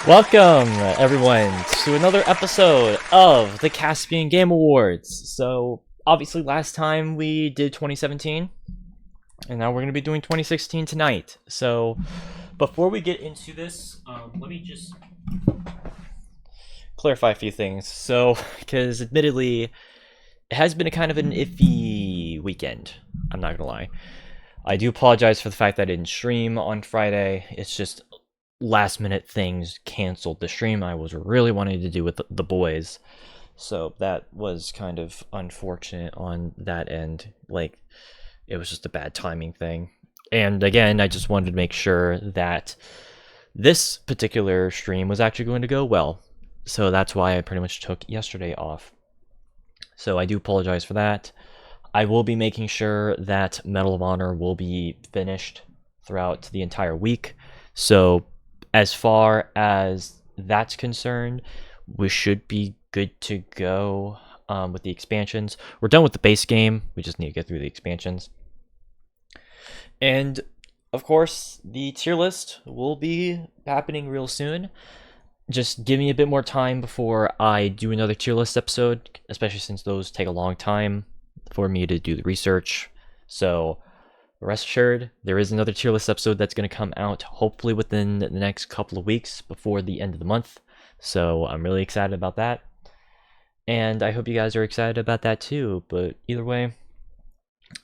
Welcome, everyone, to another episode of the Caspian Game Awards. So, obviously, last time we did 2017, and now we're going to be doing 2016 tonight. So, before we get into this, let me just clarify a few things. So, because admittedly, it has been a kind of an iffy weekend. I'm not going to lie. I do apologize for the fact that I didn't stream on Friday. It's just last minute things canceled the stream I was really wanting to do with the boys, so that was kind of unfortunate on that end. Like, it was just a bad timing thing. And again, I just wanted to make sure that this particular stream was actually going to go well, so that's why I pretty much took yesterday off. So I do apologize for that. I will be making sure that Medal of Honor will be finished throughout the entire week. So as far as that's concerned, we should be good to go with the expansions. We're done with the base game. We just need to get through the expansions. And, of course, the tier list will be happening real soon. Just give me a bit more time before I do another tier list episode, especially since those take a long time for me to do the research. So rest assured, there is another tier list episode that's going to come out hopefully within the next couple of weeks before the end of the month. So I'm really excited about that. And I hope you guys are excited about that too. But either way,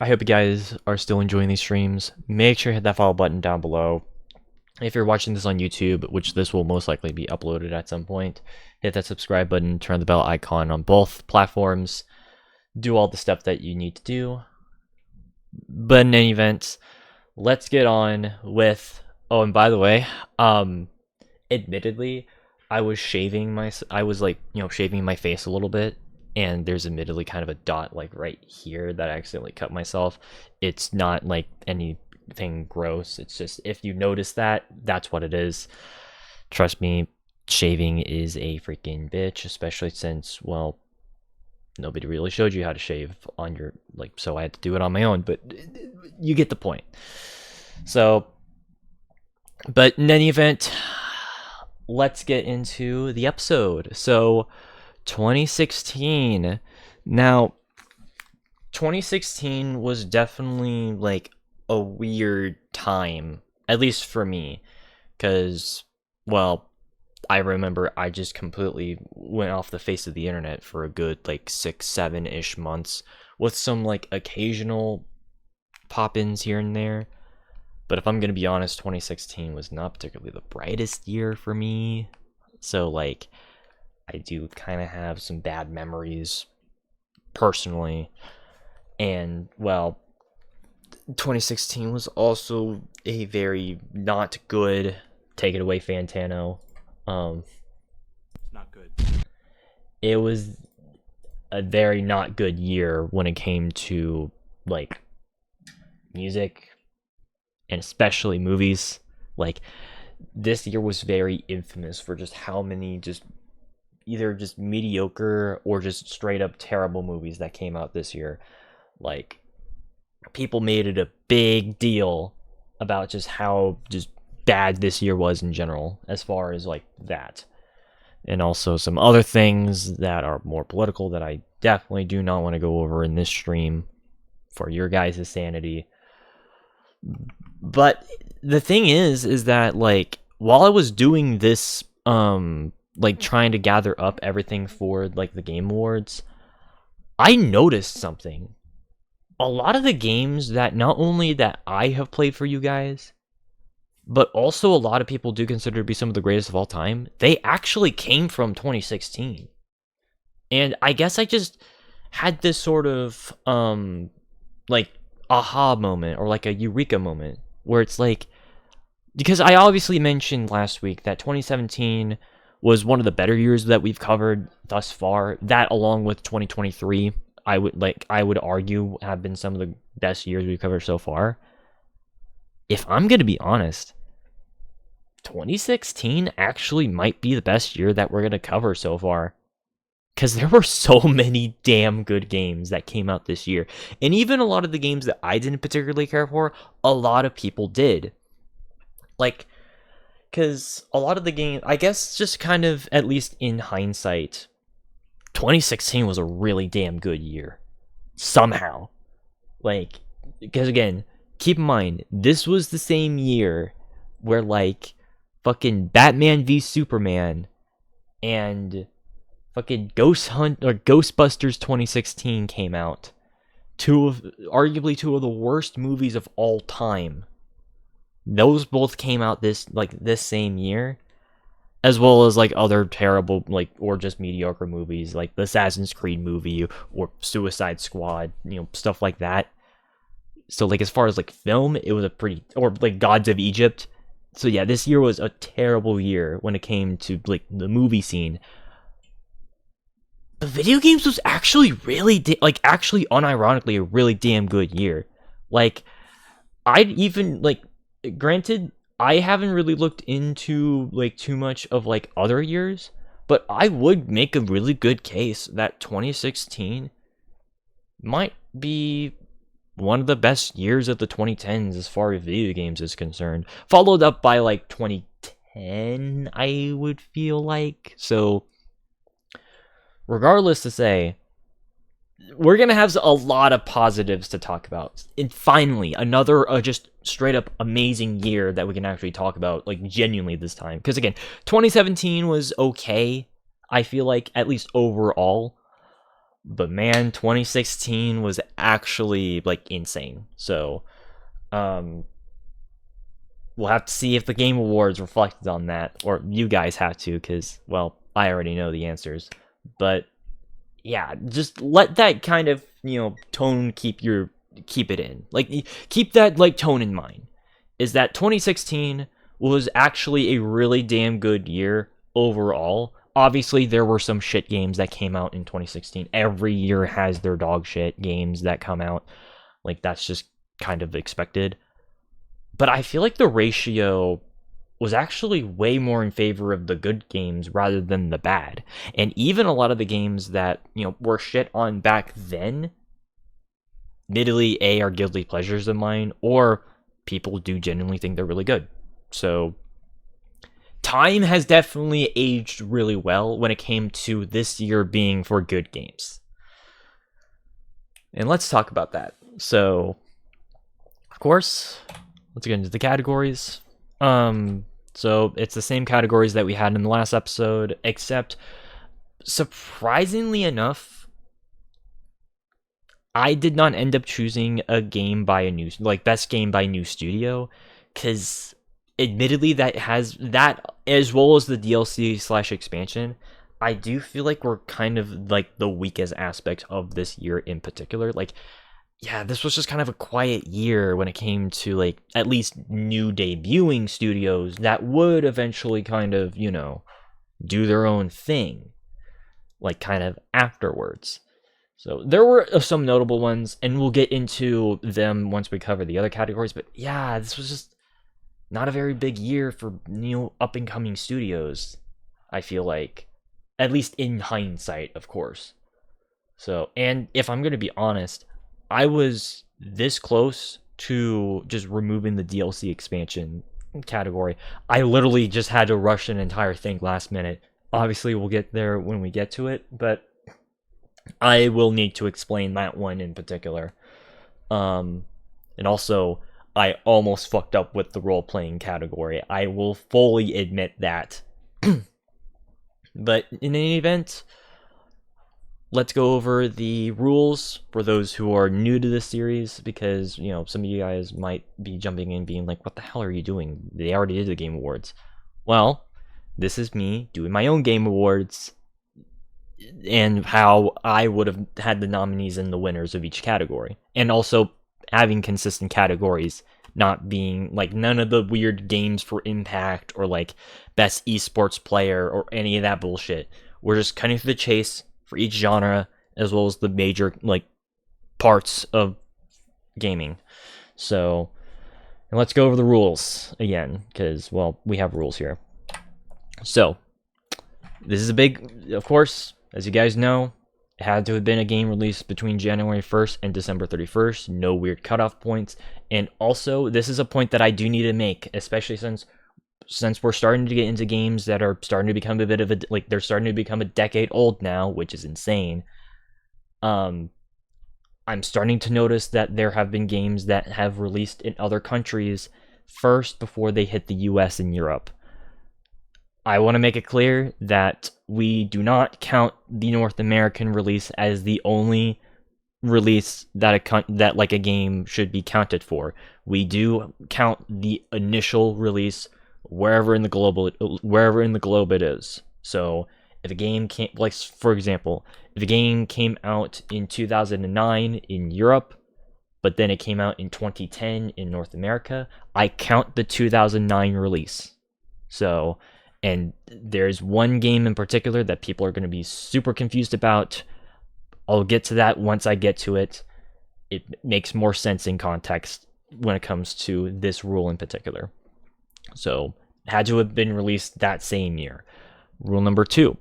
I hope you guys are still enjoying these streams. Make sure to hit that follow button down below. If you're watching this on YouTube, which this will most likely be uploaded at some point, hit that subscribe button, turn the bell icon on both platforms. Do all the stuff that you need to do. But in any event, let's get on with. Oh, and by the way, admittedly, I was shaving my face a little bit, and there's admittedly kind of a dot like right here that I accidentally cut myself. It's not like anything gross. It's just, if you notice that, that's what it is. Trust me, shaving is a freaking bitch, especially since, well, nobody really showed you how to shave on your, so I had to do it on my own, but you get the point. So, but in any event, let's get into the episode. So, 2016. Now, 2016 was definitely like a weird time, at least for me, because, well, I remember I just completely went off the face of the internet for a good 6-7-ish months with some occasional pop-ins here and there. But if I'm gonna be honest, 2016 was not particularly the brightest year for me. So I do kind of have some bad memories personally. And well, 2016 was also a very not good, take it away Fantano, not good. It was a very not good year when it came to music and especially movies. This year was very infamous for just how many either just mediocre or just straight up terrible movies that came out this year. People made it a big deal about just how just bad this year was in general, as far as that, and also some other things that are more political that I definitely do not want to go over in this stream for your guys' sanity. But the thing is that while I was doing this, trying to gather up everything for the Game Awards, I noticed something. A lot of the games that not only that I have played for you guys, but also a lot of people do consider to be some of the greatest of all time, they actually came from 2016. And I guess I just had this sort of aha moment, or a eureka moment, where it's because I obviously mentioned last week that 2017 was one of the better years that we've covered thus far. That, along with 2023, I would argue have been some of the best years we've covered so far. If I'm gonna be honest, 2016 actually might be the best year that we're gonna cover so far, because there were so many damn good games that came out this year, and even a lot of the games that I didn't particularly care for, a lot of people did. because a lot of the game, I guess, just kind of, at least in hindsight, 2016 was a really damn good year. Somehow. Like, because again, keep in mind, this was the same year where, like, fucking Batman v Superman and fucking Ghostbusters 2016 came out. Arguably two of the worst movies of all time. Those both came out this same year, as well as like other terrible, like, or just mediocre movies like the Assassin's Creed movie or Suicide Squad, stuff like that. So like as far as like film, it was or like Gods of Egypt. So yeah, this year was a terrible year when it came to like the movie scene. The video games was actually actually unironically a really damn good year. Like, I'd even like, granted, I haven't really looked into like too much of like other years, but I would make a really good case that 2016 might be one of the best years of the 2010s as far as video games is concerned, followed up by like 2010, I would feel like. So regardless to say, we're going to have a lot of positives to talk about. And finally, another just straight up amazing year that we can actually talk about, like, genuinely this time. Because again, 2017 was okay, I feel like, at least overall. But man, 2016 was actually, like, insane. So, we'll have to see if the Game Awards reflected on that. Or you guys have to, because, well, I already know the answers. But yeah, just let that kind of, tone keep it in. Like, keep that, like, tone in mind. Is that 2016 was actually a really damn good year overall. Obviously, there were some shit games that came out in 2016. Every year has their dog shit games that come out. Like, that's just kind of expected. But I feel like the ratio was actually way more in favor of the good games rather than the bad. And even a lot of the games that, were shit on back then, admittedly, are guilty pleasures of mine, or people do genuinely think they're really good. So, time has definitely aged really well when it came to this year being for good games. And let's talk about that. So, of course, let's get into the categories. So it's the same categories that we had in the last episode, except surprisingly enough, I did not end up choosing a game by a new, like, best game by new studio, because admittedly that has that, as well as the DLC / expansion, I do feel like we're kind of like the weakest aspect of this year in particular. Like, yeah, this was just kind of a quiet year when it came to, like, at least new debuting studios that would eventually kind of, do their own thing, like, kind of afterwards. So there were some notable ones, and we'll get into them once we cover the other categories. But yeah, this was just not a very big year for new up-and-coming studios, I feel like. At least in hindsight, of course. So, and if I'm going to be honest, I was this close to just removing the DLC expansion category. I literally just had to rush an entire thing last minute. Obviously, we'll get there when we get to it, but I will need to explain that one in particular. And also, I almost fucked up with the role-playing category. I will fully admit that. But in any event, let's go over the rules for those who are new to this series, because, some of you guys might be jumping in being like, what the hell are you doing? They already did the Game Awards. Well, this is me doing my own Game Awards and how I would have had the nominees and the winners of each category. And also having consistent categories, not being like none of the weird games for impact or like best esports player or any of that bullshit. We're just cutting through the chase for each genre, as well as the major, like, parts of gaming. So, and let's go over the rules again, because, well, we have rules here. So, this is a big, of course, as you guys know, it had to have been a game released between January 1st and December 31st. No weird cutoff points. And also, this is a point that I do need to make, especially since since we're starting to get into games that are starting to become a bit of a like they're starting to become a decade old now, which is insane. I'm starting to notice that there have been games that have released in other countries first before they hit the US and Europe. I want to make it clear that we do not count the North American release as the only release that a game should be counted for. We do count the initial release wherever in the globe it is. So if a game came, like for example, if a game came out in 2009 in Europe, but then it came out in 2010 in North America, I count the 2009 release. So, and there's one game in particular that people are going to be super confused about. I'll get to that once I get to it. It makes more sense in context when it comes to this rule in particular. So, it had to have been released that same year. Rule number 2.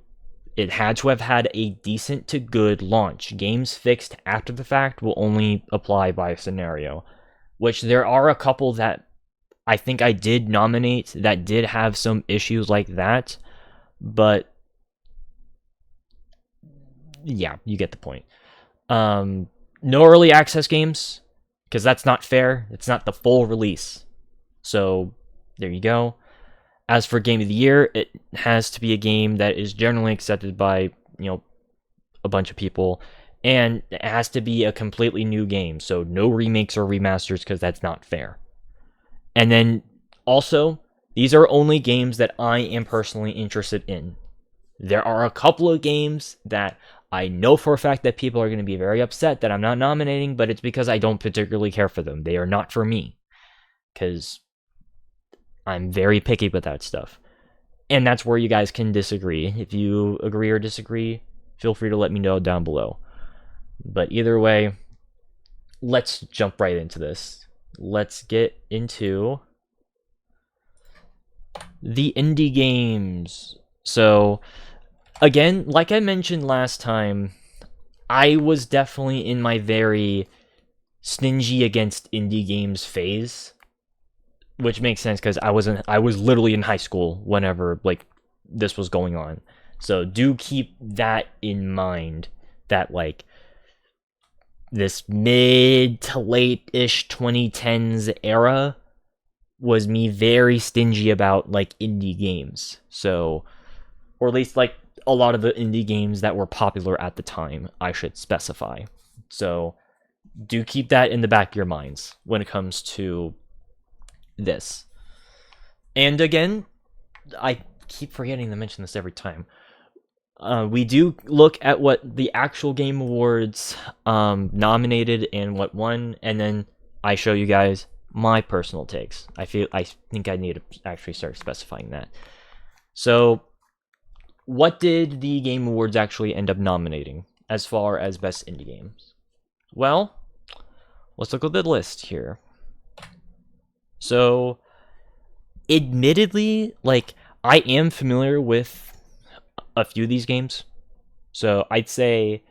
It had to have had a decent to good launch. Games fixed after the fact will only apply by scenario, which there are a couple that I think I did nominate that did have some issues like that, but yeah, you get the point. No early access games, because that's not fair. It's not the full release. So there you go. As for Game of the Year, it has to be a game that is generally accepted by, a bunch of people, and it has to be a completely new game. So no remakes or remasters, because that's not fair. And then also, these are only games that I am personally interested in. There are a couple of games that I know for a fact that people are going to be very upset that I'm not nominating, but it's because I don't particularly care for them. They are not for me, because I'm very picky with that stuff. And that's where you guys can disagree. If you agree or disagree, feel free to let me know down below. But either way, let's jump right into this. Let's get into the indie games. So, again, like I mentioned last time, I was definitely in my very stingy against indie games phase, which makes sense because I was literally in high school whenever this was going on. So do keep that in mind, that this mid to late-ish 2010s era was me very stingy about indie games. So, or at least a lot of the indie games that were popular at the time, I should specify. So do keep that in the back of your minds when it comes to this. And again, I keep forgetting to mention this every time. We do look at what the actual Game Awards nominated and what won, and then I show you guys my personal takes. I think I need to actually start specifying that. So, what did the Game Awards actually end up nominating as far as best indie games? Well, let's look at the list here. So, admittedly, I am familiar with a few of these games. So, I'd say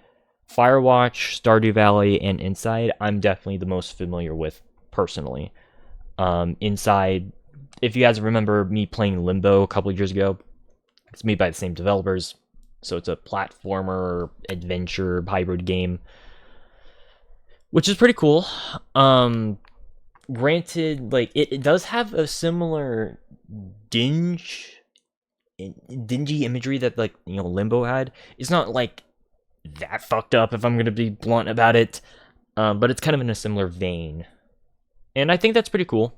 Firewatch, Stardew Valley, and Inside, I'm definitely the most familiar with personally. Inside, if you guys remember me playing Limbo a couple of years ago, it's made by the same developers. So, it's a platformer, adventure, hybrid game, which is pretty cool. Granted, it does have a similar dingy imagery that Limbo had. It's not that fucked up, if I'm gonna be blunt about it, but it's kind of in a similar vein, and I think that's pretty cool.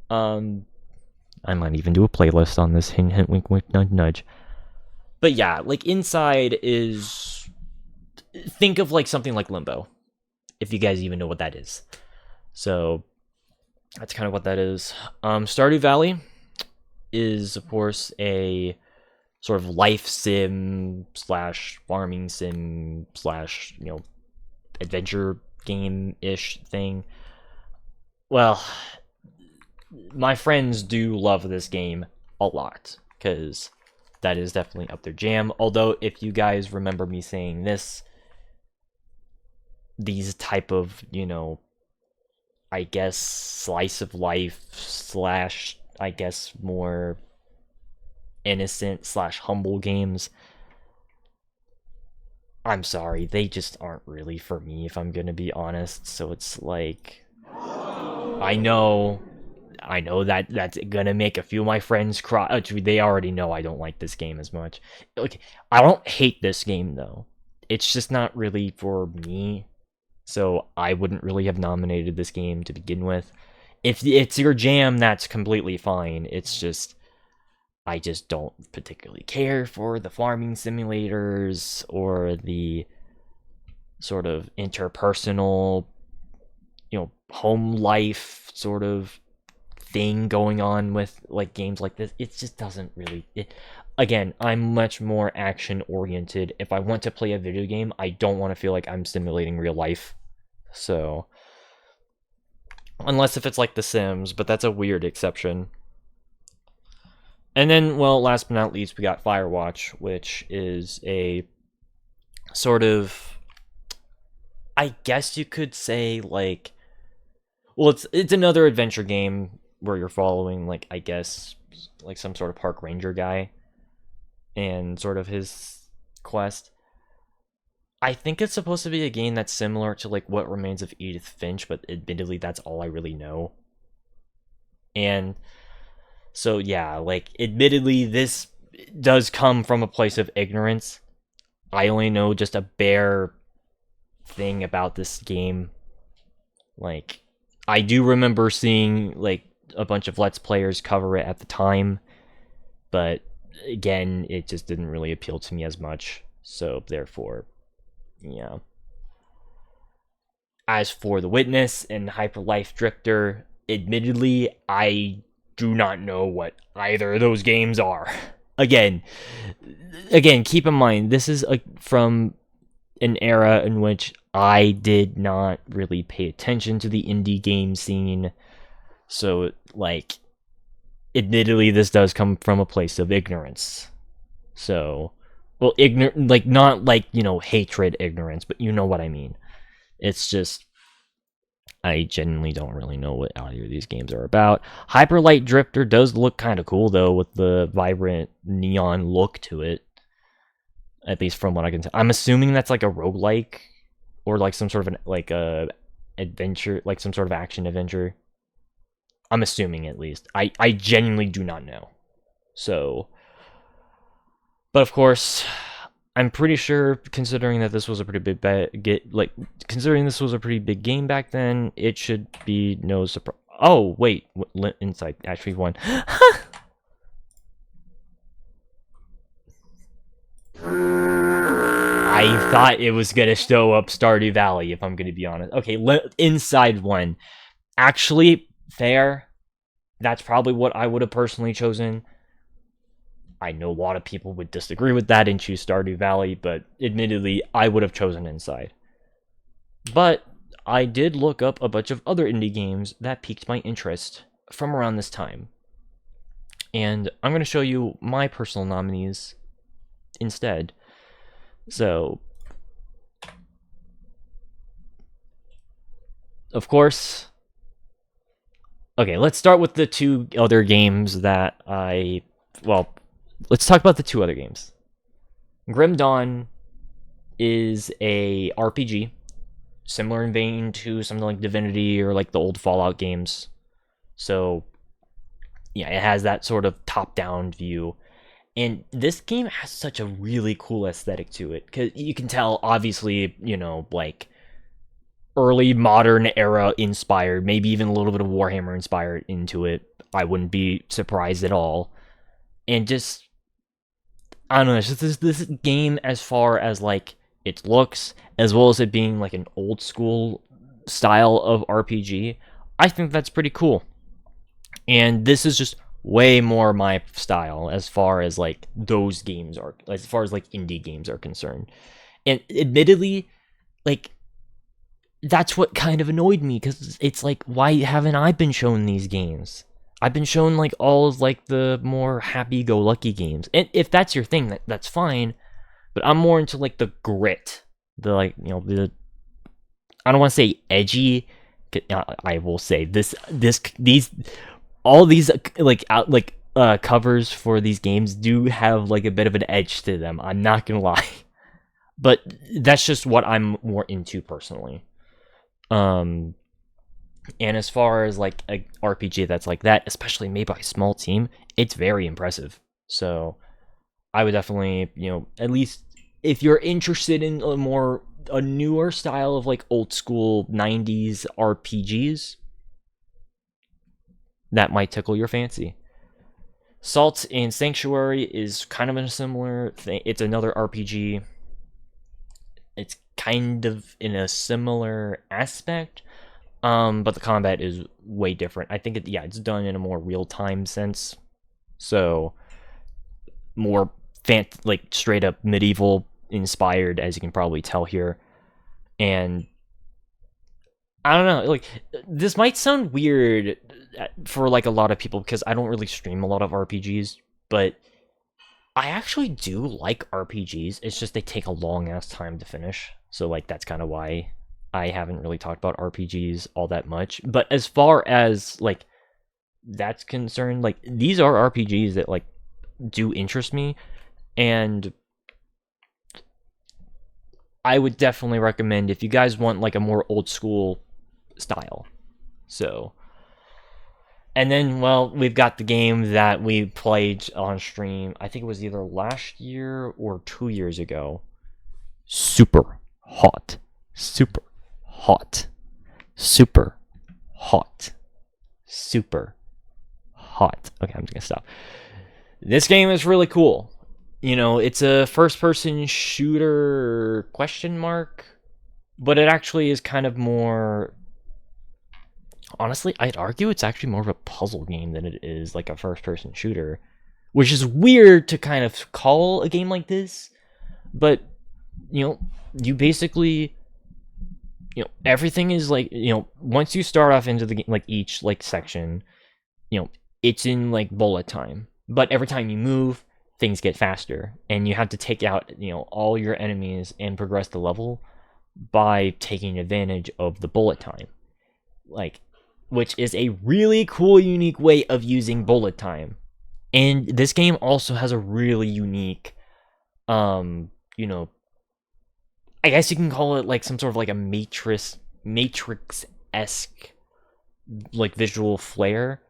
I might even do a playlist on this. Hint, hint, wink, wink, nudge, nudge. But yeah, Inside is, think of something like Limbo, if you guys even know what that is. So that's kind of what that is. Stardew Valley is, of course, a sort of life sim / farming sim / adventure game-ish thing. Well, my friends do love this game a lot, because that is definitely up their jam. Although, if you guys remember me saying this, these type of, I guess, slice of life I guess, more innocent slash humble games, I'm sorry, they just aren't really for me, if I'm gonna be honest. So it's like, I know, I know that that's gonna make a few of my friends cry. Actually, they already know I don't like this game as much. Like, I don't hate this game though. It's just not really for me. So I wouldn't really have nominated this game to begin with. If it's your jam, that's completely fine. It's just, I just don't particularly care for the farming simulators or the sort of interpersonal, home life sort of thing going on with like games like this. It just doesn't really. Again, I'm much more action oriented. If I want to play a video game, I don't want to feel like I'm simulating real life. So, unless if it's like The Sims, but that's a weird exception. And then, well, last but not least, we got Firewatch, which is a sort of, I guess you could say, like, well, it's another adventure game where you're following, like, I guess, like some sort of park ranger guy and sort of his quest. I think it's supposed to be a game that's similar to like What Remains of Edith Finch, but admittedly, that's all I really know. And so yeah, like admittedly, this does come from a place of ignorance. I only know just a bare thing about this game. Like, I do remember seeing like a bunch of Let's Players cover it at the time, but again, it just didn't really appeal to me as much. So therefore, yeah. As for The Witness and Hyper Life Drifter, admittedly, I do not know what either of those games are. Again, keep in mind, this is from an era in which I did not really pay attention to the indie game scene. So, like, admittedly, this does come from a place of ignorance. So, well, like, not like, hatred ignorance, but you know what I mean. It's just, I genuinely don't really know what either of these games are about. Hyper Light Drifter does look kind of cool, though, with the vibrant neon look to it. At least from what I can tell. I'm assuming that's like a roguelike, or like some sort of like a adventure, like some sort of action adventure. I'm assuming, at least. I genuinely do not know. So, but of course, I'm pretty sure, considering that this was a pretty big considering this was a pretty big game back then, it should be no surprise. Oh wait, Inside actually won. I thought it was gonna show up Stardew Valley, if I'm gonna be honest. Okay, Inside won. Actually, fair. That's probably what I would have personally chosen. I know a lot of people would disagree with that and choose Stardew Valley, but admittedly, I would have chosen Inside. But I did look up a bunch of other indie games that piqued my interest from around this time. And I'm going to show you my personal nominees instead. So, of course, okay, let's start with the two other games that let's talk about the two other games. Grim Dawn is a RPG, similar in vein to something like Divinity or like the old Fallout games. So, yeah, it has that sort of top-down view. And this game has such a really cool aesthetic to it, because you can tell, obviously, like, early modern era inspired, maybe even a little bit of Warhammer inspired into it. I wouldn't be surprised at all. And just, I don't know, it's just this game, as far as like its looks, as well as it being like an old school style of RPG, I think that's pretty cool. And this is just way more my style as far as like those games are, as far as like indie games are concerned. And admittedly, like, that's what kind of annoyed me, because it's like, why haven't I been shown these games? I've been shown like all of like the more happy-go-lucky games, and if that's your thing, that's fine. But I'm more into like the grit, the like the, I don't want to say edgy. I will say these all these covers for these games do have like a bit of an edge to them. I'm not gonna lie, but that's just what I'm more into personally. And as far as like a RPG that's like that, especially made by a small team, it's very impressive. So I would definitely, at least if you're interested in a newer style of like old school 90s RPGs, that might tickle your fancy. Salt and Sanctuary is kind of a similar thing. It's another RPG. It's kind of in a similar aspect, but the combat is way different. I think it's done in a more real-time sense, so more like straight up medieval inspired, as you can probably tell here. And I don't know, like, this might sound weird for like a lot of people because I don't really stream a lot of RPGs, but I actually do like RPGs. It's just they take a long ass time to finish. So like that's kind of why I haven't really talked about RPGs all that much. But as far as like that's concerned, like these are RPGs that like do interest me, and I would definitely recommend if you guys want like a more old school style. So, and then, well, we've got the game that we played on stream. I think it was either last year or 2 years ago. Super hot. Super hot. Super hot. Super hot. Okay, I'm just gonna stop. This game is really cool. It's a first-person shooter question mark, but it actually is kind of more... Honestly, I'd argue it's actually more of a puzzle game than it is like a first-person shooter, which is weird to kind of call a game like this. But you basically, everything is like, once you start off into the game, like each like section, it's in like bullet time. But every time you move, things get faster, and you have to take out all your enemies and progress the level by taking advantage of the bullet time, which is a really cool, unique way of using bullet time. And this game also has a really unique, I guess you can call it like some sort of like a Matrix-esque like visual flair,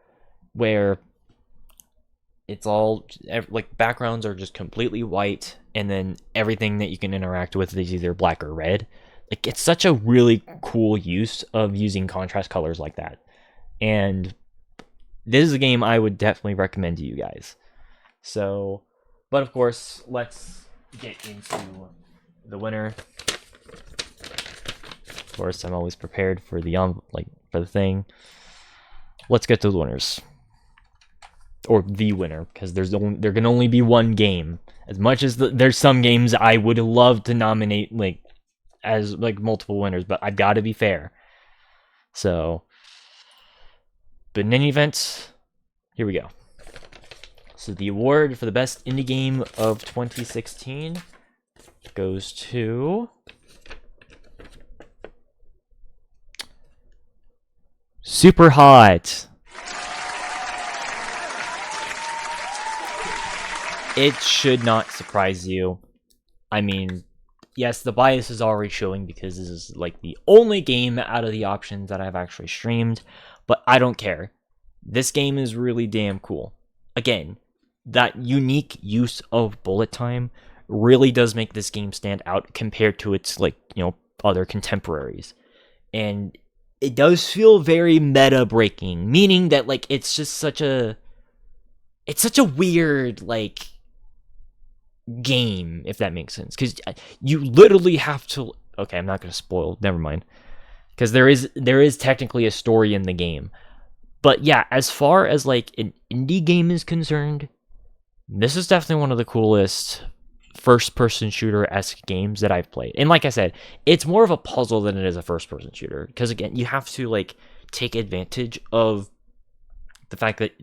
where it's all like backgrounds are just completely white, and then everything that you can interact with is either black or red. Like, it's such a really cool use of using contrast colors like that. And this is a game I would definitely recommend to you guys. So, but of course, let's get into the winner. Of course, I'm always prepared for the for the thing. Let's get to the winners. Or the winner, because there can only be one game. As much as there's some games I would love to nominate as multiple winners, but I've got to be fair. So, but in any event, here we go. So the award for the best indie game of 2016 goes to Super Hot. It should not surprise you. I mean, yes, the bias is already showing because this is like the only game out of the options that I've actually streamed, but I don't care. This game is really damn cool. Again, that unique use of bullet time really does make this game stand out compared to its other contemporaries. And it does feel very meta breaking, meaning that it's just such a weird game, if that makes sense, because you literally have to... Okay, I'm not going to spoil, never mind, because there is technically a story in the game. But yeah, as far as an indie game is concerned, this is definitely one of the coolest first-person shooter-esque games that I've played. And like I said, it's more of a puzzle than it is a first-person shooter, because again, you have to take advantage of the fact that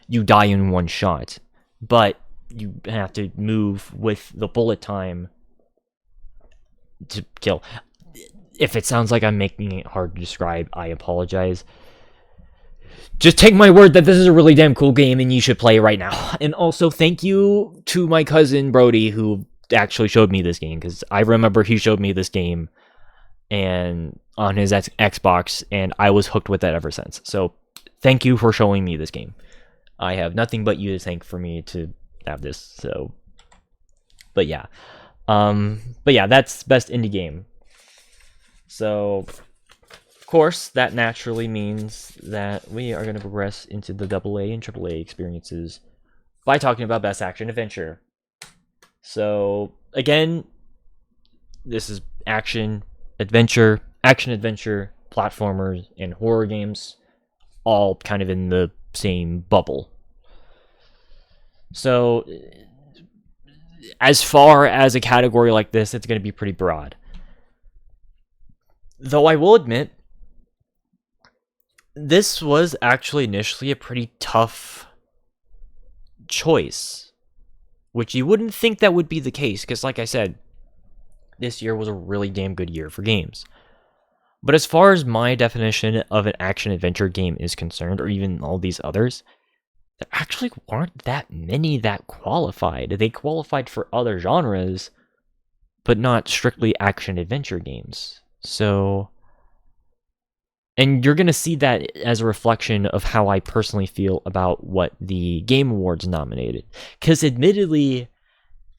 you die in one shot, but you have to move with the bullet time to kill. If it sounds like I'm making it hard to describe, I apologize. just take my word that this is a really damn cool game and you should play it right now. And also, thank you to my cousin Brody who actually showed me this game, because I remember he showed me this game and on his Xbox, and I was hooked with it ever since. So thank you for showing me this game. I have nothing but you to thank for me to have this. So, but yeah, that's best indie game. So, of course, that naturally means that we are going to progress into the AA and AAA experiences by talking about best action adventure. So, again, this is action adventure, platformers, and horror games, all kind of in the same bubble. So, as far as a category like this, it's going to be pretty broad. Though I will admit, this was actually initially a pretty tough choice, which you wouldn't think that would be the case, because like I said, this year was a really damn good year for games. But as far as my definition of an action-adventure game is concerned, or even all these others, there actually weren't that many that qualified. They qualified for other genres, but not strictly action-adventure games. So, and you're going to see that as a reflection of how I personally feel about what the Game Awards nominated. Because admittedly,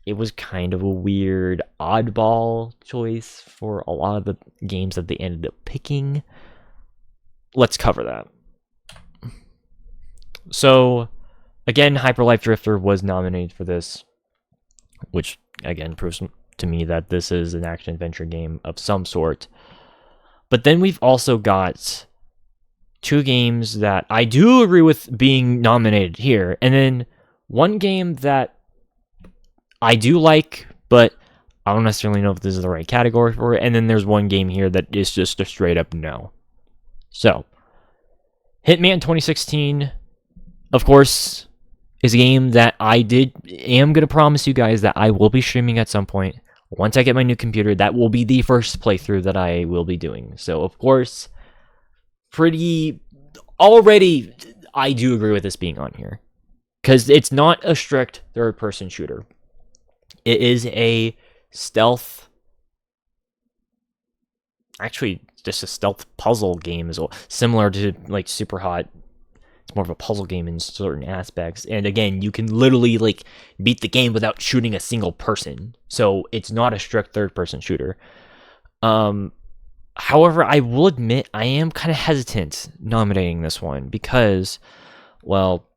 it was kind of a weird, oddball choice for a lot of the games that they ended up picking. Let's cover that. So, again, Hyper Life Drifter was nominated for this, which, again, proves to me that this is an action-adventure game of some sort. But then we've also got two games that I do agree with being nominated here, and then one game that I do like, but I don't necessarily know if this is the right category for it. And then there's one game here that is just a straight up no. So, Hitman 2016, of course, is a game that I am going to promise you guys that I will be streaming at some point. Once I get my new computer, that will be the first playthrough that I will be doing. So, of course, already, I do agree with this being on here. Because it's not a strict third-person shooter. It is a stealth, actually just a stealth puzzle game as well, similar to like Super Hot. It's more of a puzzle game in certain aspects, and again, you can literally like beat the game without shooting a single person, so it's not a strict third-person shooter. However, I will admit I am kind of hesitant nominating this one because, well,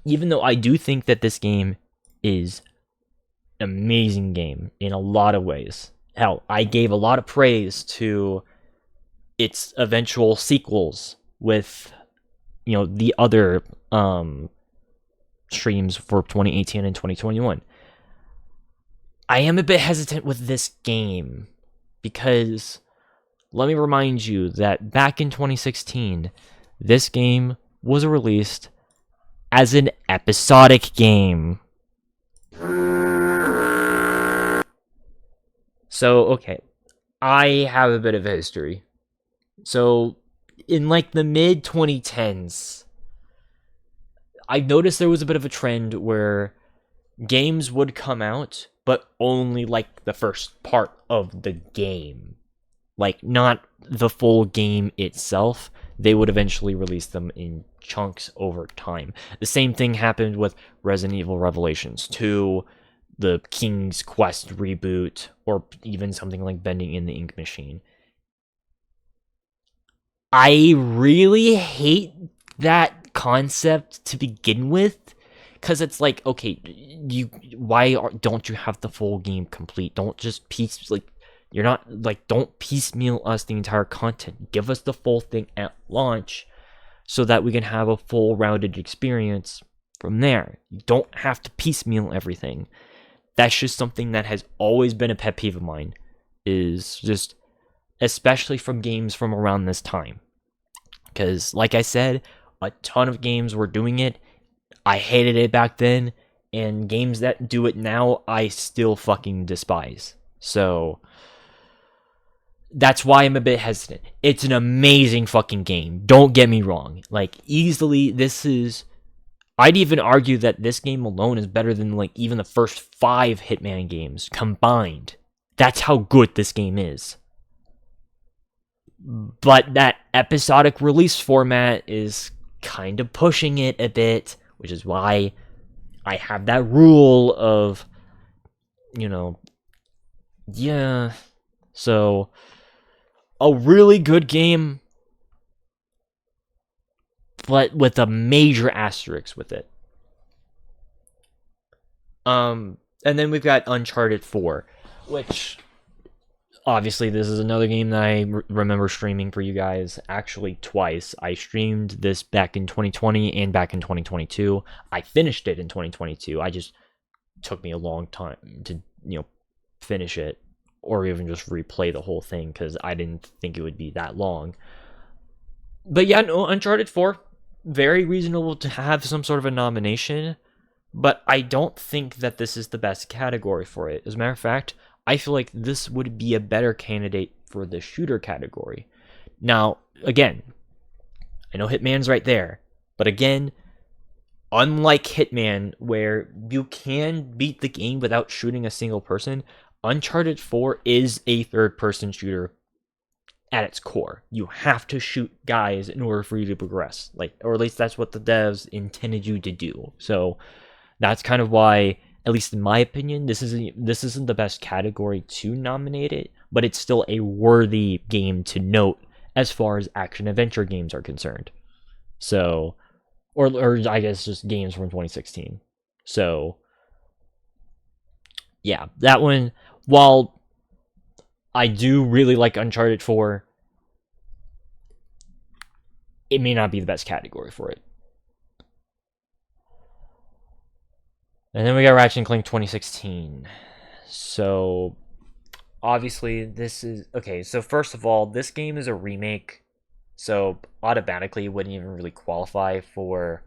even though I do think that this game is amazing game in a lot of ways. Hell, I gave a lot of praise to its eventual sequels with, the other streams for 2018 and 2021. I am a bit hesitant with this game because let me remind you that back in 2016, this game was released as an episodic game. So, okay, I have a bit of a history. So, in like the mid-2010s, I noticed there was a bit of a trend where games would come out, but only like the first part of the game. Like, not the full game itself. They would eventually release them in chunks over time. The same thing happened with Resident Evil Revelations 2, the King's Quest reboot, or even something like Bending in the Ink Machine. I really hate that concept to begin with, because it's like, okay, don't you have the full game complete? Don't just don't piecemeal us the entire content. Give us the full thing at launch, so that we can have a full rounded experience from there. You don't have to piecemeal everything. That's just something that has always been a pet peeve of mine, is just, especially from games from around this time. Because, like I said, a ton of games were doing it. I hated it back then, and games that do it now, I still fucking despise. So, that's why I'm a bit hesitant. It's an amazing fucking game. Don't get me wrong. Like, easily, I'd even argue that this game alone is better than, like, even the first 5 Hitman games combined. That's how good this game is. But that episodic release format is kind of pushing it a bit, which is why I have that rule of, yeah. So, a really good game, but with a major asterisk with it. And then we've got Uncharted 4, which, obviously, this is another game that I remember streaming for you guys, actually twice. I streamed this back in 2020 and back in 2022. I finished it in 2022. I just took me a long time to, finish it, or even just replay the whole thing, because I didn't think it would be that long. But yeah, no, Uncharted 4, very reasonable to have some sort of a nomination, but I don't think that this is the best category for it. As a matter of fact, I feel like this would be a better candidate for the shooter category. Now, again, I know Hitman's right there, but again, unlike Hitman, where you can beat the game without shooting a single person, Uncharted 4 is a third-person shooter at its core. You have to shoot guys in order for you to progress, or at least that's what the devs intended you to do. So that's kind of why, at least in my opinion, this isn't the best category to nominate it, but it's still a worthy game to note as far as action-adventure games are concerned. So, or I guess just games from 2016. So, yeah, that one, while I do really like Uncharted 4, it may not be the best category for it. And then we got Ratchet & Clank 2016. So, obviously, this is... Okay, so first of all, this game is a remake, so automatically it wouldn't even really qualify for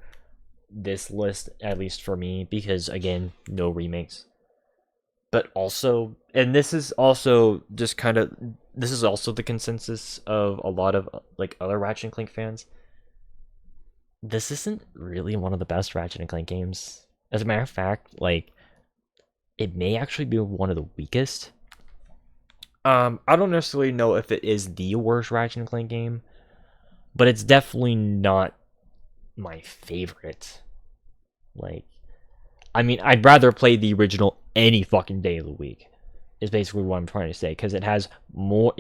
this list, at least for me, because, again, no remakes. But also, and this is also just kind of... This is also the consensus of a lot of, other Ratchet & Clank fans. This isn't really one of the best Ratchet & Clank games. As a matter of fact, it may actually be one of the weakest. I don't necessarily know if it is the worst Ratchet & Clank game, but it's definitely not my favorite. I'd rather play the original any fucking day of the week, is basically what I'm trying to say, because it has more,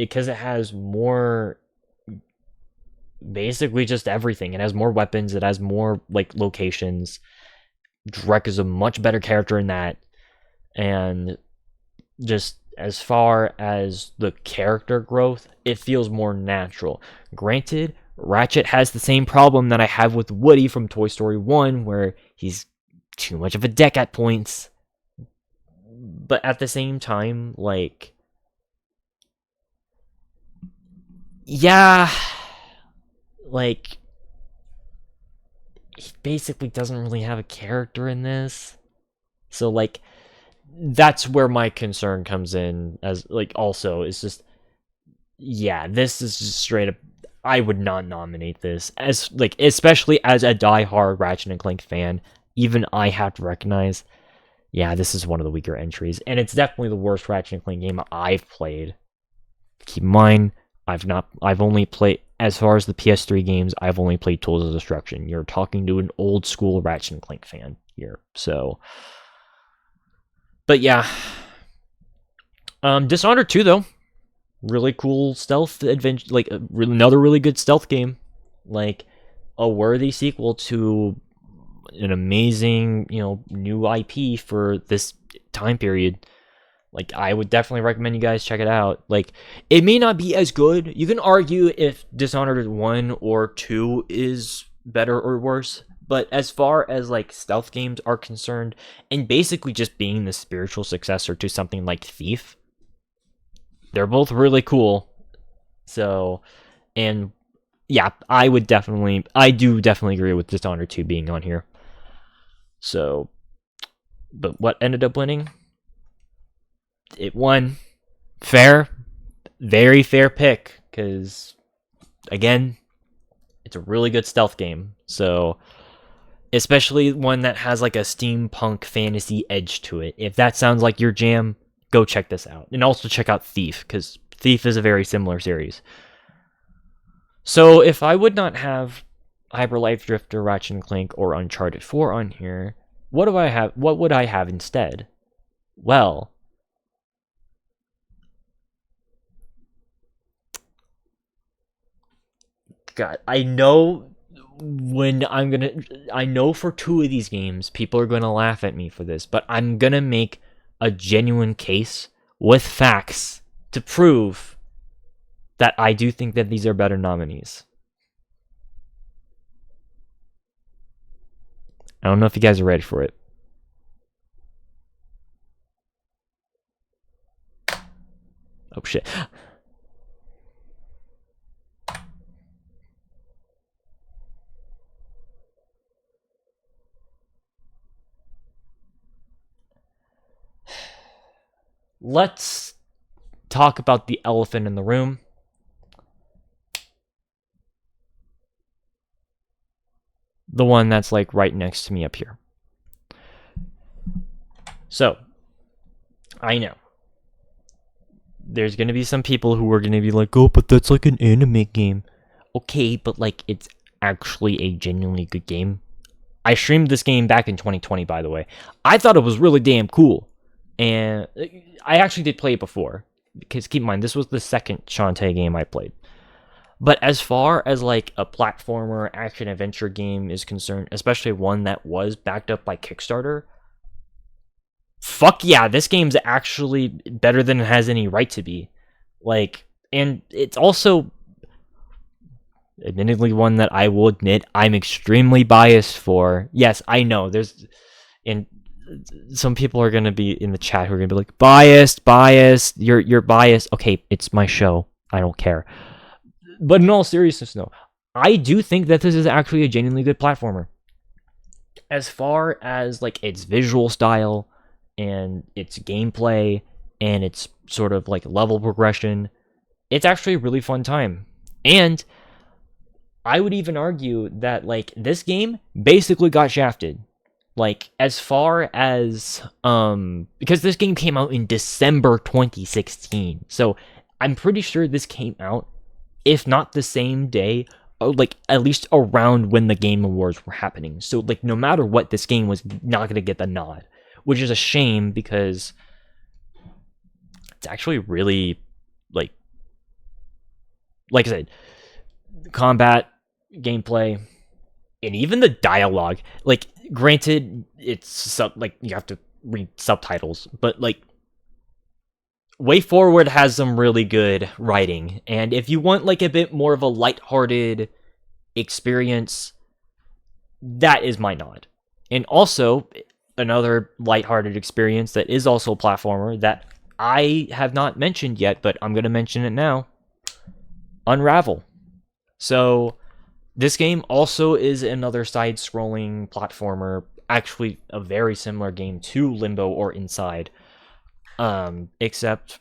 basically just everything. It has more weapons, it has more, locations. Drek is a much better character in that, and just as far as the character growth, it feels more natural. Granted, Ratchet has the same problem that I have with Woody from Toy Story 1, where he's too much of a dick at points, but at the same time, yeah, he basically doesn't really have a character in this. So, that's where my concern comes in, as, also, it's just, yeah, this is just straight up, I would not nominate this, as, especially as a die-hard Ratchet & Clank fan. Even I have to recognize, yeah, this is one of the weaker entries, and it's definitely the worst Ratchet & Clank game I've played. Keep in mind, I've only played, as far as the PS3 games, I've only played Tools of Destruction. You're talking to an old school Ratchet & Clank fan here, so. But yeah. Dishonored 2, though. Really cool stealth adventure, another really good stealth game. A worthy sequel to an amazing, new IP for this time period. I would definitely recommend you guys check it out. It may not be as good. You can argue if Dishonored 1 or 2 is better or worse. But as far as, stealth games are concerned, and basically just being the spiritual successor to something like Thief, they're both really cool. So, and yeah, I do definitely agree with Dishonored 2 being on here. So, but what ended up winning? It won. Fair. very fair pick, because, again, it's a really good stealth game. So, especially one that has like a steampunk fantasy edge to it. If that sounds like your jam, go check this out. And also check out Thief, because Thief is a very similar series. So if I would not have Hyper Life Drifter, Ratchet and Clank, or Uncharted 4 on here, what do I have? What would I have instead? Well, God, I know for 2 of these games, people are gonna laugh at me for this, but I'm gonna make a genuine case with facts to prove that I do think that these are better nominees. I don't know if you guys are ready for it. Oh shit. Let's talk about the elephant in the room. The one that's like right next to me up here. So, I know there's gonna be some people who are gonna be like, oh, but that's like an anime game. Okay, but like it's actually a genuinely good game. I streamed this game back in 2020, by the way. I thought it was really damn cool. And I actually did play it before. Because keep in mind, this was the second Shantae game I played. But as far as like a platformer action adventure game is concerned, especially one that was backed up by Kickstarter, fuck yeah, this game's actually better than it has any right to be. Like, and it's also admittedly one that I will admit I'm extremely biased for. Yes, I know and some people are gonna be in the chat who are gonna be like, biased, you're biased. Okay, it's my show. I don't care. But in all seriousness, no, I do think that this is actually a genuinely good platformer. As far as like its visual style and its gameplay and its sort of like level progression, it's actually a really fun time. And I would even argue that like this game basically got shafted. Like as far as because this game came out in December 2016. So I'm pretty sure this came out, if not the same day, like at least around when the Game Awards were happening. So like no matter what, this game was not going to get the nod, which is a shame because it's actually really like I said, combat, gameplay, and even the dialogue. Like granted, it's like you have to read subtitles, but like Way Forward has some really good writing, and if you want like a bit more of a lighthearted experience, that is my nod. And also another lighthearted experience that is also a platformer that I have not mentioned yet, but I'm going to mention it now. Unravel. So this game also is another side-scrolling platformer, actually a very similar game to Limbo or Inside. Except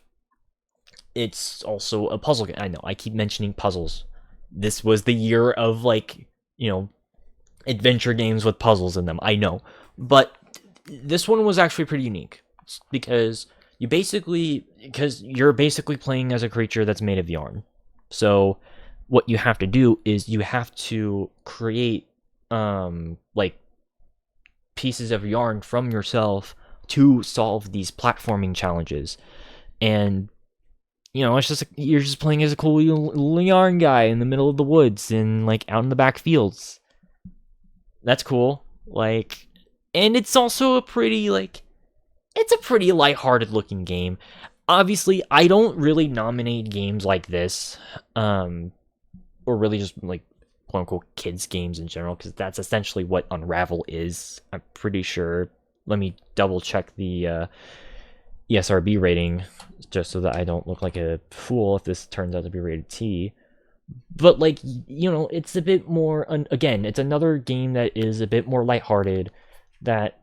it's also a puzzle game. I know, I keep mentioning puzzles. This was the year of, like, you know, adventure games with puzzles in them. I know. But this one was actually pretty unique. Because you're basically playing as a creature that's made of yarn. So what you have to do is you have to create, like, pieces of yarn from yourself to solve these platforming challenges. And you know, it's just you're just playing as a cool little yarn guy in the middle of the woods and like out in the back fields. That's cool. Like, and it's also a pretty lighthearted looking game. Obviously, I don't really nominate games like this, or really just like quote unquote kids games in general, because that's essentially what Unravel is. I'm pretty sure. Let me double check the ESRB rating, just so that I don't look like a fool if this turns out to be rated T. But like, you know, it's a bit more, again, it's another game that is a bit more lighthearted, that,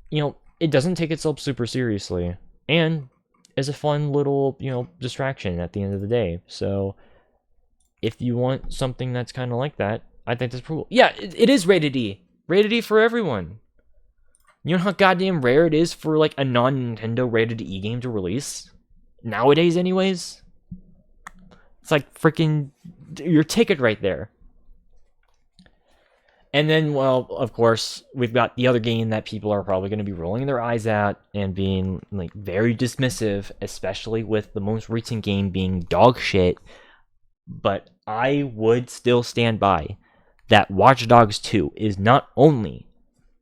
you know, it doesn't take itself super seriously. And as a fun little, distraction at the end of the day. So if you want something that's kind of like that, I think that's pretty cool. Yeah, it is rated E. Rated E for everyone. You know how goddamn rare it is for like a non-Nintendo rated E game to release? Nowadays anyways? It's like freaking your ticket right there. And then, well, of course, we've got the other game that people are probably going to be rolling their eyes at and being like very dismissive, especially with the most recent game being dog shit. But I would still stand by that Watch Dogs 2 is not only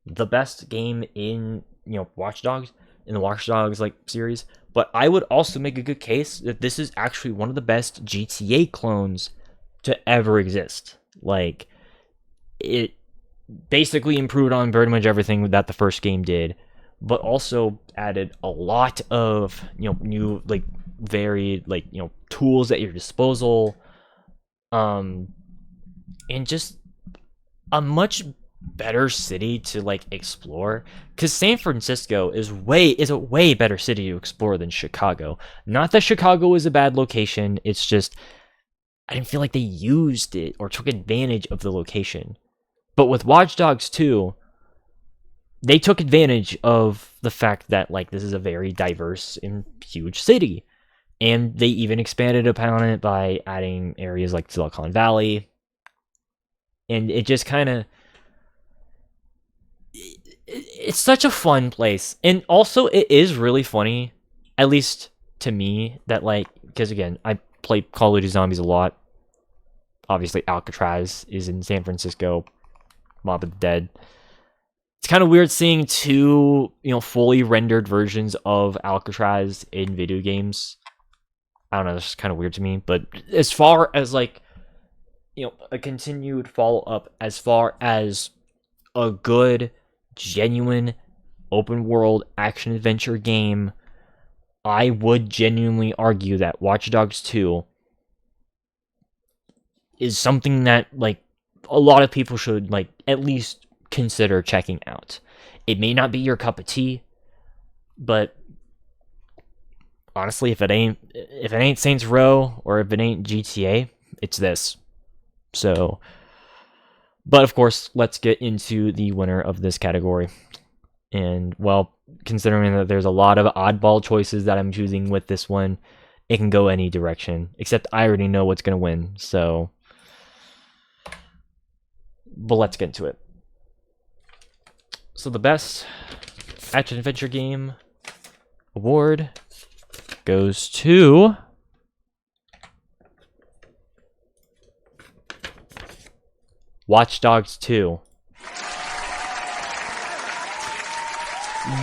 the best game in, Watch Dogs, in the Watch Dogs like series, but I would also make a good case that this is actually one of the best GTA clones to ever exist. Like, it basically improved on pretty much everything that the first game did, but also added a lot of, new, like, varied, like, tools at your disposal, and just a much better city to like explore, because San Francisco is a way better city to explore than Chicago. Not that Chicago is a bad location, it's just I didn't feel like they used it or took advantage of the location. But with Watch Dogs 2, they took advantage of the fact that like this is a very diverse and huge city, and they even expanded upon it by adding areas like Silicon Valley, and it just kind of it's such a fun place. And also it is really funny, at least to me, that like, because again, I play Call of Duty Zombies a lot. Obviously Alcatraz is in San Francisco, Mob of the Dead. It's kind of weird seeing two, fully rendered versions of Alcatraz in video games. I don't know, it's just kind of weird to me. But as far as like, a continued follow-up, as far as a good, genuine, open-world action-adventure game, I would genuinely argue that Watch Dogs 2 is something that, like, a lot of people should, like, at least consider checking out. It may not be your cup of tea, but honestly, if it ain't Saints Row or if it ain't GTA, it's this. So, but of course, let's get into the winner of this category. And well, considering that there's a lot of oddball choices that I'm choosing with this one, it can go any direction. Except I already know what's gonna win. So, but let's get into it. So the best action adventure game award goes to Watch Dogs 2.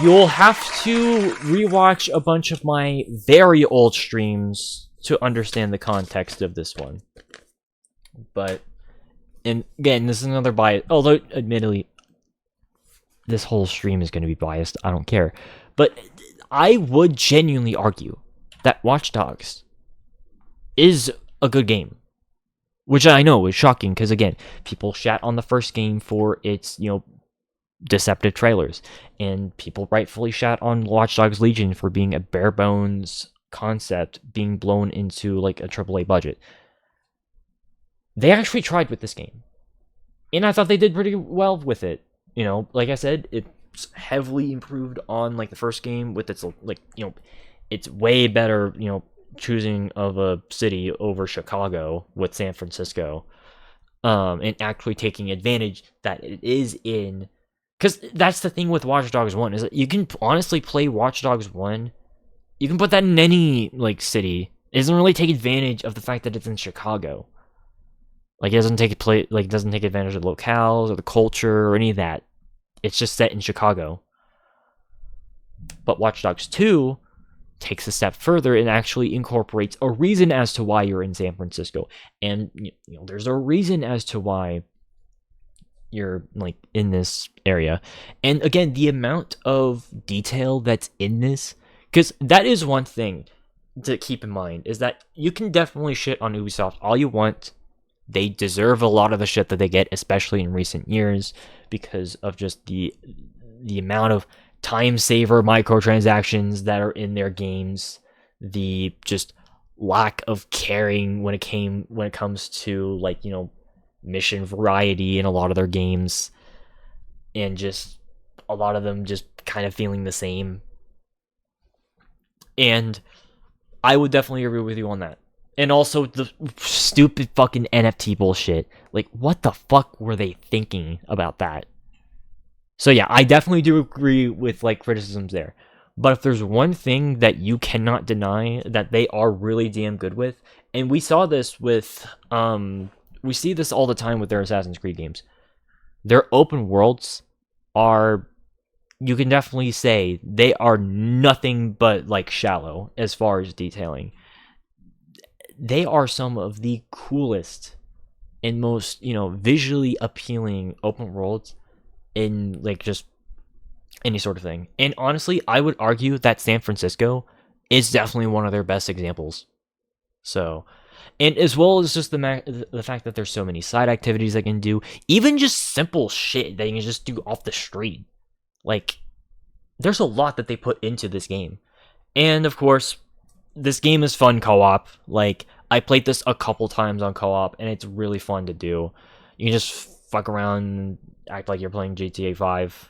You'll have to rewatch a bunch of my very old streams to understand the context of this one. But, and again, this is another bias, although admittedly, this whole stream is going to be biased, I don't care. But I would genuinely argue that Watch Dogs is a good game. Which I know is shocking, because again, people shat on the first game for its, deceptive trailers. And people rightfully shat on Watch Dogs Legion for being a bare bones concept being blown into like a AAA budget. They actually tried with this game. And I thought they did pretty well with it. Like I said, it's heavily improved on like the first game with its like, it's way better, choosing of a city over Chicago with San Francisco, and actually taking advantage that it is in, because that's the thing with Watch Dogs 1, is that you can honestly play Watch Dogs 1, you can put that in any like city. It doesn't really take advantage of the fact that it's in Chicago. Like, it doesn't take advantage of the locales or the culture or any of that. It's just set in Chicago. But Watch Dogs 2 takes a step further and actually incorporates a reason as to why you're in San Francisco. And there's a reason as to why you're like in this area. And again, the amount of detail that's in this, because that is one thing to keep in mind, is that you can definitely shit on Ubisoft all you want. They deserve a lot of the shit that they get, especially in recent years, because of just the amount of time saver microtransactions that are in their games the just lack of caring when it comes to, like, mission variety in a lot of their games, and just a lot of them just kind of feeling the same. And I would definitely agree with you on that. And also the stupid fucking NFT bullshit. Like, what the fuck were they thinking about that? So yeah, I definitely do agree with, like, criticisms there. But if there's one thing that you cannot deny that they are really damn good with, and we saw this with, we see this all the time with their Assassin's Creed games. Their open worlds are, you can definitely say, they are nothing but, like, shallow as far as detailing. They are some of the coolest and most, visually appealing open worlds in, like, just any sort of thing. And honestly, I would argue that San Francisco is definitely one of their best examples. So, and as well as just the fact that there's so many side activities I can do, even just simple shit that you can just do off the street. Like, there's a lot that they put into this game. And of course, this game is fun co-op. Like, I played this a couple times on co-op, and it's really fun to do. You can just fuck around and act like you're playing GTA 5.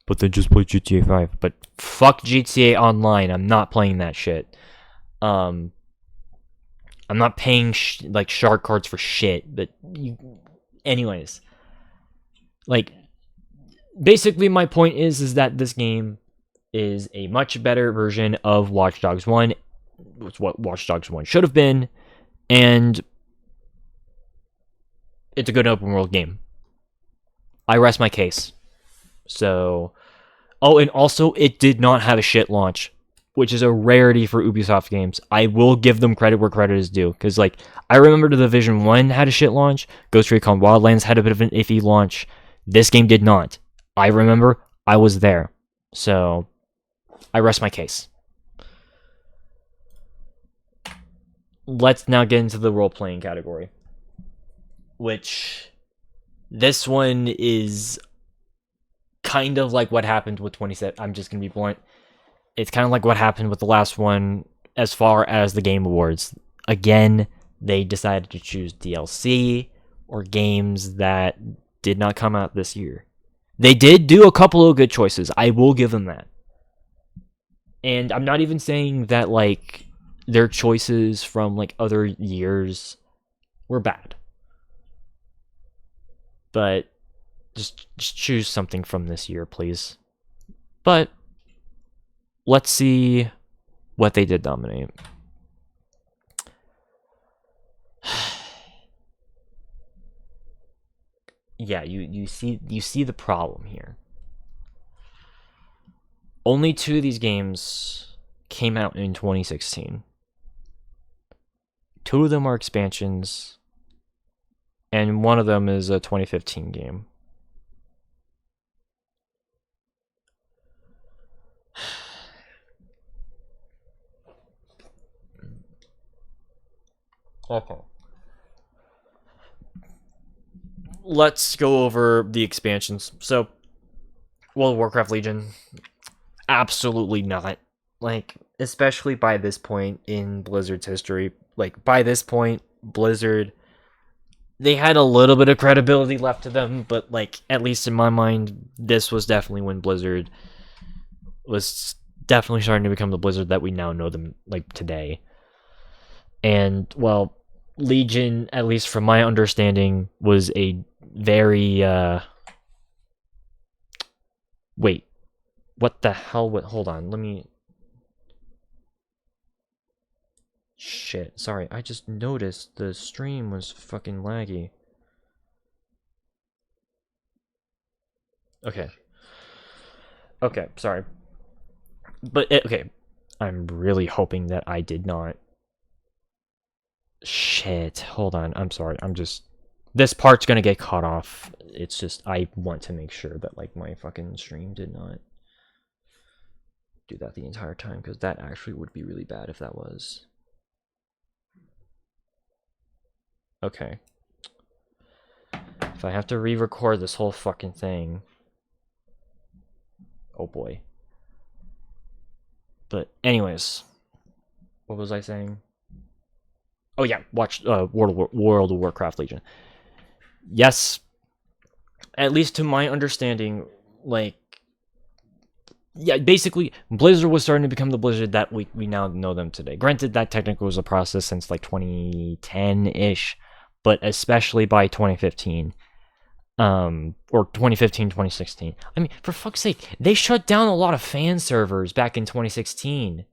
But then just play GTA 5. But fuck GTA Online. I'm not playing that shit. I'm not paying like shark cards for shit. But anyways, like, basically my point is that this game is a much better version of Watch Dogs 1. It's what Watch Dogs 1 should have been, and it's a good open world game. I rest my case. So, oh, and also, it did not have a shit launch, which is a rarity for Ubisoft games. I will give them credit where credit is due, because, like, I remember The Division 1 had a shit launch, Ghost Recon Wildlands had a bit of an iffy launch, this game did not. I remember, I was there. So, I rest my case. Let's now get into the role-playing category, which, this one is kind of like what happened with 27. I'm just gonna be blunt. It's kind of like what happened with the last one as far as the Game Awards. Again, they decided to choose DLC or games that did not come out this year. They did do a couple of good choices. I will give them that. And I'm not even saying that, like, their choices from, like, other years were bad. But just choose something from this year, please. But let's see what they did nominate. Yeah, you see the problem here. Only 2 of these games came out in 2016. 2 of them are expansions, and 1 of them is a 2015 game. Okay. Let's go over the expansions. So, World of Warcraft Legion, absolutely not. Like, especially by this point in Blizzard's history. Like, by this point, Blizzard, they had a little bit of credibility left to them, but, like, at least in my mind, this was definitely when Blizzard was definitely starting to become the Blizzard that we now know them, like, today. And, well, Legion, at least from my understanding, was a very, wait, what the hell? Hold on, let me... Shit, sorry, I just noticed the stream was fucking laggy. Okay. Okay, sorry. But, okay, I'm really hoping that I did not... Shit, hold on, I'm sorry, this part's gonna get cut off. It's just, I want to make sure that, like, my fucking stream did not do that the entire time, because that actually would be really bad if that was. Okay. If I have to re-record this whole fucking thing. Oh boy. But anyways. what was I saying? Oh yeah, watch World of Warcraft Legion. Yes, at least to my understanding, like, yeah, basically Blizzard was starting to become the Blizzard that we now know them today. Granted, that technically was a process since like 2010-ish, but especially by 2015. Or 2015, 2016. I mean, for fuck's sake, they shut down a lot of fan servers back in 2016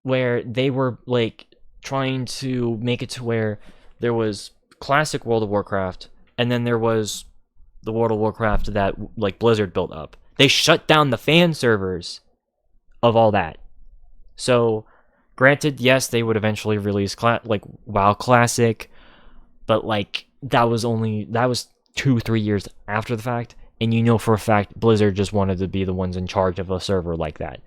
where they were like trying to make it to where there was classic World of Warcraft and then there was the World of Warcraft that like Blizzard built up. They shut down the fan servers of all that. So, granted, yes, they would eventually release like WoW Classic, but like that was 2-3 years after the fact, and you know for a fact Blizzard just wanted to be the ones in charge of a server like that.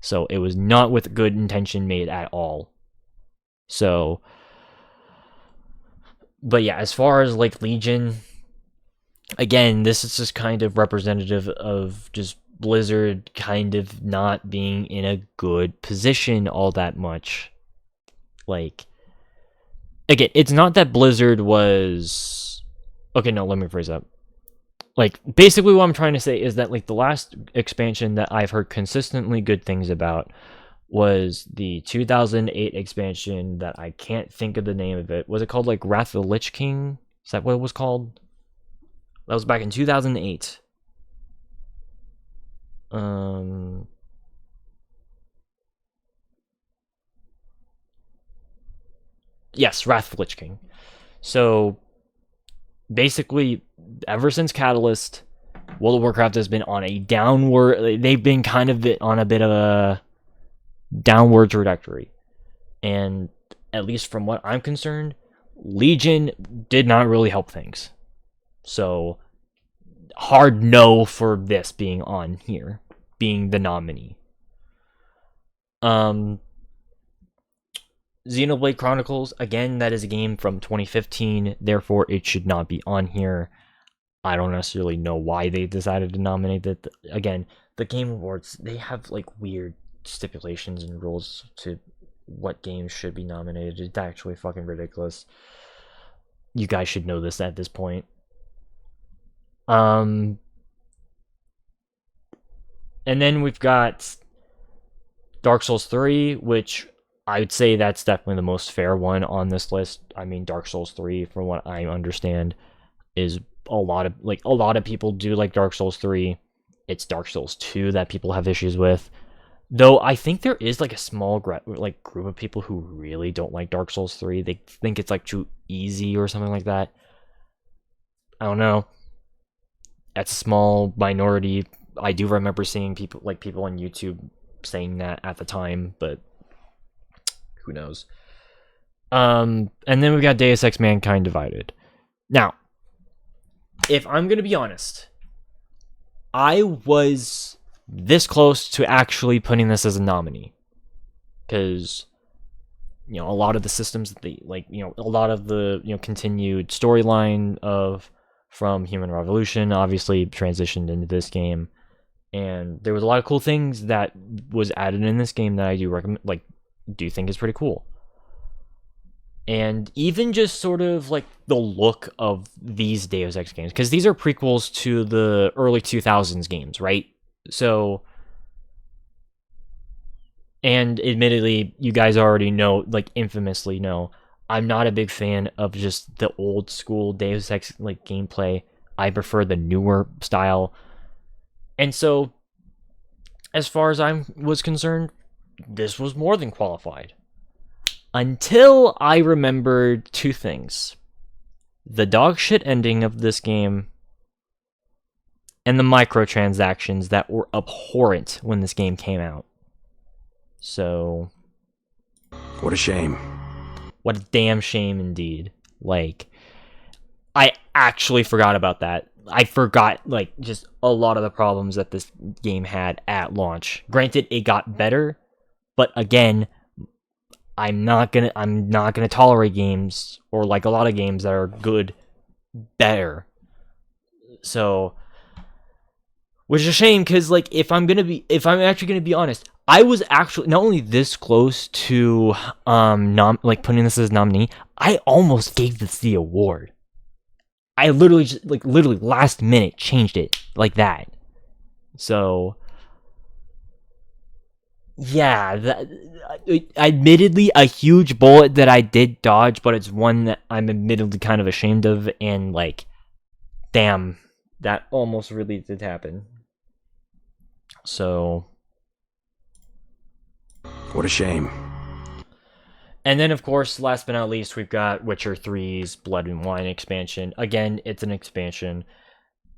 So it was not with good intention made at all. So, but yeah, as far as like Legion, again, this is just kind of representative of just Blizzard kind of not being in a good position all that much. Like, again, it's not that Blizzard was... Okay, no, let me phrase that. Like, basically what I'm trying to say is that, like, the last expansion that I've heard consistently good things about was the 2008 expansion that I can't think of the name of it. Was it called, like, Wrath of the Lich King? Is that what it was called? That was back in 2008. Yes, Wrath of the Lich King. So... basically, ever since Catalyst, World of Warcraft has been on a downward... They've been kind of on a bit of a downward trajectory. And at least from what I'm concerned, Legion did not really help things. So, hard no for this being on here, being the nominee. Xenoblade Chronicles, again, that is a game from 2015, therefore it should not be on here. I don't necessarily know why they decided to nominate it. Again, the Game Awards, they have like weird stipulations and rules to what games should be nominated. It's actually fucking ridiculous. You guys should know this at this point. And then we've got Dark Souls 3, which I would say that's definitely the most fair one on this list. I mean, Dark Souls 3, from what I understand, is a lot of people do like Dark Souls 3. It's Dark Souls 2 that people have issues with. Though I think there is like a small group of people who really don't like Dark Souls 3. They think it's like too easy or something like that. I don't know. That's a small minority. I do remember seeing people on YouTube saying that at the time, but who knows? And then we've got Deus Ex Mankind Divided. Now, if I'm gonna be honest, I was this close to actually putting this as a nominee, because a lot of the systems that a lot of the continued storyline from Human Revolution obviously transitioned into this game, and there was a lot of cool things that was added in this game that I do recommend, do think is pretty cool. And even just sort of like the look of these Deus Ex games, because these are prequels to the early 2000s games, right? So, and admittedly, you guys already know, infamously know, I'm not a big fan of just the old school Deus Ex gameplay. I prefer the newer style. And so, as far as I was concerned, this was more than qualified. Until I remembered two things. The dog shit ending of this game and the microtransactions that were abhorrent when this game came out. So... what a shame. What a damn shame indeed. I actually forgot about that. I forgot, just a lot of the problems that this game had at launch. Granted, it got better, but again, I'm not gonna tolerate games, or a lot of games that are good, better. So, Which is a shame, because like if I'm actually gonna be honest, I was actually not only this close to putting this as nominee, I almost gave this the award. I literally just literally last minute changed it like that. So yeah, admittedly a huge bullet that I did dodge, but it's one that I'm admittedly kind of ashamed of, and like, damn, that almost really did happen. So, What a shame. and then of course, last but not least, we've got Witcher 3's Blood and Wine expansion. Again, it's an expansion.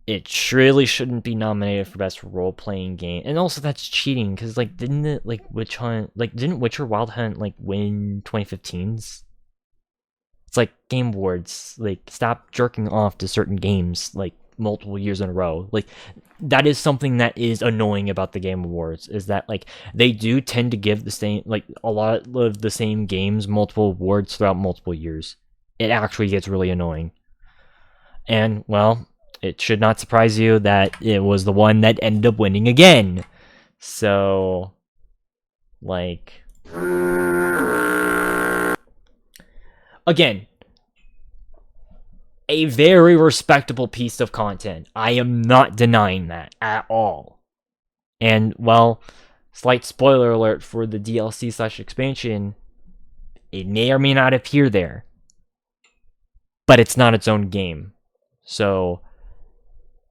It really shouldn't be nominated for best role-playing game, and also that's cheating, because like didn't Witcher Wild Hunt like win 2015's? It's like Game Awards. Like, stop jerking off to certain games like multiple years in a row. Like, that is something that is annoying about the Game Awards, is that like they do tend to give the same, like, a lot of the same games multiple awards throughout multiple years. It actually gets really annoying. And well, it should not surprise you that it was the one that ended up winning again. So, like, again, a very respectable piece of content. I am not denying that at all. And, well, slight spoiler alert for the DLC/expansion, it may or may not appear there, but it's not its own game. So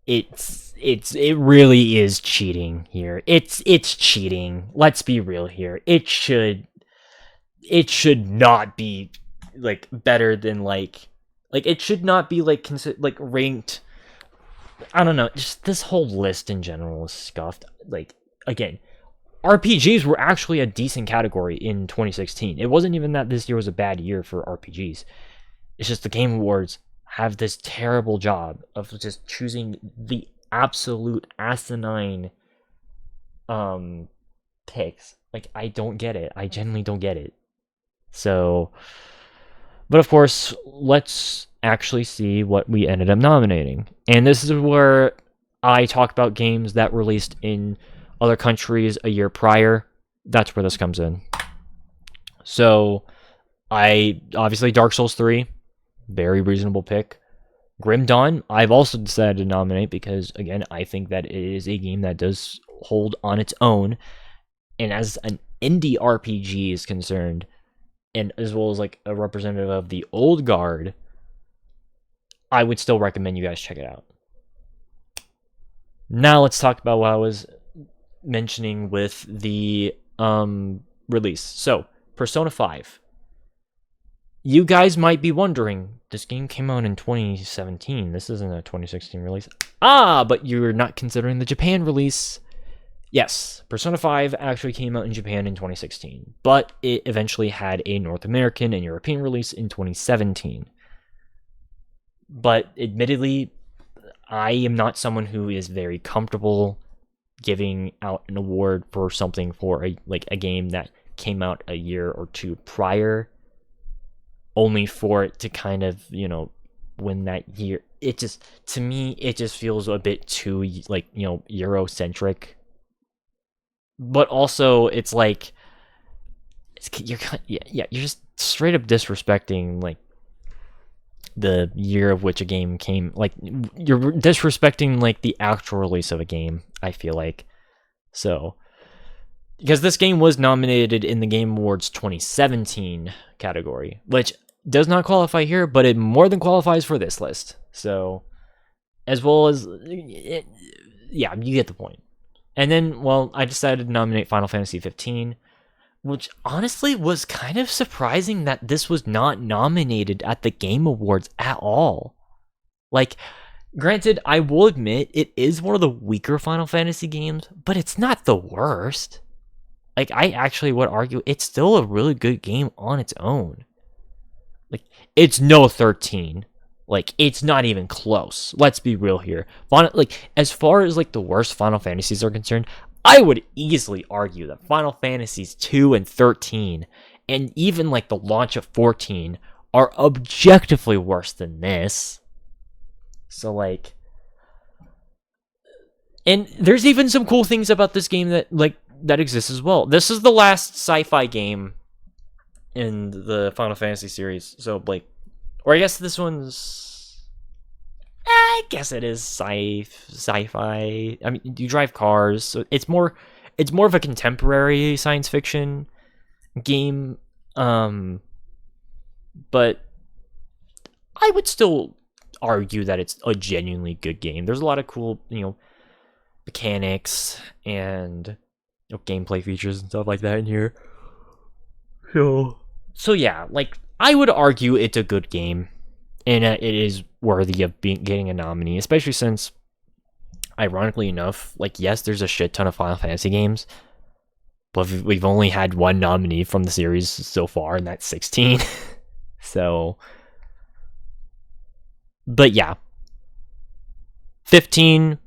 it really is cheating here. It's cheating. Let's be real here. It should not be like better than like it should not be like ranked. I don't know. Just this whole list in general is scuffed. Like, again, RPGs were actually a decent category in 2016. It wasn't even that this year was a bad year for RPGs. It's just the Game Awards have this terrible job of just choosing the absolute asinine picks. Like, I don't get it. I genuinely don't get it. So, but of course, let's actually see what we ended up nominating. And this is where I talk about games that released in other countries a year prior. That's where this comes in. So, obviously Dark Souls 3, very reasonable pick. Grim Dawn, I've also decided to nominate because, again, I think that it is a game that does hold on its own. And as an indie RPG is concerned, and as well as like a representative of the old guard, I would still recommend you guys check it out. Now let's talk about what I was mentioning with the release. So, Persona 5. You guys might be wondering, this game came out in 2017. This isn't a 2016 release. But you're not considering the Japan release. Yes, Persona 5 actually came out in Japan in 2016, but it eventually had a North American and European release in 2017. But admittedly, I am not someone who is very comfortable giving out an award for something for a game that came out a year or two prior, only for it to kind of, win that year. It just, to me, it just feels a bit too, Eurocentric. But also, it's like, you're just straight up disrespecting, like, the year of which a game came. Like, you're disrespecting, like, the actual release of a game, I feel like. So, because this game was nominated in the Game Awards 2017 category, which does not qualify here, but it more than qualifies for this list. So, as well as, yeah, you get the point. And then, well, I decided to nominate Final Fantasy 15, which honestly was kind of surprising that this was not nominated at the Game Awards at all. Like, granted, I will admit it is one of the weaker Final Fantasy games, but it's not the worst. Like, I actually would argue it's still a really good game on its own. Like, it's no 13. Like, it's not even close. Let's be real here. As far as, like, the worst Final Fantasies are concerned, I would easily argue that Final Fantasies 2 and 13, and even, like, the launch of 14, are objectively worse than this. So, like, And there's even some cool things about this game that exists as well. This is the last sci-fi game in the Final Fantasy series. So like, or I guess this one's, I guess it is sci-fi. I mean, you drive cars, so it's more of a contemporary science fiction game. But I would still argue that it's a genuinely good game. There's a lot of cool, mechanics and gameplay features and stuff like that in here. So yeah, like I would argue it's a good game, and it is worthy of getting a nominee, especially since, ironically enough, like yes, there's a shit ton of Final Fantasy games, but we've only had one nominee from the series so far, and that's 16. So, but yeah, 15.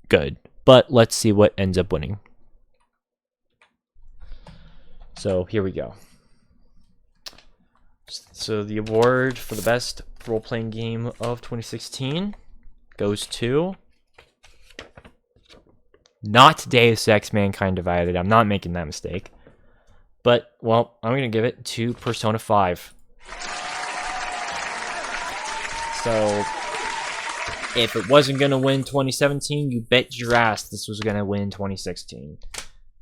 Good, but let's see what ends up winning. So here we go. So the award for the best role-playing game of 2016 goes to not Deus Ex Mankind Divided. I'm not making that mistake. But, well, I'm going to give it to Persona 5. So, if it wasn't going to win 2017, you bet your ass this was going to win 2016.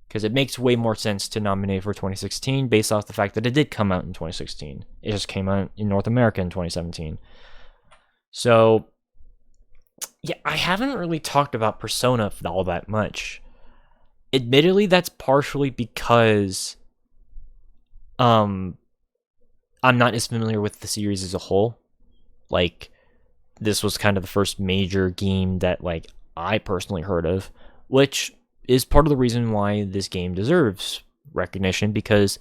Because it makes way more sense to nominate for 2016 based off the fact that it did come out in 2016. It just came out in North America in 2017. So, yeah, I haven't really talked about Persona all that much. Admittedly, that's partially because I'm not as familiar with the series as a whole. Like, this was kind of the first major game that, like, I personally heard of, which is part of the reason why this game deserves recognition, because,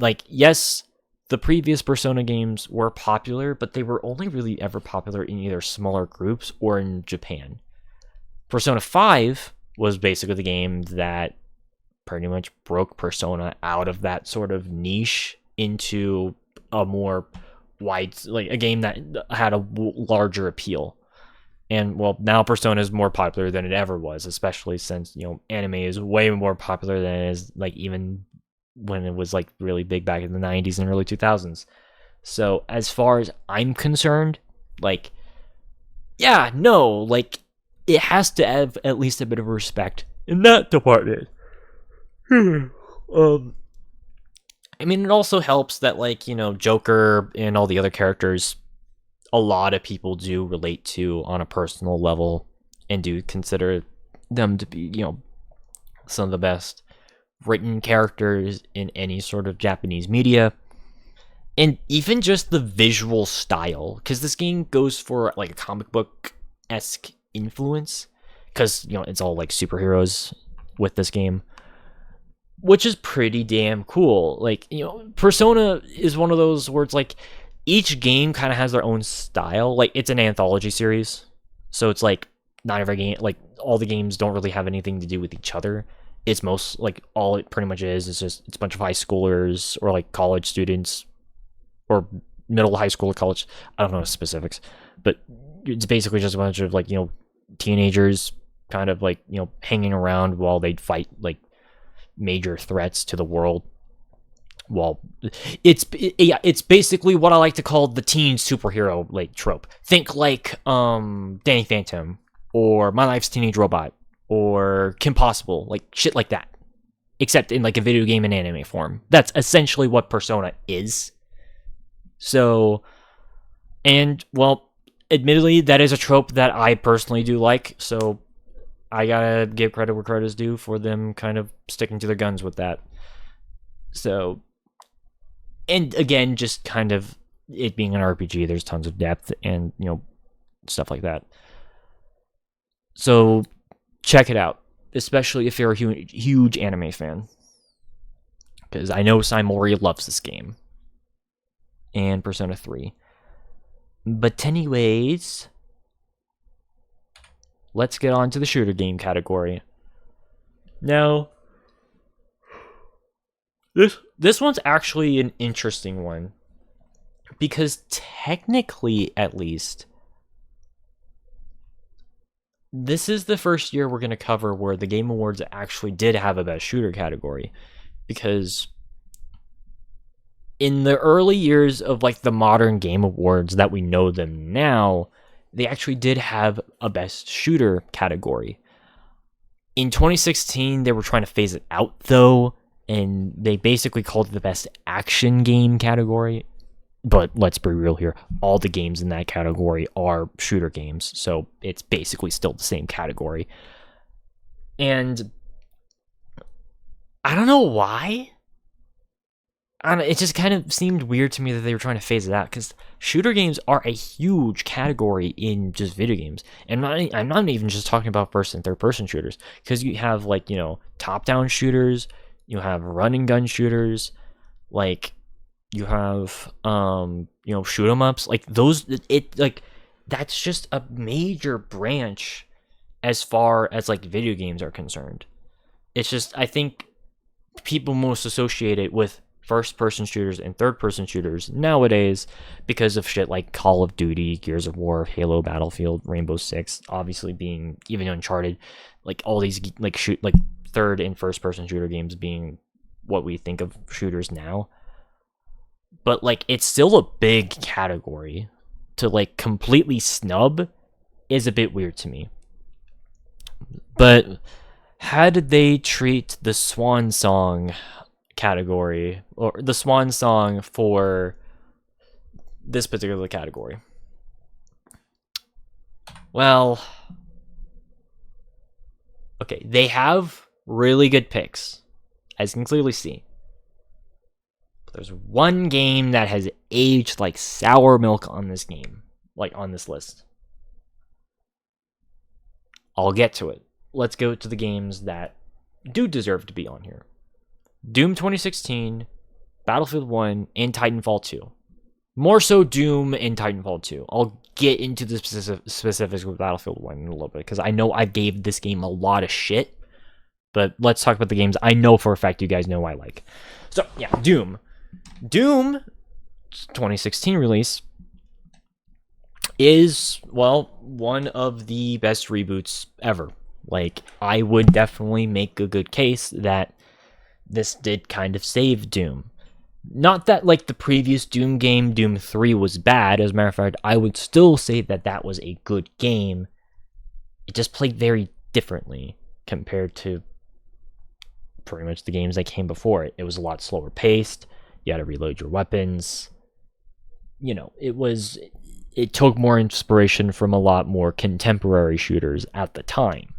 like, yes, the previous Persona games were popular, but they were only really ever popular in either smaller groups or in Japan. Persona 5 was basically the game that pretty much broke Persona out of that sort of niche into a more wide, like a game that had a larger appeal. And well, now Persona is more popular than it ever was, especially since anime is way more popular than it is like even when it was like really big back in the 90s and early 2000s. So as far as I'm concerned, like, yeah, no, like it has to have at least a bit of respect in that department. I mean, it also helps that, like, Joker and all the other characters, a lot of people do relate to on a personal level and do consider them to be, some of the best written characters in any sort of Japanese media. And even just the visual style, because this game goes for, like, a comic book-esque influence, because, it's all, like, superheroes with this game, which is pretty damn cool. Like, Persona is one of those where it's like each game kind of has their own style. Like, it's an anthology series, so it's like not every game, like all the games don't really have anything to do with each other. It's most, like, all it pretty much is just it's a bunch of high schoolers or like college students or middle high school or college. I don't know the specifics, but it's basically just a bunch of, like, teenagers kind of like, hanging around while they fight like major threats to the world. Well, it's basically what I like to call the teen superhero, like, trope. Think like Danny Phantom or My Life's Teenage Robot or Kim Possible, like shit like that, except in like a video game and anime form. That's essentially what Persona is. So, and well, admittedly, that is a trope that I personally do like, so I gotta give credit where credit is due for them kind of sticking to their guns with that. So, and again, just kind of it being an RPG, there's tons of depth and, stuff like that. So, check it out, especially if you're a huge anime fan. Because I know Saimori loves this game. And Persona 3. But anyways, let's get on to the shooter game category. Now, this one's actually an interesting one, because technically, at least, this is the first year we're going to cover where the Game Awards actually did have a best shooter category, because in the early years of like the modern Game Awards that we know them now, they actually did have a best shooter category. In 2016, they were trying to phase it out though, and they basically called it the best action game category. But let's be real here, all the games in that category are shooter games, so it's basically still the same category. And I don't know why. It just kind of seemed weird to me that they were trying to phase it out, because shooter games are a huge category in just video games. And I'm not even just talking about first and third person shooters, because you have like, top down shooters, you have run and gun shooters, like you have shoot 'em ups, like those. That's just a major branch as far as like video games are concerned. It's just, I think people most associate it with first-person shooters and third-person shooters nowadays because of shit like Call of Duty, Gears of War, Halo, Battlefield, Rainbow Six, obviously being even Uncharted, like all these like third and first-person shooter games being what we think of shooters now. But like it's still a big category. To like completely snub is a bit weird to me. But how did they treat the Swan Song category, or the Swan Song for this particular category? Well, okay, they have really good picks, as you can clearly see. But there's one game that has aged like sour milk on this game, like on this list. I'll get to it. Let's go to the games that do deserve to be on here. Doom 2016, Battlefield 1, and Titanfall 2. More so Doom and Titanfall 2. I'll get into the specifics with Battlefield 1 in a little bit, because I know I gave this game a lot of shit. But let's talk about the games I know for a fact you guys know I like. So, yeah, Doom. Doom 2016 release is, well, one of the best reboots ever. Like, I would definitely make a good case that this did kind of save Doom. Not that, like, the previous Doom game, Doom 3, was bad. As a matter of fact, I would still say that that was a good game. It just played very differently compared to pretty much the games that came before it. It was a lot slower paced. You had to reload your weapons. It took more inspiration from a lot more contemporary shooters at the time.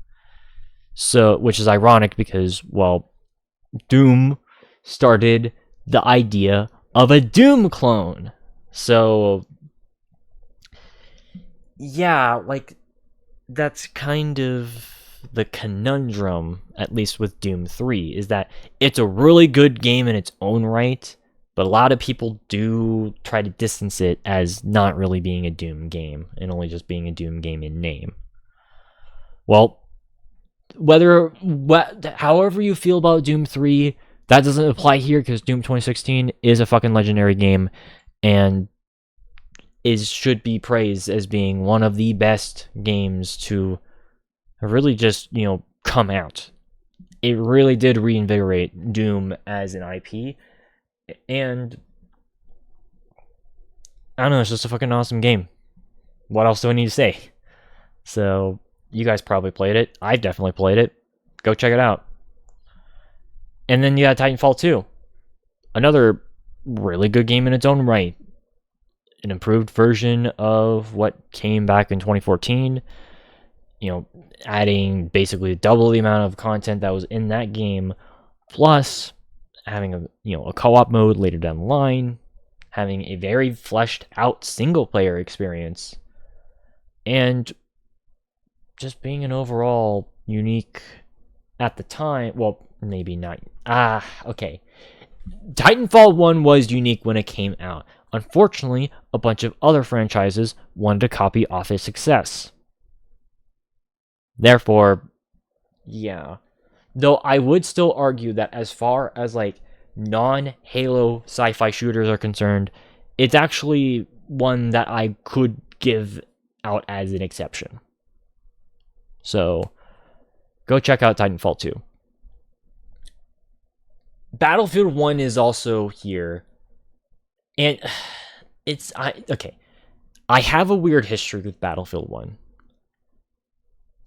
So, which is ironic because, well, Doom started the idea of a Doom clone. So, yeah, like, that's kind of the conundrum, at least with Doom 3, is that it's a really good game in its own right, but a lot of people do try to distance it as not really being a Doom game, and only just being a Doom game in name. Well, however you feel about Doom 3, that doesn't apply here, because Doom 2016 is a fucking legendary game, and should be praised as being one of the best games to really just, come out. It really did reinvigorate Doom as an IP, and I don't know, it's just a fucking awesome game. What else do I need to say? So, you guys probably played it. I've definitely played it. Go check it out. And then you got Titanfall 2. Another really good game in its own right. An improved version of what came back in 2014. Adding basically double the amount of content that was in that game, plus having a co-op mode later down the line, having a very fleshed out single player experience, and just being an overall unique at the time. Well, maybe not. Okay. Titanfall 1 was unique when it came out. Unfortunately, a bunch of other franchises wanted to copy off its success. Therefore, yeah. Though I would still argue that as far as like non-Halo sci-fi shooters are concerned, it's actually one that I could give out as an exception. So go check out Titanfall 2. Battlefield 1 is also here. And okay. I have a weird history with Battlefield 1.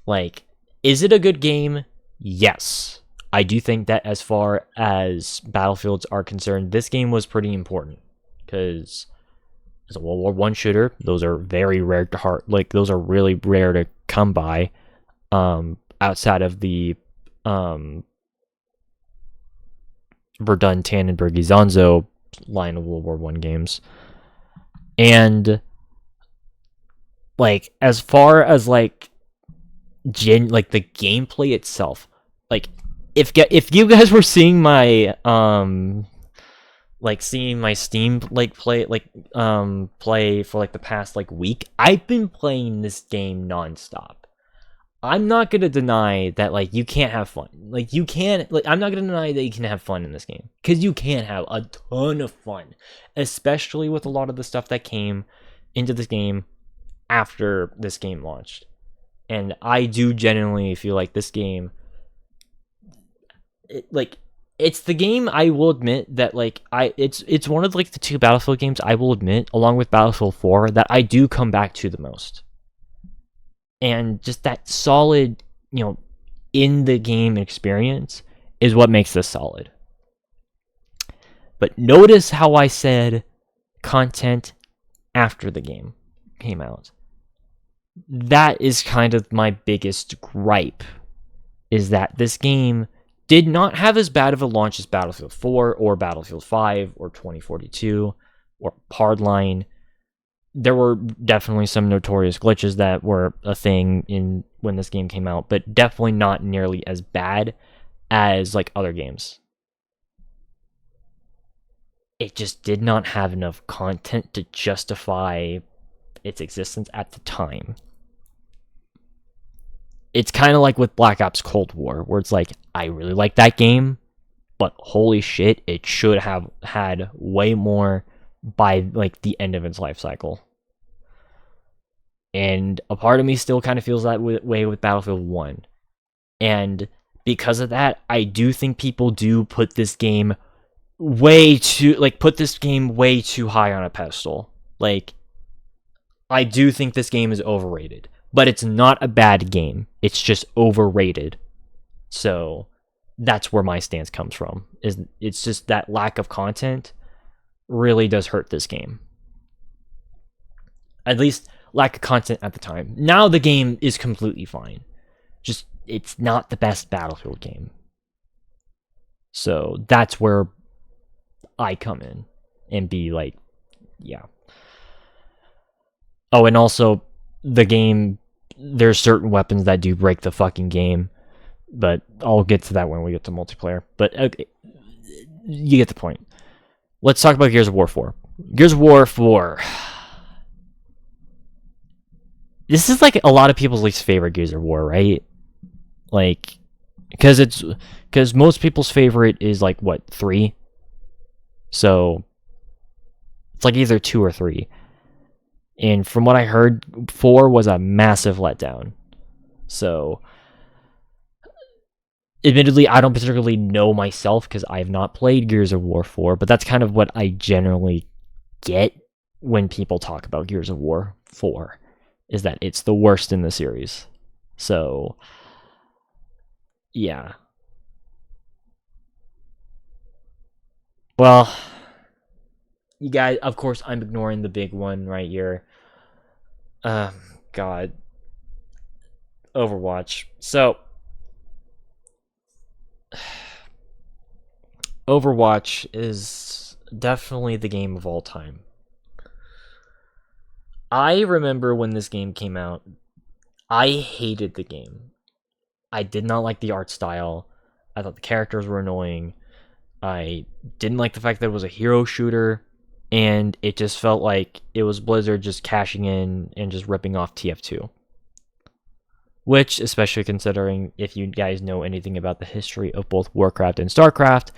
Like, is it a good game? Yes. I do think that as far as Battlefields are concerned, this game was pretty important. Because as a World War One shooter, those are very rare to those are really rare to come by. Outside of the Verdun, Tannenberg, Zonzo line of World War One games. And like, as far as like the gameplay itself, like if you guys were seeing my seeing my Steam play for like the past like week, I've been playing this game nonstop. I'm not gonna deny that like you can't have fun. Like you can I'm not gonna deny that you can have fun in this game, because you can have a ton of fun, especially with a lot of the stuff that came into this game after this game launched. And I do genuinely feel like this game, it's the game, I will admit that it's one of like the two Battlefield games, I will admit, along with Battlefield 4, that I do come back to the most. And just that solid, in the game experience is what makes this solid. But notice how I said content after the game came out. That is kind of my biggest gripe, is that this game did not have as bad of a launch as Battlefield 4 or Battlefield 5 or 2042 or Hardline. There were definitely some notorious glitches that were a thing when this game came out, but definitely not nearly as bad as like other games. It just did not have enough content to justify its existence at the time. It's kind of like with Black Ops Cold War, where it's like, I really like that game, but holy shit, it should have had way more by like the end of its life cycle. And a part of me still kind of feels that way with Battlefield 1. And because of that, I do think people do put this game way too high on a pedestal. Like, I do think this game is overrated, but it's not a bad game. It's just overrated. So that's where my stance comes from. It's just that lack of content really does hurt this game. At least lack of content at the time. Now the game is completely fine. Just, it's not the best Battlefield game. So that's where I come in and be like, yeah. Oh, and also, the game, there's certain weapons that do break the fucking game, but I'll get to that when we get to multiplayer. But okay, you get the point. Let's talk about Gears of War 4. Gears of War 4. This is like a lot of people's least favorite Gears of War, right? Like, because most people's favorite is like what, 3? So it's like either 2 or 3. And from what I heard, 4 was a massive letdown. So, admittedly, I don't particularly know myself because I have not played Gears of War 4, but that's kind of what I generally get when people talk about Gears of War 4, is that it's the worst in the series. So, yeah. Well, you guys, of course, I'm ignoring the big one right here. God. Overwatch. So, Overwatch is definitely the game of all time. I remember when this game came out, I hated the game. I did not like the art style. I thought the characters were annoying. I didn't like the fact that it was a hero shooter, and it just felt like it was Blizzard just cashing in and just ripping off TF2. Which, especially considering if you guys know anything about the history of both Warcraft and StarCraft,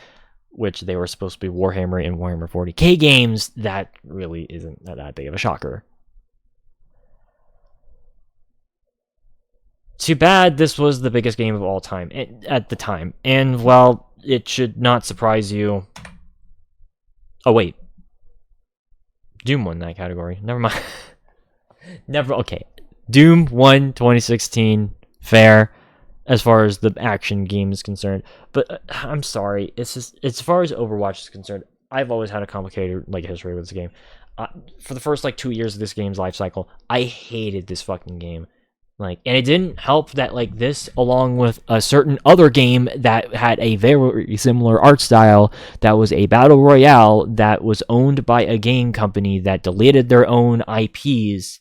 which they were supposed to be Warhammer and Warhammer 40k games, that really isn't that big of a shocker. too bad this was the biggest game of all time at the time. And, well, it should not surprise you. Oh, wait. Doom won that category. Never mind. Okay. Doom won 2016. Fair. As far as the action game is concerned. But I'm sorry. It's just, as far as Overwatch is concerned, I've always had a complicated history with this game. For the first 2 years of this game's life cycle, I hated this fucking game. And it didn't help that this, along with a certain other game that had a very similar art style, that was a battle royale that was owned by a game company that deleted their own IPs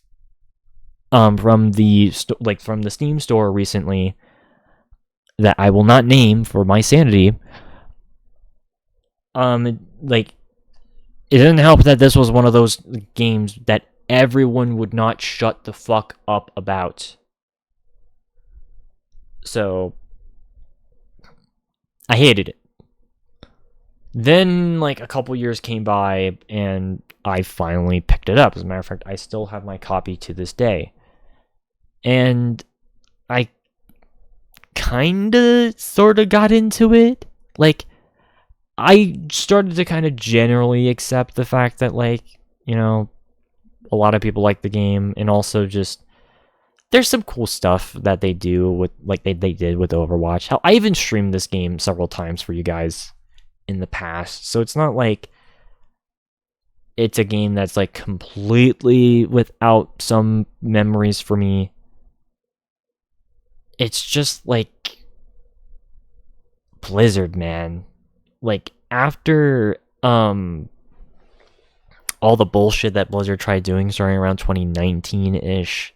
from the from the Steam store recently, that I will not name for my sanity. It didn't help that this was one of those games that everyone would not shut the fuck up about. So, I hated it. Then, a couple years came by, and I finally picked it up. As a matter of fact, I still have my copy to this day. And I kinda, sorta got into it. I started to kind of generally accept the fact that, a lot of people like the game, and also just there's some cool stuff that they do with, they did with Overwatch. Hell, I even streamed this game several times for you guys in the past, so it's not like it's a game that's completely without some memories for me. It's just Blizzard, man. After all the bullshit that Blizzard tried doing starting around 2019-ish,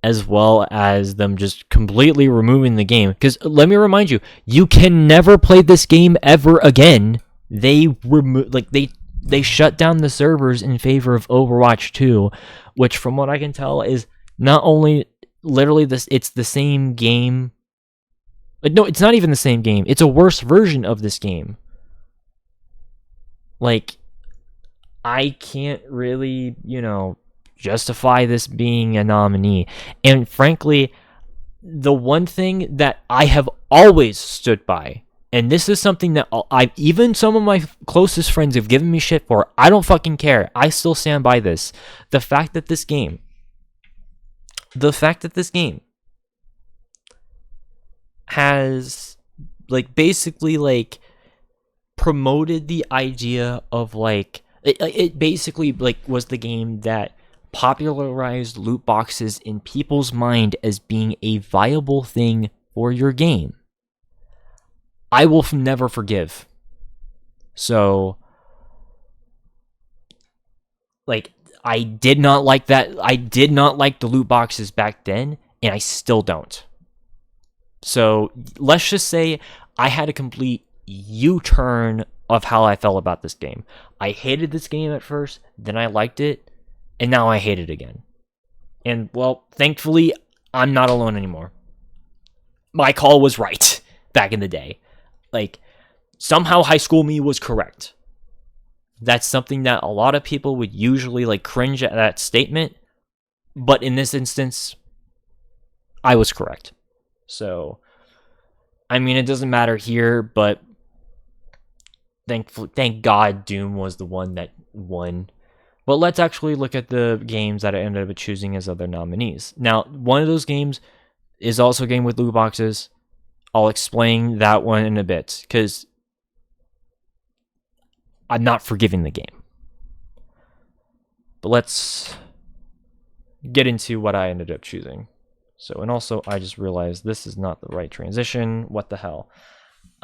as well as them just completely removing the game. Because let me remind you, you can never play this game ever again. They they shut down the servers in favor of Overwatch 2, which from what I can tell is not only literally it's the same game. No, it's not even the same game. It's a worse version of this game. I can't really, justify this being a nominee. And frankly, the one thing that I have always stood by, and this is something that even some of my closest friends have given me shit for, I don't fucking care. I still stand by this. The fact that this game has basically promoted the idea of it basically was the game that popularized loot boxes in people's mind as being a viable thing for your game. I will never forgive. So I did not like that. I did not like the loot boxes back then, and I still don't. So let's just say I had a complete U-turn of how I felt about this game. I hated this game at first, then I liked it, and now I hate it again. And, well, thankfully, I'm not alone anymore. My call was right back in the day. Somehow high school me was correct. That's something that a lot of people would usually cringe at that statement, but in this instance, I was correct. So, I mean, it doesn't matter here, but thank God Doom was the one that won. But let's actually look at the games that I ended up choosing as other nominees. Now, one of those games is also a game with loot boxes. I'll explain that one in a bit, because I'm not forgiving the game. But let's get into what I ended up choosing. So, and also, I just realized this is not the right transition. What the hell?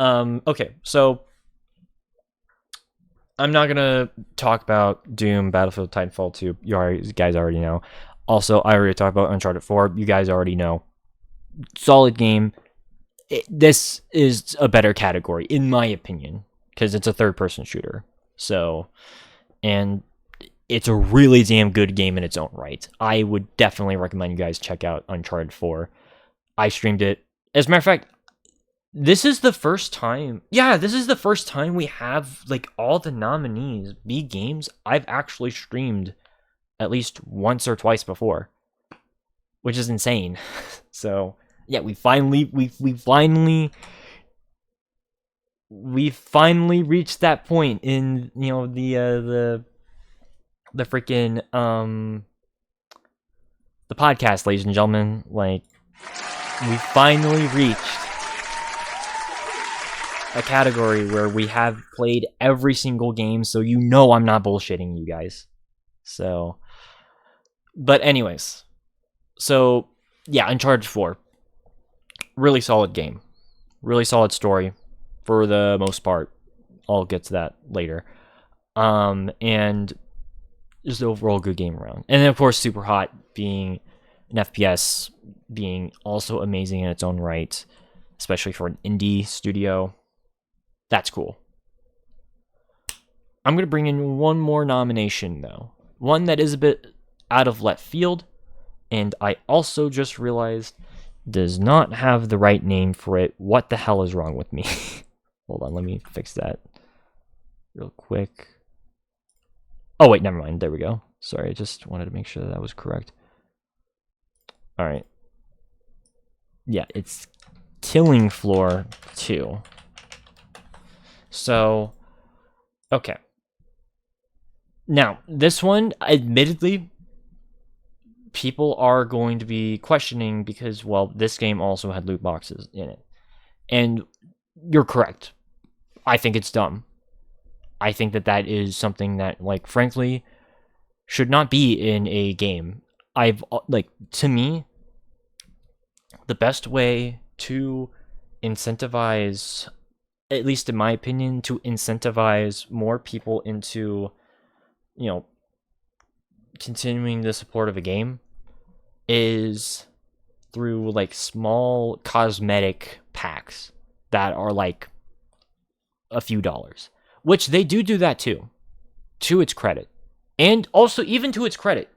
Okay, so I'm not gonna talk about Doom, Battlefield, Titanfall 2. You guys already know. Also, I already talked about Uncharted 4. You guys already know. Solid game. This is a better category, in my opinion, because it's a third-person shooter. So, and it's a really damn good game in its own right. I would definitely recommend you guys check out Uncharted 4. I streamed it. As a matter of fact, this is the first time. Yeah, this is the first time we have all the nominees be games I've actually streamed at least once or twice before, which is insane. So, Yeah, we finally reached that point in, you know, the freaking the podcast, ladies and gentlemen. Like, we finally reached a category where we have played every single game, so you know I'm not bullshitting you guys. So, but anyways, so yeah, Uncharted 4, really solid game, really solid story for the most part. I'll get to that later. And just overall good game around. And then of course Super Hot being an FPS, being also amazing in its own right, especially for an indie studio. That's cool. I'm going to bring in one more nomination though. One that is a bit out of left field, and I also just realized does not have the right name for it. What the hell is wrong with me? Hold on, let me fix that real quick. Oh, wait, never mind. There we go. Sorry, I just wanted to make sure that was correct. All right. Yeah, it's Killing Floor 2. So, okay. Now, this one, admittedly, people are going to be questioning because, well, this game also had loot boxes in it. And you're correct. I think it's dumb. I think that that is something that, like, frankly, should not be in a game. To me, the best way to incentivize, at least in my opinion, to incentivize more people into, you know, continuing the support of a game is through, like, small cosmetic packs that are, like, a few dollars. Which they do that too, to its credit. And also, even to its credit,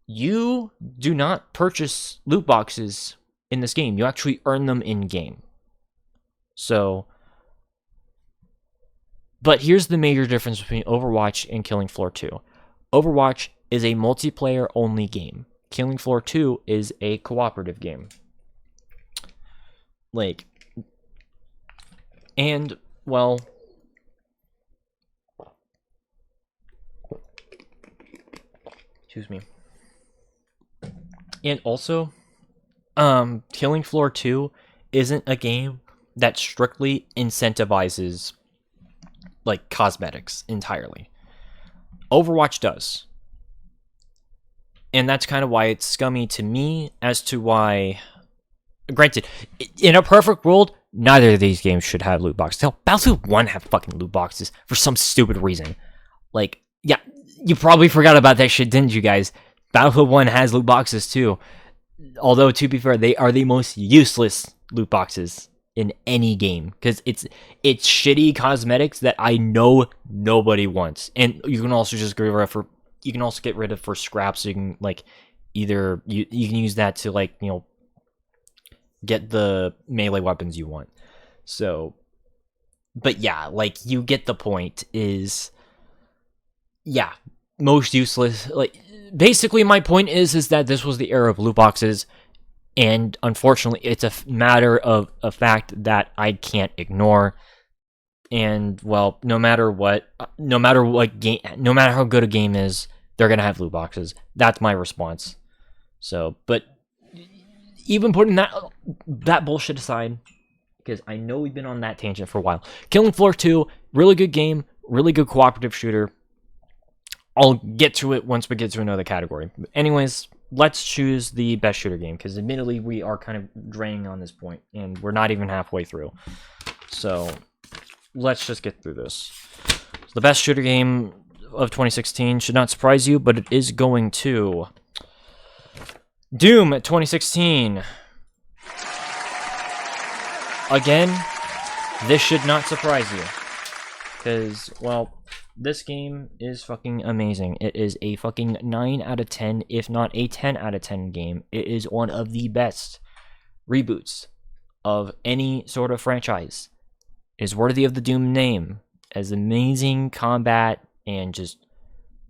you do not purchase loot boxes in this game. You actually earn them in-game. So, but here's the major difference between Overwatch and Killing Floor 2. Overwatch is a multiplayer-only game. Killing Floor 2 is a cooperative game. Like, and, well, excuse me. And also, Killing Floor 2 isn't a game that strictly incentivizes, like, cosmetics entirely. Overwatch does. And that's kind of why it's scummy to me as to why, granted, in a perfect world, neither of these games should have loot boxes. Hell, Battlefield 1 have fucking loot boxes for some stupid reason. Like, yeah, you probably forgot about that shit, didn't you guys? Battlefield 1 has loot boxes too. Although, to be fair, they are the most useless loot boxes in any game. Because it's shitty cosmetics that I know nobody wants. And you can also just get rid of for scraps. So you can, like, either you can use that to, like, you know, get the melee weapons you want. So, but yeah, like, you get the point. Is, yeah, most useless. Like, basically my point is that this was the era of loot boxes, and unfortunately it's a matter of a fact that I can't ignore. And, well, no matter how good a game is, they're gonna have loot boxes. That's my response. So, but even putting that bullshit aside, because I know we've been on that tangent for a while, Killing Floor 2, really good game, really good cooperative shooter. I'll get to it once we get to another category. But anyways, let's choose the best shooter game, because admittedly we are kind of draining on this point, and we're not even halfway through. So let's just get through this. So the best shooter game of 2016 should not surprise you, but it is going to Doom 2016. Again, this should not surprise you, because, well, this game is fucking amazing. It is a fucking 9 out of 10, if not a 10 out of 10 game. It is one of the best reboots of any sort of franchise. It is worthy of the Doom name, as amazing combat and just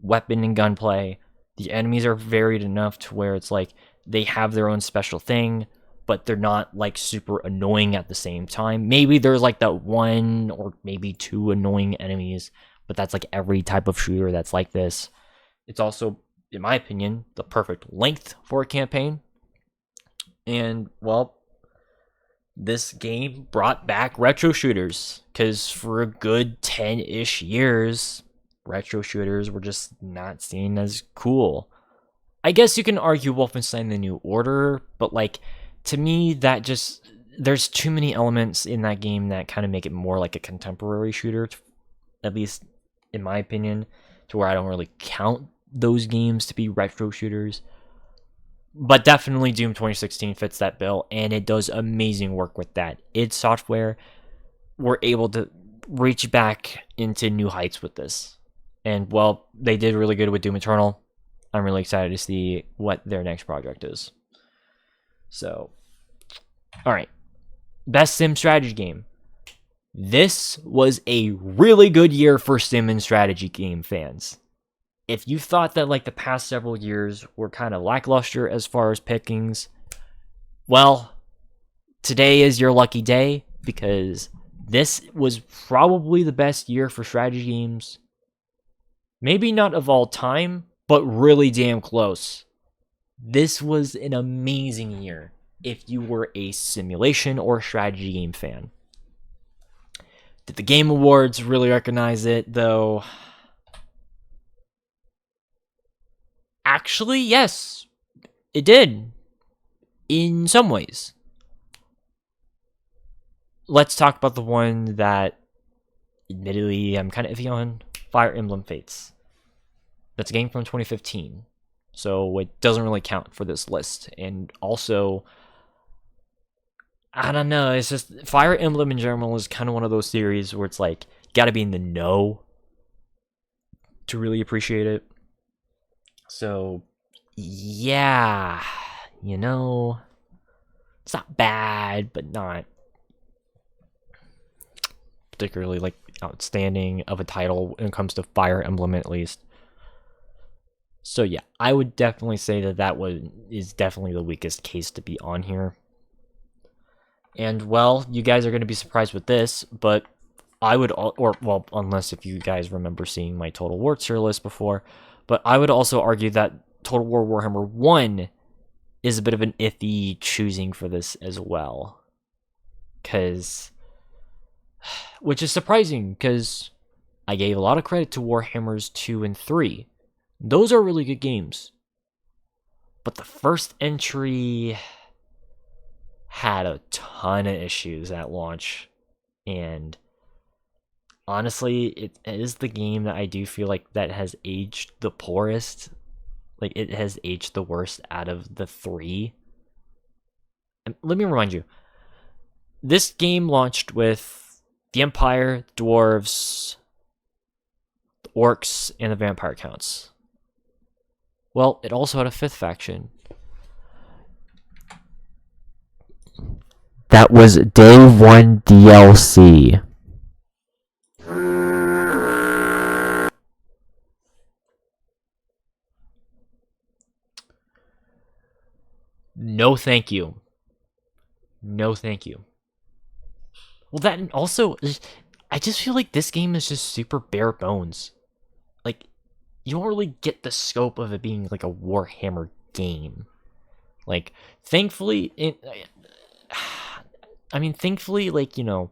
weapon and gunplay. The enemies are varied enough to where it's like they have their own special thing. but they're not like super annoying at the same time. Maybe there's like that one or maybe two annoying enemies, but that's like every type of shooter that's like this. It's also, in my opinion, the perfect length for a campaign. And, well, this game brought back retro shooters, because for a good 10-ish years, retro shooters were just not seen as cool. I guess you can argue Wolfenstein: The New Order, but like, to me, that just, there's too many elements in that game that kind of make it more like a contemporary shooter, at least in my opinion, to where I don't really count those games to be retro shooters. But definitely Doom 2016 fits that bill, and it does amazing work with that. id Software were able to reach back into new heights with this. And, well, they did really good with Doom Eternal. I'm really excited to see what their next project is. So, alright. Best Sim Strategy Game. This was a really good year for Sim and Strategy Game fans. If you thought that like the past several years were kind of lackluster as far as pickings, well, today is your lucky day, because this was probably the best year for strategy games. Maybe not of all time, but really damn close. This was an amazing year if you were a simulation or strategy game fan. Did the Game Awards really recognize it, though? Actually, yes, it did. In some ways. Let's talk about the one that, admittedly, I'm kind of iffy on. Fire Emblem Fates. That's a game from 2015. So it doesn't really count for this list. And also, I don't know, it's just, Fire Emblem in general is kind of one of those series where it's like, gotta be in the know to really appreciate it. So, yeah, you know, it's not bad, but not particularly like outstanding of a title when it comes to Fire Emblem, at least. So yeah, I would definitely say that that one is definitely the weakest case to be on here. And, well, you guys are going to be surprised with this, but I would, well, unless if you guys remember seeing my Total War tier list before, but I would also argue that Total War Warhammer 1 is a bit of an iffy choosing for this as well. Which is surprising, because I gave a lot of credit to Warhammers 2 and 3. Those are really good games. But the first entry had a ton of issues at launch. And honestly, it is the game that I do feel like that has aged the poorest. Like, it has aged the worst out of the three. And let me remind you, this game launched with the Empire, the Dwarves, the Orcs, and the Vampire Counts. Well, it also had a fifth faction. That was Day 1 DLC. No thank you. No thank you. Well, that, and also, I just feel like this game is just super bare bones. Like, you don't really get the scope of it being like a Warhammer game. Like, thankfully, thankfully, like, you know,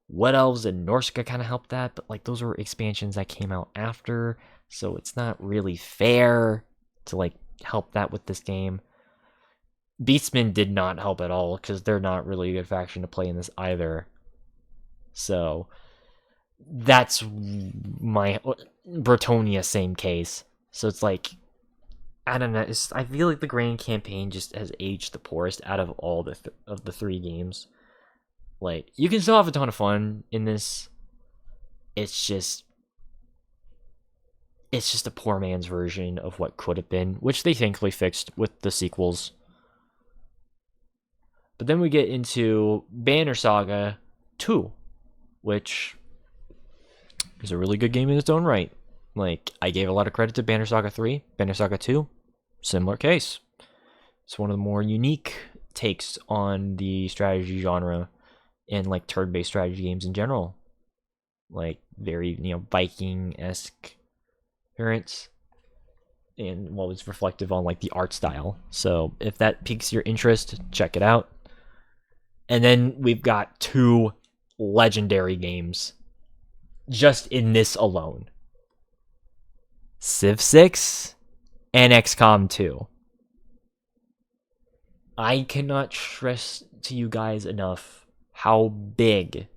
Wood Elves and Norsca kind of helped that, but like those were expansions that came out after, so it's not really fair to like help that with this game. Beastmen did not help at all, because they're not really a good faction to play in this either. So that's my Bretonia, same case. So it's like, I don't know. I feel like the Grand Campaign just has aged the poorest out of all the three games. Like, you can still have a ton of fun in this. It's just a poor man's version of what could have been, which they thankfully fixed with the sequels. But then we get into Banner Saga 2, which is a really good game in its own right. Like, I gave a lot of credit to Banner Saga 3. Banner Saga 2, similar case. It's one of the more unique takes on the strategy genre and like turn-based strategy games in general. Like very, Viking-esque appearance, and what was reflective on like the art style. So if that piques your interest, check it out. And then we've got 2 legendary games just in this alone. Civ 6 and XCOM 2. I cannot stress to you guys enough how big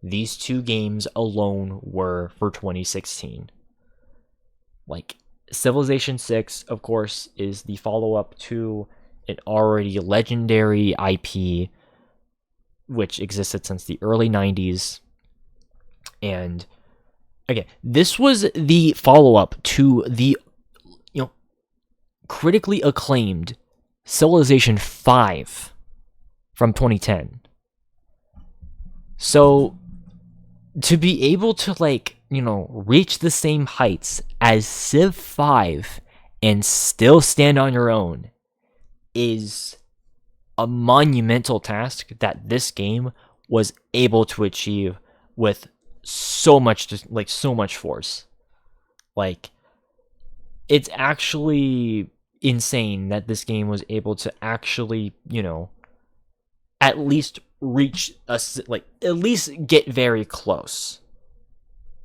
these 2 games alone were for 2016. Like, Civilization 6, of course, is the follow-up to an already legendary IP, which existed since the early 90s. And, again, this was the follow-up to the, critically acclaimed Civilization 5 from 2010. So, to be able to, reach the same heights as Civ 5 and still stand on your own is a monumental task that this game was able to achieve with so much force. Like, it's actually insane that this game was able to actually, at least reach us, at least get very close,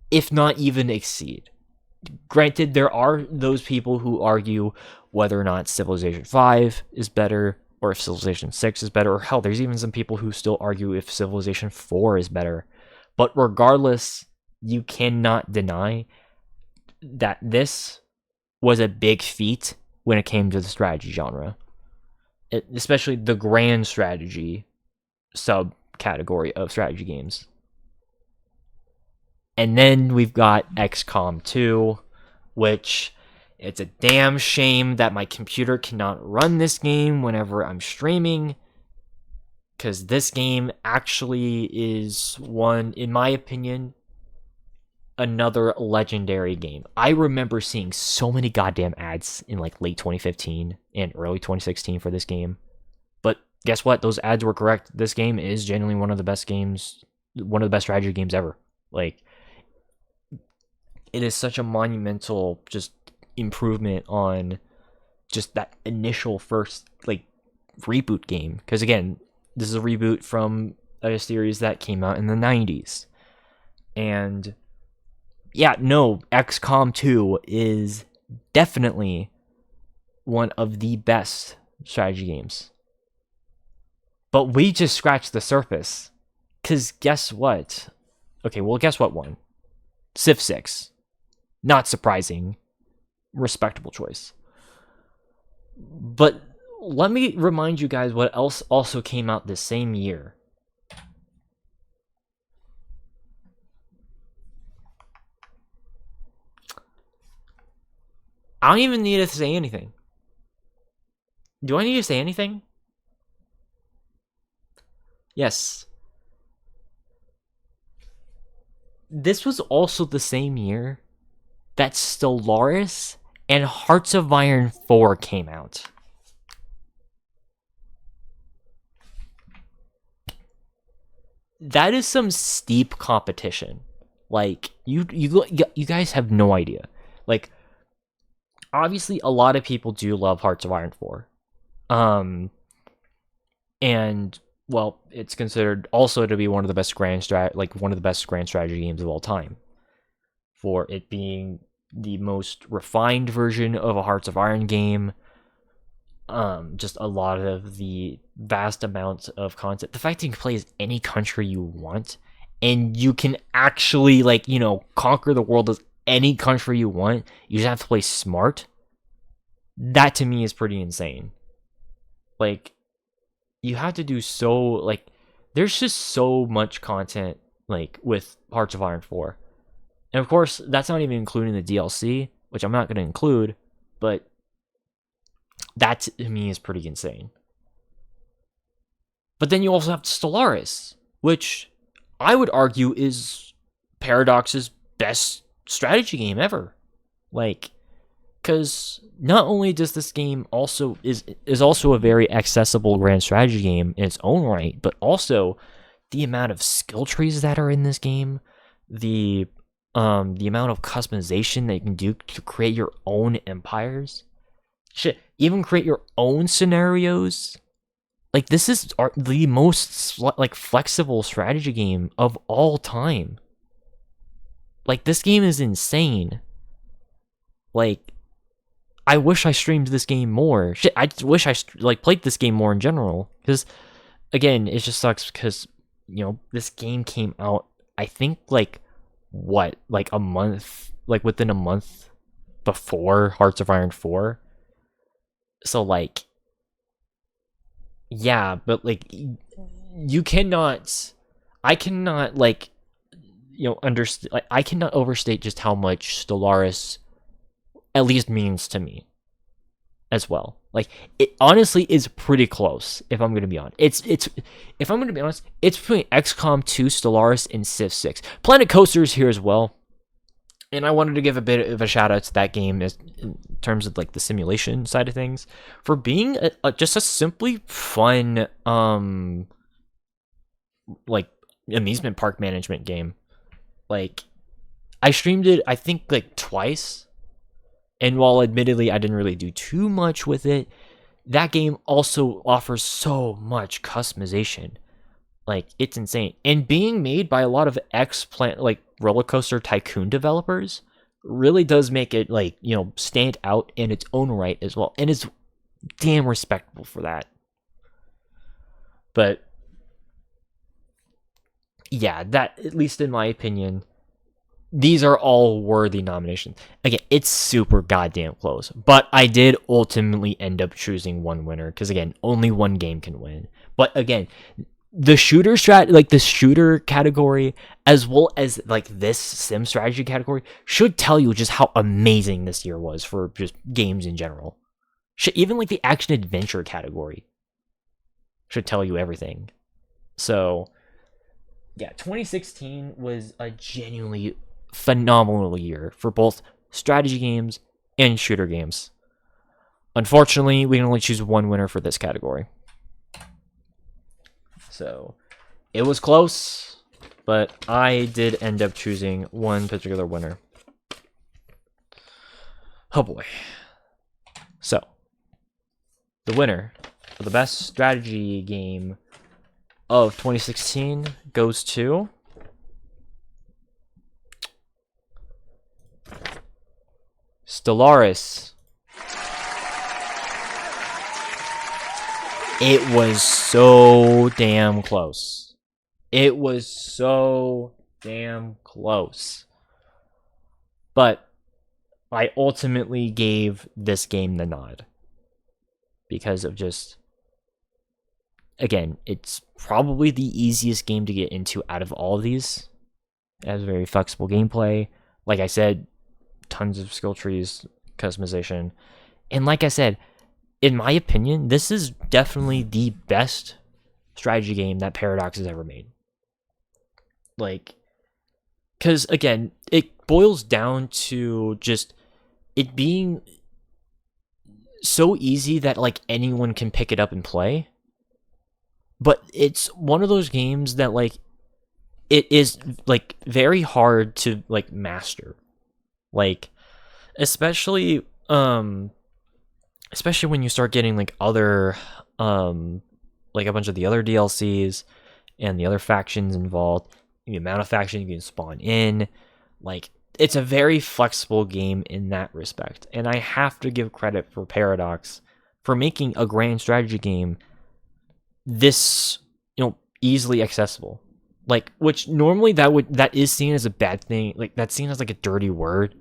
if not even exceed. Granted, there are those people who argue whether or not Civilization 5 is better, or if Civilization 6 is better, or hell, there's even some people who still argue if Civilization 4 is better. But regardless, you cannot deny that this was a big feat when it came to the strategy genre. Especially the grand strategy subcategory of strategy games. And then we've got XCOM 2, which it's a damn shame that my computer cannot run this game whenever I'm streaming, because this game actually is one, in my opinion, another legendary game. I remember seeing so many goddamn ads in late 2015 and early 2016 for this game. But guess what? Those ads were correct. This game is genuinely one of the best strategy games ever. It is such a monumental just improvement on just that initial first reboot game. Because again, this is a reboot from a series that came out in the 90s. And yeah, no, XCOM 2 is definitely one of the best strategy games. But we just scratched the surface. Because guess what? Okay, well, guess what one? Civ 6. Not surprising. Respectable choice. But let me remind you guys what else also came out this same year. I don't even need to say anything. Do I need to say anything? Yes. This was also the same year that Stellaris and Hearts of Iron 4 came out. That is some steep competition. You guys have no idea. Obviously, a lot of people do love Hearts of Iron 4. And well, it's considered also to be one of the best grand strategy games of all time, for it being the most refined version of a Hearts of Iron game. Just a lot of the vast amounts of content. The fact that you can play as any country you want, and you can actually conquer the world as any country you want. You just have to play smart. That to me is pretty insane. You have to do so, there's just so much content, with Hearts of Iron 4. And of course, that's not even including the DLC, which I'm not going to include, but that to me is pretty insane. But then you also have Stellaris, which I would argue is Paradox's best strategy game ever. because not only does this game also is also a very accessible grand strategy game in its own right, but also the amount of skill trees that are in this game, the amount of customization that you can do to create your own empires, shit, even create your own scenarios. Like, this is the most like flexible strategy game of all time. Like, this game is insane. Like, I wish I streamed this game more. Shit, I wish I played this game more in general. Because, again, it just sucks because, this game came out, I think, like a month, like within a month before Hearts of Iron 4. So, like, yeah, but, like, I cannot, like, understand, like, I cannot overstate just how much Stellaris at least means to me as well. Like, it honestly is pretty close, if I'm gonna be honest. If I'm gonna be honest, it's between XCOM 2, Stellaris, and Civ 6. Planet Coaster is here as well, and I wanted to give a bit of a shout out to that game in terms of, like, the simulation side of things, for being just a simply fun like, amusement park management game. Like, I streamed it, I think, like, twice. And while admittedly I didn't really do too much with it, that game also offers so much customization. Like, it's insane. And being made by a lot of like, Roller Coaster Tycoon developers really does make it, like, stand out in its own right as well. And it's damn respectable for that. But yeah, that, at least in my opinion, these are all worthy nominations. Again, it's super goddamn close, but I did ultimately end up choosing one winner because, again, only one game can win. But again, the shooter the shooter category, as well as, like, this sim strategy category, should tell you just how amazing this year was for just games in general. Even, like, the action adventure category should tell you everything. So yeah, 2016 was a genuinely phenomenal year for both strategy games and shooter games. Unfortunately, we can only choose one winner for this category. So, it was close, but I did end up choosing one particular winner. Oh boy. So, the winner for the best strategy game of 2016 goes to Stellaris. It was so damn close. It was so damn close. But I ultimately gave this game the nod. Because of just, again, it's probably the easiest game to get into out of all of these. It has very flexible gameplay. Like I said, tons of skill trees, customization. And like I said, in my opinion, this is definitely the best strategy game that Paradox has ever made. Like, because, again, it boils down to just it being so easy that, like, anyone can pick it up and play. But it's one of those games that, like, it is, like, very hard to, like, master. Like, especially when you start getting, like, other, like, a bunch of the other DLCs and the other factions involved, the amount of factions you can spawn in, like, it's a very flexible game in that respect. And I have to give credit for Paradox for making a grand strategy game this, easily accessible. Like, which normally that is seen as a bad thing. Like, that's seen as, like, a dirty word.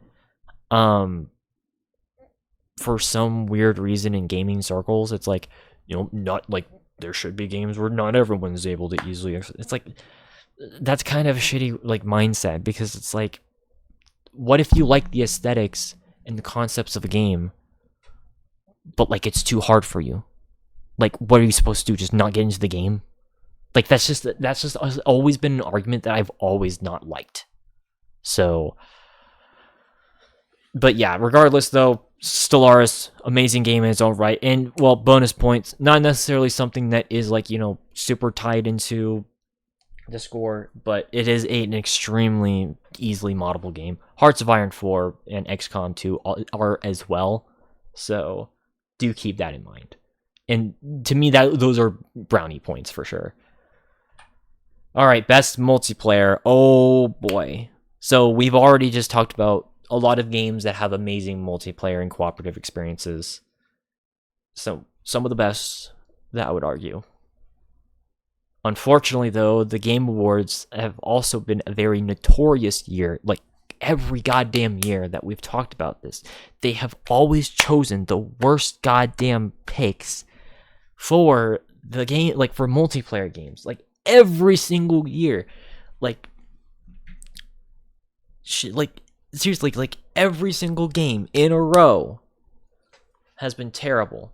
For some weird reason in gaming circles, it's like, not like there should be games where not everyone's able to easily. It's like, that's kind of a shitty, like, mindset, because it's like, what if you like the aesthetics and the concepts of a game, but, like, it's too hard for you? Like, what are you supposed to do? Just not get into the game? Like, that's just always been an argument that I've always not liked. So, but yeah, regardless though, Stellaris, amazing game in its own right. And, well, bonus points, not necessarily something that is, like, you know, super tied into the score, but it is an extremely easily moddable game. Hearts of Iron 4 and XCOM 2 are as well, so do keep that in mind. And to me, those are brownie points for sure. All right, best multiplayer. Oh boy. So we've already just talked about a lot of games that have amazing multiplayer and cooperative experiences. So some of the best, that I would argue. Unfortunately, though, the Game Awards have also been a very notorious year. Like, every goddamn year that we've talked about this, they have always chosen the worst goddamn picks for the game, like, for multiplayer games. Like, every single year. Like, seriously, like, every single game in a row has been terrible.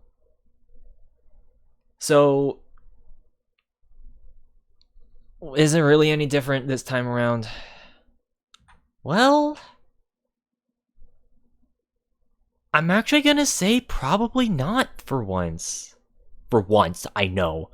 So, is it really any different this time around? Well, I'm actually gonna say probably not for once. For once, I know.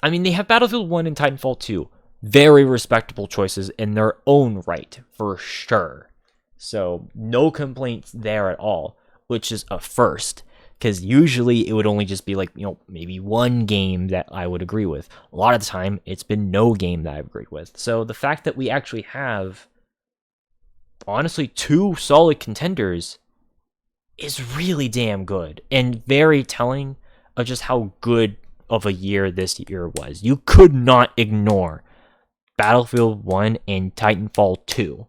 I mean, they have Battlefield 1 and Titanfall 2. Very respectable choices in their own right, for sure. So, no complaints there at all, which is a first. Because usually it would only just be like, you know, maybe one game that I would agree with. A lot of the time, it's been no game that I've agreed with. So the fact that we actually have, honestly, 2 solid contenders is really damn good. And very telling of just how good of a year this year was. You could not ignore Battlefield 1 and Titanfall 2.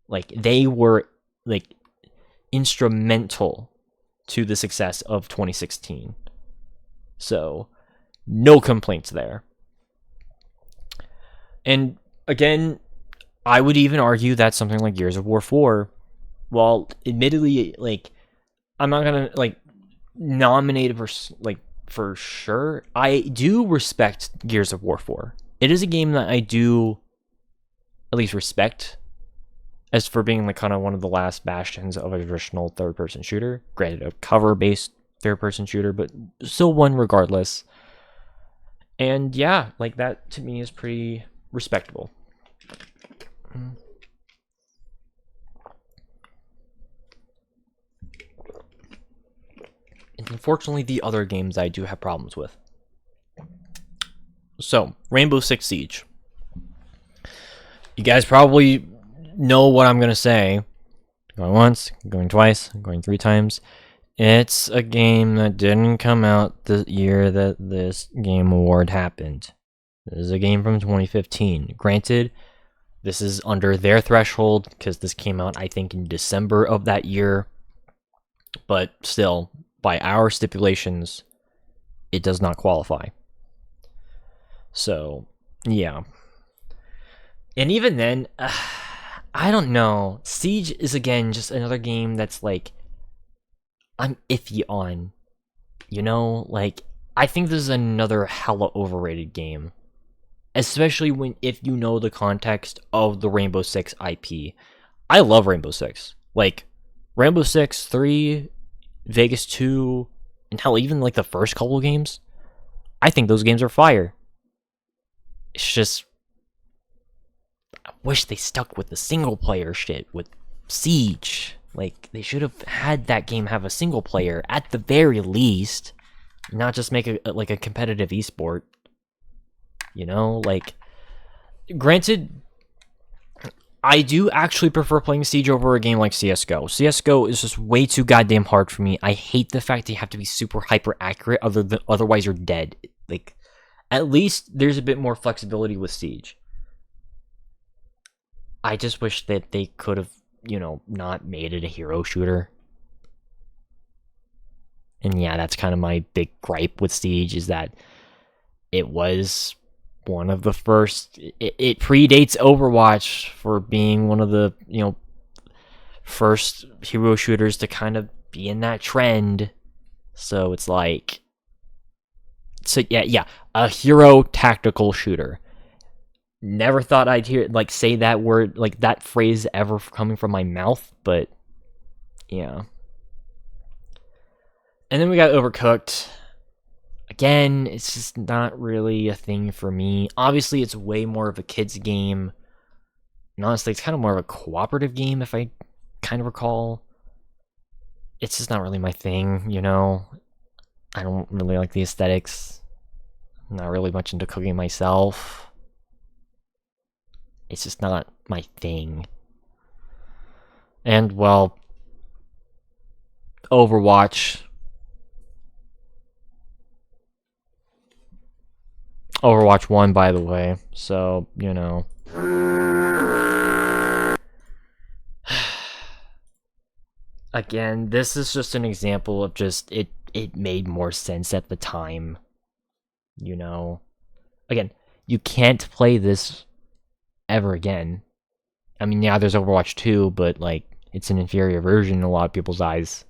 Like, they were, like, instrumental to the success of 2016. So, no complaints there. And like, I would even argue that something like Gears of War 4, while admittedly, like, I'm not gonna, like, nominate it for sure, I do respect Gears of War 4. It is a game that I do at least respect as for being, like, kind of one of the last bastions of a traditional third-person shooter. Granted, a cover-based third-person shooter, but still one regardless. And yeah, like, that to me is pretty respectable. And unfortunately, the other games I do have problems with. So, Rainbow Six Siege. You guys probably know what I'm gonna say. Going once, going twice, going 3 times. It's a game that didn't come out the year that this Game Award happened. This is a game from 2015. Granted, this is under their threshold because this came out, I think, in December of that year. But still, by our stipulations, it does not qualify. So, yeah. And even then, I don't know. Siege is, again, just another game that's, like, I'm iffy on. You know? Like, I think this is another hella overrated game. Especially if you know the context of the Rainbow Six IP. I love Rainbow Six. Like, Rainbow Six 3, Vegas 2, and hell, even, like, the first couple of games. I think those games are fire. It's just, I wish they stuck with the single player shit with Siege. Like, they should have had that game have a single player at the very least, not just make a competitive esport. You know, like, granted, I do actually prefer playing Siege over a game like CSGO. CSGO is just way too goddamn hard for me. I hate the fact that you have to be super hyper accurate, otherwise you're dead. Like, at least there's a bit more flexibility with Siege. I just wish that they could have, you know, not made it a hero shooter. And yeah, that's kind of my big gripe with Siege, is that it was one of the first, it predates Overwatch for being one of the, you know, first hero shooters to kind of be in that trend. So it's like, yeah, a hero tactical shooter. Never thought I'd say that word, like, that phrase ever coming from my mouth, but yeah. And then we got Overcooked. Again, it's just not really a thing for me. Obviously, it's way more of a kid's game. And honestly, it's kind of more of a cooperative game, if I kind of recall. It's just not really my thing, you know? I don't really like the aesthetics. I'm not really much into cooking myself. It's just not my thing. And, well, Overwatch. Overwatch 1, by the way, so, you know. Again, this is just an example of just, it made more sense at the time, you know. Again, you can't play this ever again. I mean, yeah, there's Overwatch 2, but, like, it's an inferior version in a lot of people's eyes.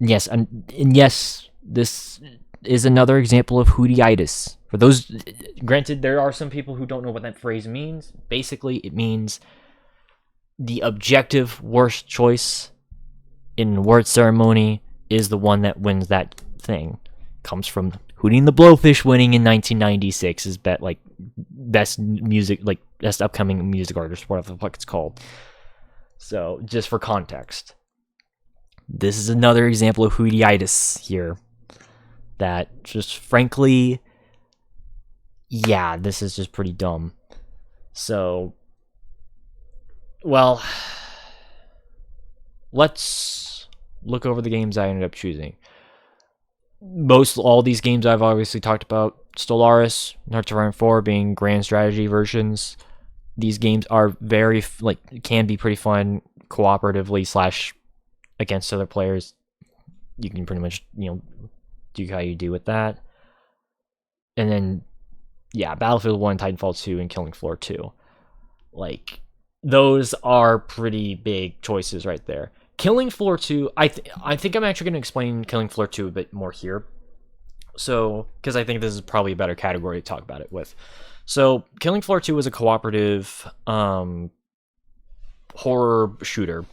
Yes, and yes, this is another example of hootyitis. For those, granted, there are some people who don't know what that phrase means. Basically, it means the objective worst choice in word ceremony is the one that wins that thing. Comes from Hootie and the Blowfish winning in 1996 is best music, like best upcoming music artist, whatever the fuck it's called. So, just for context, this is another example of hootyitis here. That just frankly, yeah, this is just pretty dumb. So, well, let's look over the games I ended up choosing. All these games I've obviously talked about. Stellaris, Hearts of Iron 4 being grand strategy versions. These games are very, can be pretty fun cooperatively / against other players. You can pretty much, do how you do with that. And then, yeah, Battlefield 1, Titanfall 2, and Killing Floor 2. Those are pretty big choices right there. Killing Floor 2, I think I'm actually going to explain Killing Floor 2 a bit more here. So, because I think this is probably a better category to talk about it with. So, Killing Floor 2 is a cooperative horror shooter.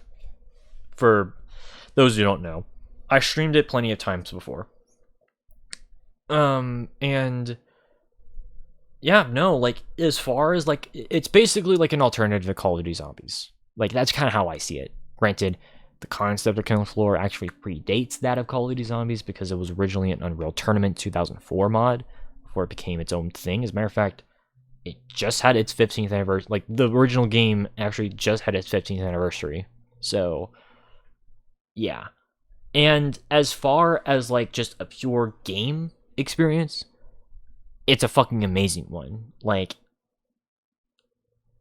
For those who don't know, I streamed it plenty of times before. And yeah, no, as far as it's basically like an alternative to Call of Duty Zombies. That's kind of how I see it. Granted, the concept of Killing Floor actually predates that of Call of Duty Zombies because it was originally an Unreal Tournament 2004 mod before it became its own thing. As a matter of fact, it just had its 15th anniversary. The original game actually just had its 15th anniversary. So, yeah. And as far as just a pure game experience, it's a fucking amazing one.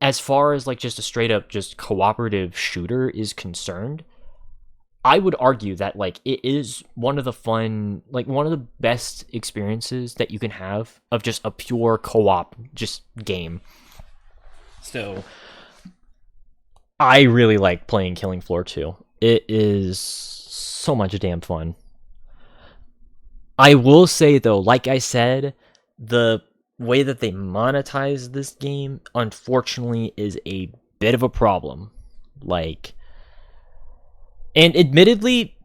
As far as just a straight up just cooperative shooter is concerned, I would argue that it is one of the one of the best experiences that you can have of just a pure co-op just game. So I really like playing Killing Floor 2. It is so much damn fun. I will say though, like I said, the way that they monetize this game, unfortunately, is a bit of a problem. And admittedly,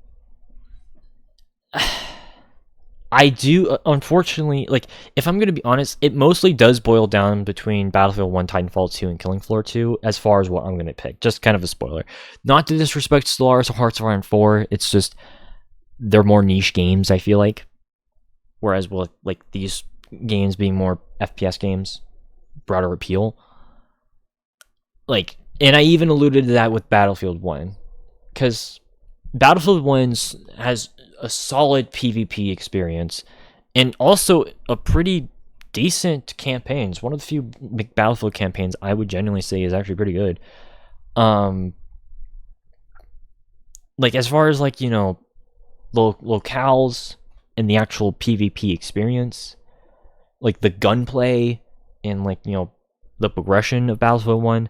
I do, unfortunately, if I'm going to be honest, it mostly does boil down between Battlefield 1, Titanfall 2, and Killing Floor 2, as far as what I'm going to pick. Just kind of a spoiler. Not to disrespect Stellaris or Hearts of Iron 4, it's just, they're more niche games, I feel like. Whereas with, these games being more FPS games, broader appeal. And I even alluded to that with Battlefield 1. Because Battlefield 1 has a solid PvP experience, and also a pretty decent campaign. It's one of the few Battlefield campaigns I would genuinely say is actually pretty good. As far as locales and the actual PvP experience, the gunplay and the progression of Battlefield 1,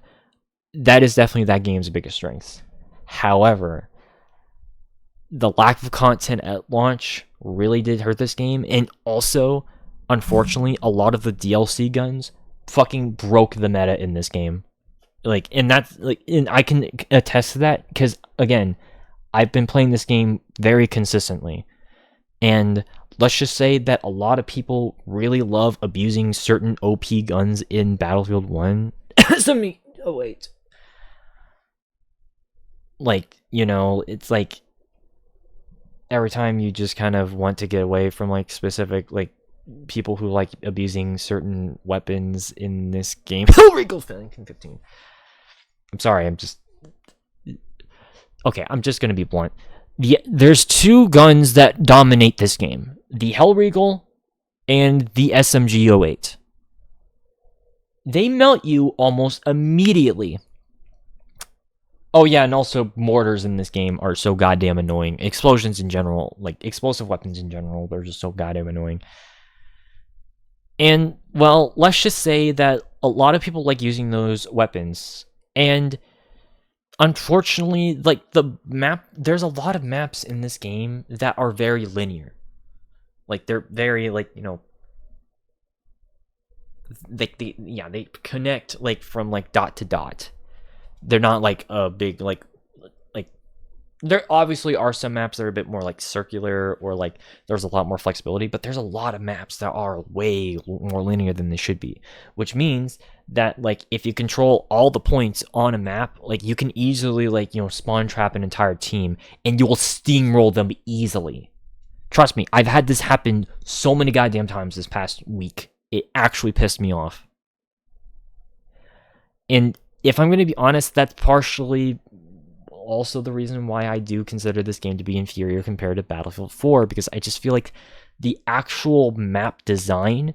that is definitely that game's biggest strength. However, the lack of content at launch really did hurt this game, and also, unfortunately, a lot of the DLC guns fucking broke the meta in this game. And that's and I can attest to that because again, I've been playing this game very consistently. And let's just say that a lot of people really love abusing certain OP guns in Battlefield 1. Oh, wait. Like, you know, it's like every time you just kind of want to get away from like specific like people who like abusing certain weapons in this game. Regal 15. I'm sorry, I'm just gonna be blunt. There's two guns that dominate this game: the Hellregal and the SMG-08. They melt you almost immediately. Oh yeah, and also mortars in this game are so goddamn annoying. Explosions in general, like explosive weapons in general, they're just so goddamn annoying. And, well, let's just say that a lot of people like using those weapons. And unfortunately, like there's a lot of maps in this game that are very linear. Like they're very like, you know, they connect like from like dot to dot. They're not like a big like there obviously are some maps that are a bit more like circular or like there's a lot more flexibility, but there's a lot of maps that are way more linear than they should be, which means that like if you control all the points on a map, like you can easily like, you know, spawn trap an entire team and you will steamroll them easily. Trust me, I've had this happen so many goddamn times this past week. It actually pissed me off. And if I'm going to be honest, that's partially also the reason why I do consider this game to be inferior compared to Battlefield 4, because I just feel like the actual map design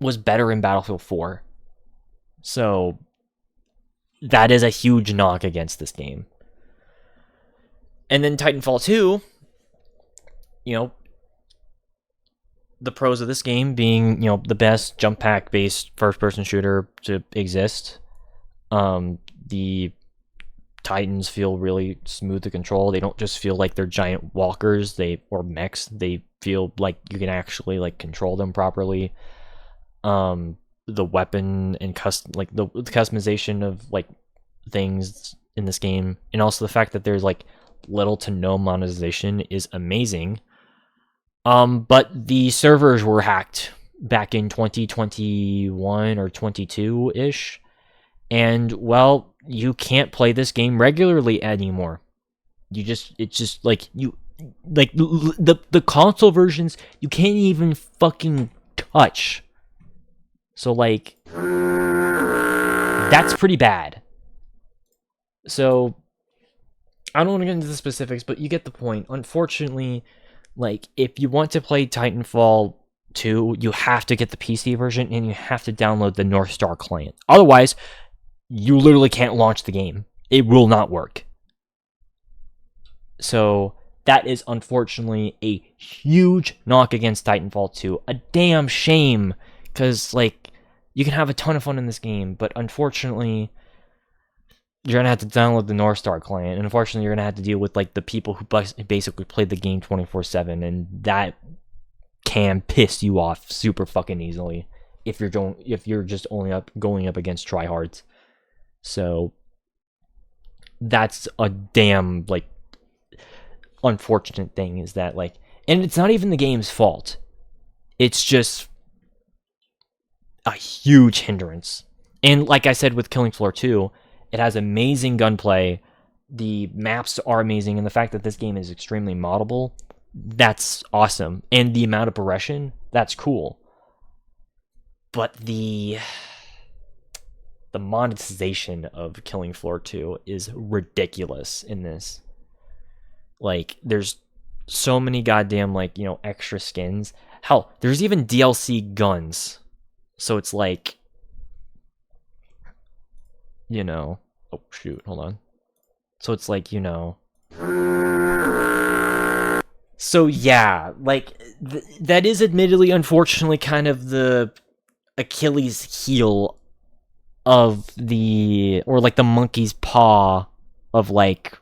was better in Battlefield 4. So that is a huge knock against this game. And then Titanfall 2, you know, the pros of this game being, you know, the best jump pack based first person shooter to exist. The Titans feel really smooth to control. They don't just feel like they're giant walkers, or mechs. They feel like you can actually like control them properly. The weapon and the customization of like things in this game, and also the fact that there's like little to no monetization is amazing. But the servers were hacked back in 2021 or 22-ish. And, well, you can't play this game regularly anymore. It's just, like, the console versions, you can't even fucking touch. So, like, that's pretty bad. So, I don't want to get into the specifics, but you get the point. Unfortunately, like, if you want to play Titanfall 2, you have to get the PC version, and you have to download the North Star client. Otherwise, you literally can't launch the game. It will not work. So, that is unfortunately a huge knock against Titanfall 2. A damn shame, because, like, you can have a ton of fun in this game, but unfortunately, you're going to have to download the North Star client, and unfortunately, you're going to have to deal with, like, the people who basically play the game 24/7, and that can piss you off super fucking easily if you're just only going up against tryhards. So, that's a damn, like, unfortunate thing, is that, like, and it's not even the game's fault. It's just a huge hindrance. And like I said with Killing Floor 2, it has amazing gunplay, the maps are amazing, and the fact that this game is extremely moddable, that's awesome. And the amount of progression, that's cool. But the monetization of Killing Floor 2 is ridiculous in this. Like, there's so many goddamn, like, you know, extra skins. Hell, there's even DLC guns. So it's like, you know, oh shoot, hold on. So it's like, you know, so yeah, like, that is admittedly, unfortunately, kind of the Achilles heel of or like the monkey's paw of, like,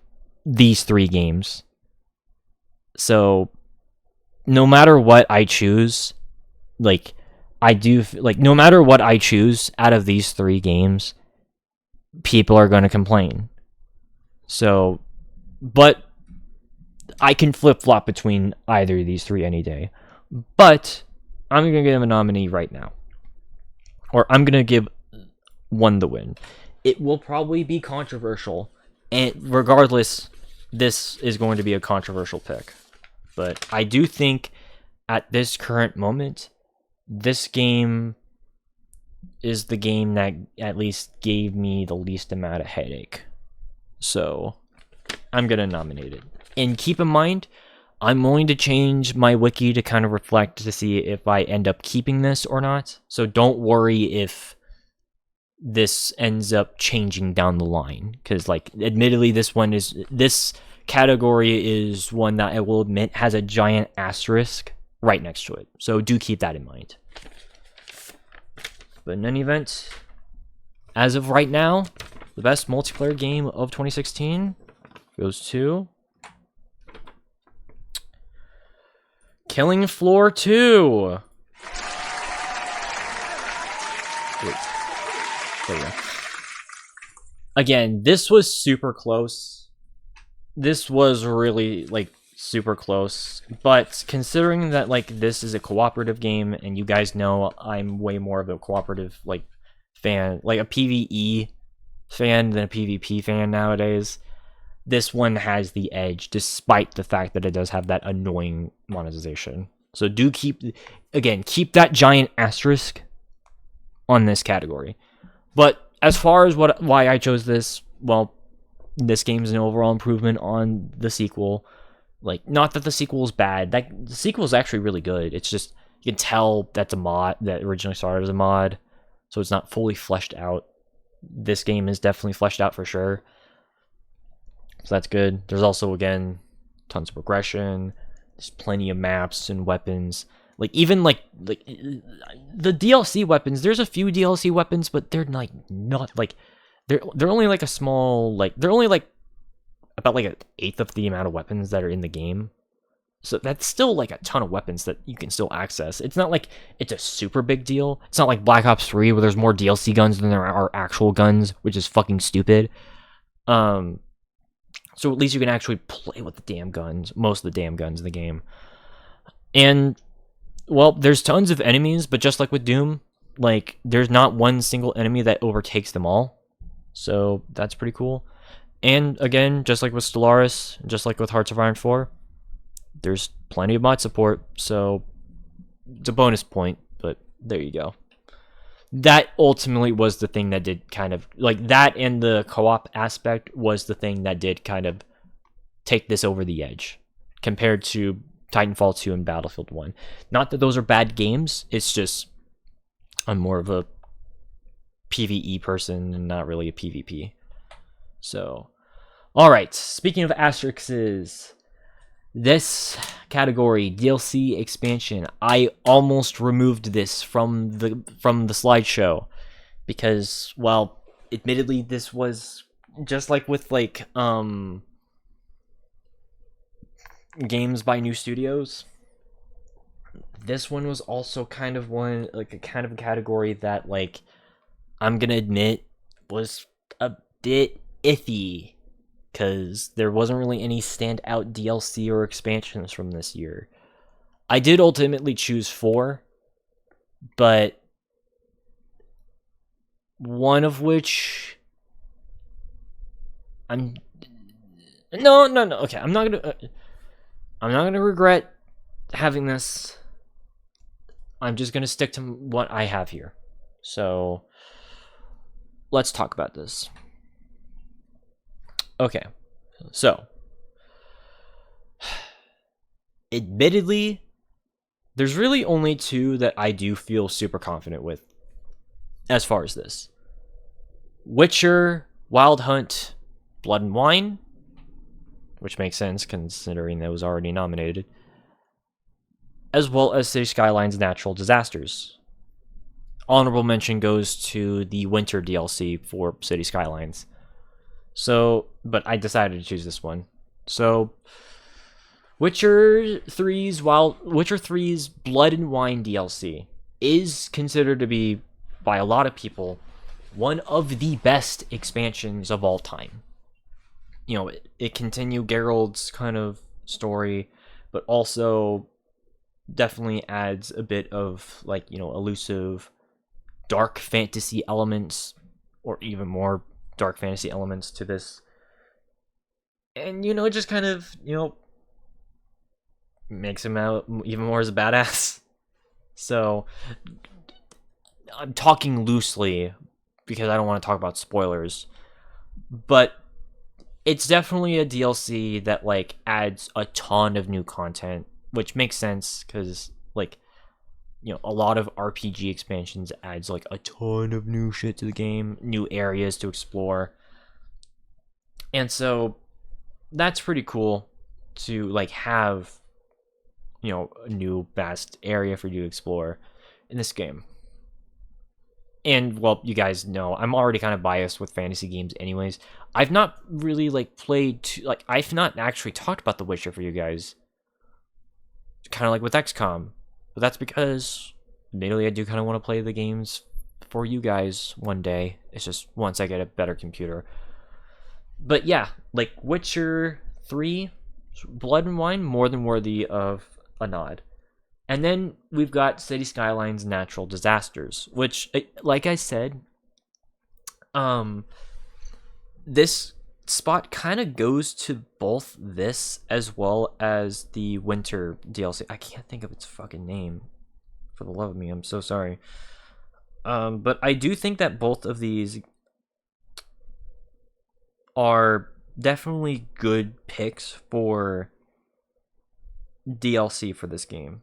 these three games. So, no matter what I choose, like, no matter what I choose out of these three games, people are going to complain. So, but I can flip-flop between either of these three any day. But I'm going to give a nominee right now. Or I'm going to give one the win. It will probably be controversial. And regardless, this is going to be a controversial pick. But I do think at this current moment, this game is the game that at least gave me the least amount of headache. So I'm going to nominate it. And keep in mind, I'm willing to change my wiki to kind of reflect to see if I end up keeping this or not. So don't worry if this ends up changing down the line. Because, like, admittedly, this category is one that I will admit has a giant asterisk right next to it. So do keep that in mind. But in any event, as of right now, the best multiplayer game of 2016 goes to Killing Floor 2. Wait. There we go. Again, this was super close. This was really, like, super close. But considering that, like, this is a cooperative game, and you guys know I'm way more of a cooperative, like, fan, like a PvE fan than a PvP fan nowadays, this one has the edge, despite the fact that it does have that annoying monetization. So do keep that giant asterisk on this category. But as far as why I chose this, well, this game is an overall improvement on the sequel. Like, not that the sequel is bad. The sequel is actually really good. It's just, you can tell that's a mod that originally started as a mod, so it's not fully fleshed out. This game is definitely fleshed out for sure. So that's good. There's also, again, tons of progression. There's plenty of maps and weapons. Like, even, like the DLC weapons, there's a few DLC weapons, but they're, like, not, like, they're only, like, a small, like, they're only, like, about, like, an eighth of the amount of weapons that are in the game. So that's still, like, a ton of weapons that you can still access. It's not like it's a super big deal. It's not like Black Ops 3 where there's more DLC guns than there are actual guns, which is fucking stupid. So at least you can actually play with the damn guns, most of the damn guns in the game. And, well, there's tons of enemies, but just like with Doom, like, there's not one single enemy that overtakes them all. So that's pretty cool. And, again, just like with Stellaris, just like with Hearts of Iron 4, there's plenty of mod support, so it's a bonus point, but there you go. That ultimately was the thing that did kind of, like, that and the co-op aspect was the thing that did kind of take this over the edge compared to Titanfall 2 and Battlefield 1. Not that those are bad games, it's just I'm more of a PvE person and not really a PvP. So, alright, speaking of asterisks, this category, DLC expansion, I almost removed this from the slideshow because, well, admittedly, this was just like with, like, games by new studios. This one was also kind of one, like, a kind of a category that, like, I'm gonna admit was a bit iffy. Because there wasn't really any standout DLC or expansions from this year. I did ultimately choose 4, but one of which no. Okay, I'm not gonna regret having this. I'm just gonna stick to what I have here. So let's talk about this. Okay, so, admittedly, there's really only 2 that I do feel super confident with as far as this. Witcher, Wild Hunt, Blood and Wine, which makes sense considering that was already nominated, as well as City Skylines Natural Disasters. Honorable mention goes to the Winter DLC for City Skylines. So, but I decided to choose this one. So, Witcher 3's Blood and Wine DLC is considered to be, by a lot of people, one of the best expansions of all time. it continue Geralt's kind of story, but also definitely adds a bit of like elusive dark fantasy elements, or even more dark fantasy elements to this, and it just kind of makes him out even more as a badass. So I'm talking loosely because I don't want to talk about spoilers, but it's definitely a DLC that like adds a ton of new content, which makes sense because like a lot of RPG expansions adds like a ton of new shit to the game, new areas to explore, and so that's pretty cool to like have a new vast area for you to explore in this game. And well, you guys know I'm already kind of biased with fantasy games anyways. I've not really like I've not actually talked about The Witcher for you guys, kind of like with XCOM, but that's because admittedly I do kind of want to play the games for you guys one day. It's just once I get a better computer. But yeah, like Witcher 3, Blood and Wine, more than worthy of a nod. And then we've got City Skylines Natural Disasters, which, like I said, this spot kind of goes to both this as well as the Winter DLC. I can't think of its fucking name. For the love of me, I'm so sorry. But I do think that both of these are definitely good picks for DLC for this game.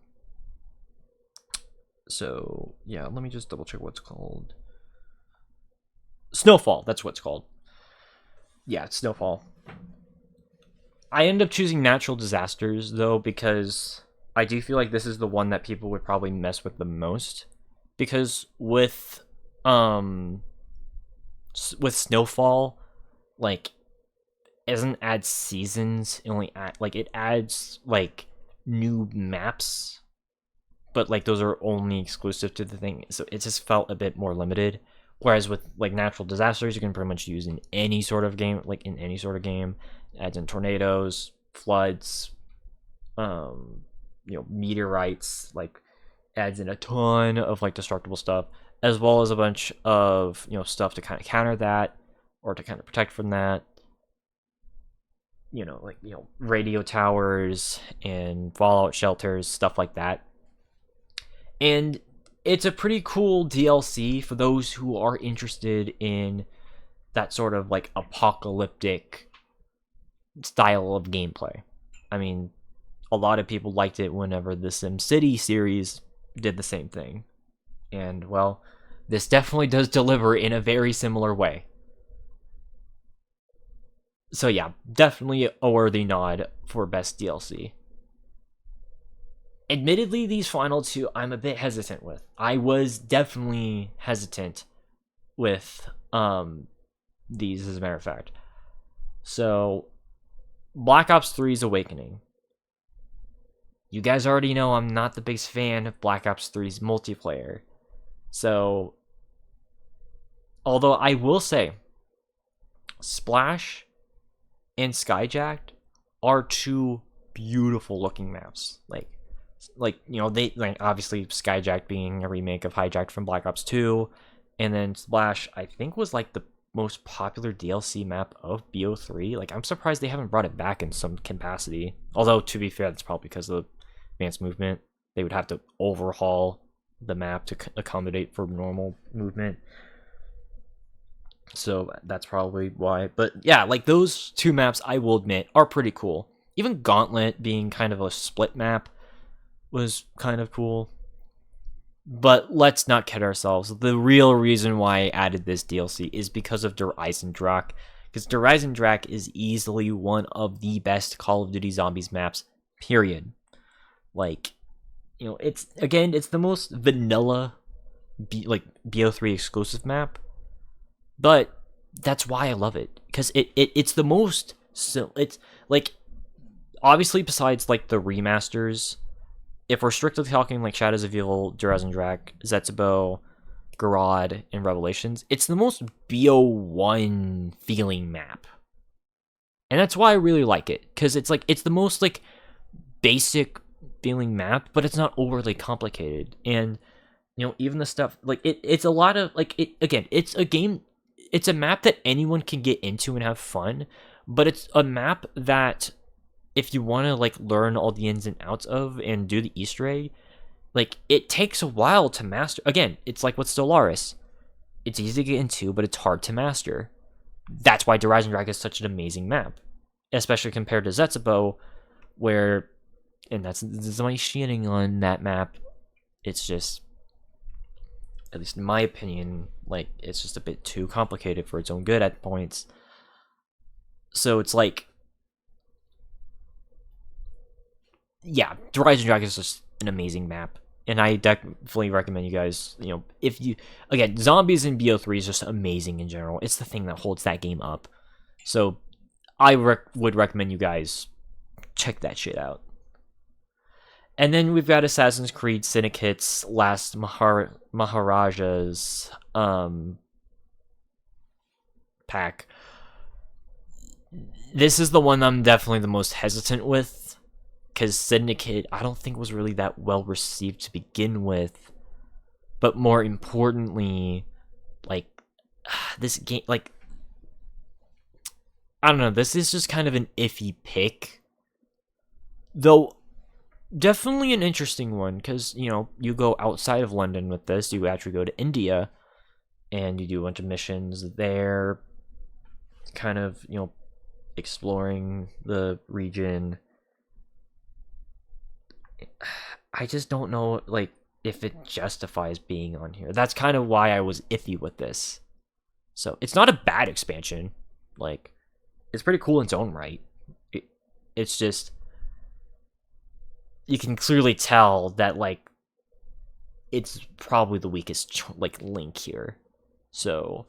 So yeah, let me just double check what's called. Snowfall, that's what it's called. Yeah, it's Snowfall. I end up choosing Natural Disasters though because I do feel like this is the one that people would probably mess with the most, because with Snowfall, like, it doesn't add seasons. It only it adds like new maps, but like those are only exclusive to the thing, so it just felt a bit more limited. Whereas with like Natural Disasters, you can pretty much use in any sort of game, It adds in tornadoes, floods, meteorites, like adds in a ton of like destructible stuff, as well as a bunch of stuff to kind of counter that or to kind of protect from that. Radio towers and fallout shelters, stuff like that. And it's a pretty cool DLC for those who are interested in that sort of like apocalyptic style of gameplay. I mean, a lot of people liked it whenever the SimCity series did the same thing. And well, this definitely does deliver in a very similar way. So yeah, definitely a worthy nod for best DLC. Admittedly, these final two I'm a bit hesitant with. I was definitely hesitant with these, as a matter of fact. So, Black Ops 3's Awakening. You guys already know I'm not the biggest fan of Black Ops 3's multiplayer. So, although I will say, Splash and Skyjacked are two beautiful looking maps. They obviously Skyjack being a remake of Hijacked from Black Ops 2, and then Splash I think was like the most popular DLC map of BO3. Like, I'm surprised they haven't brought it back in some capacity. Although to be fair, that's probably because of advanced movement. They would have to overhaul the map to accommodate for normal movement. So that's probably why. But yeah, like those two maps, I will admit, are pretty cool. Even Gauntlet being kind of a split map was kind of cool. But let's not kid ourselves. The real reason why I added this DLC is because of Der Eisendrache. Because Der Eisendrache is easily one of the best Call of Duty Zombies maps, period. Like, it's the most vanilla BO3 exclusive map. But that's why I love it. Because it's the most... So it's, like, obviously besides, like, the remasters... If we're strictly talking like Shadows of Evil, Der Eisendrache, Zetsubo, Garad, and Revelations, it's the most BO1 feeling map. And that's why I really like it, because it's like it's the most like basic feeling map, but it's not overly complicated. And even the stuff like it's a lot of like it again, it's a game, it's a map that anyone can get into and have fun, but it's a map that if you want to like learn all the ins and outs of and do the Easter egg, like it takes a while to master. Again, it's like with Stellaris. It's easy to get into, but it's hard to master. That's why Horizon Drag is such an amazing map, especially compared to Zetsubo, where, and this is my shitting on that map. It's just, at least in my opinion, like it's just a bit too complicated for its own good at points. So it's like, yeah, Horizon Drag is just an amazing map. And I definitely recommend you guys, if you, again, zombies in BO3 is just amazing in general. It's the thing that holds that game up. So I would recommend you guys check that shit out. And then we've got Assassin's Creed Syndicate's Last Maharaja's pack. This is the one I'm definitely the most hesitant with, because Syndicate, I don't think was really that well received to begin with. But more importantly, like, this game, like, I don't know, this is just kind of an iffy pick. Though, definitely an interesting one, because, you go outside of London with this, you actually go to India, and you do a bunch of missions there, kind of, exploring the region. I just don't know, like, if it justifies being on here. That's kind of why I was iffy with this. So, it's not a bad expansion. Like, it's pretty cool in its own right. It's just, you can clearly tell that, like, it's probably the weakest, like, link here. So,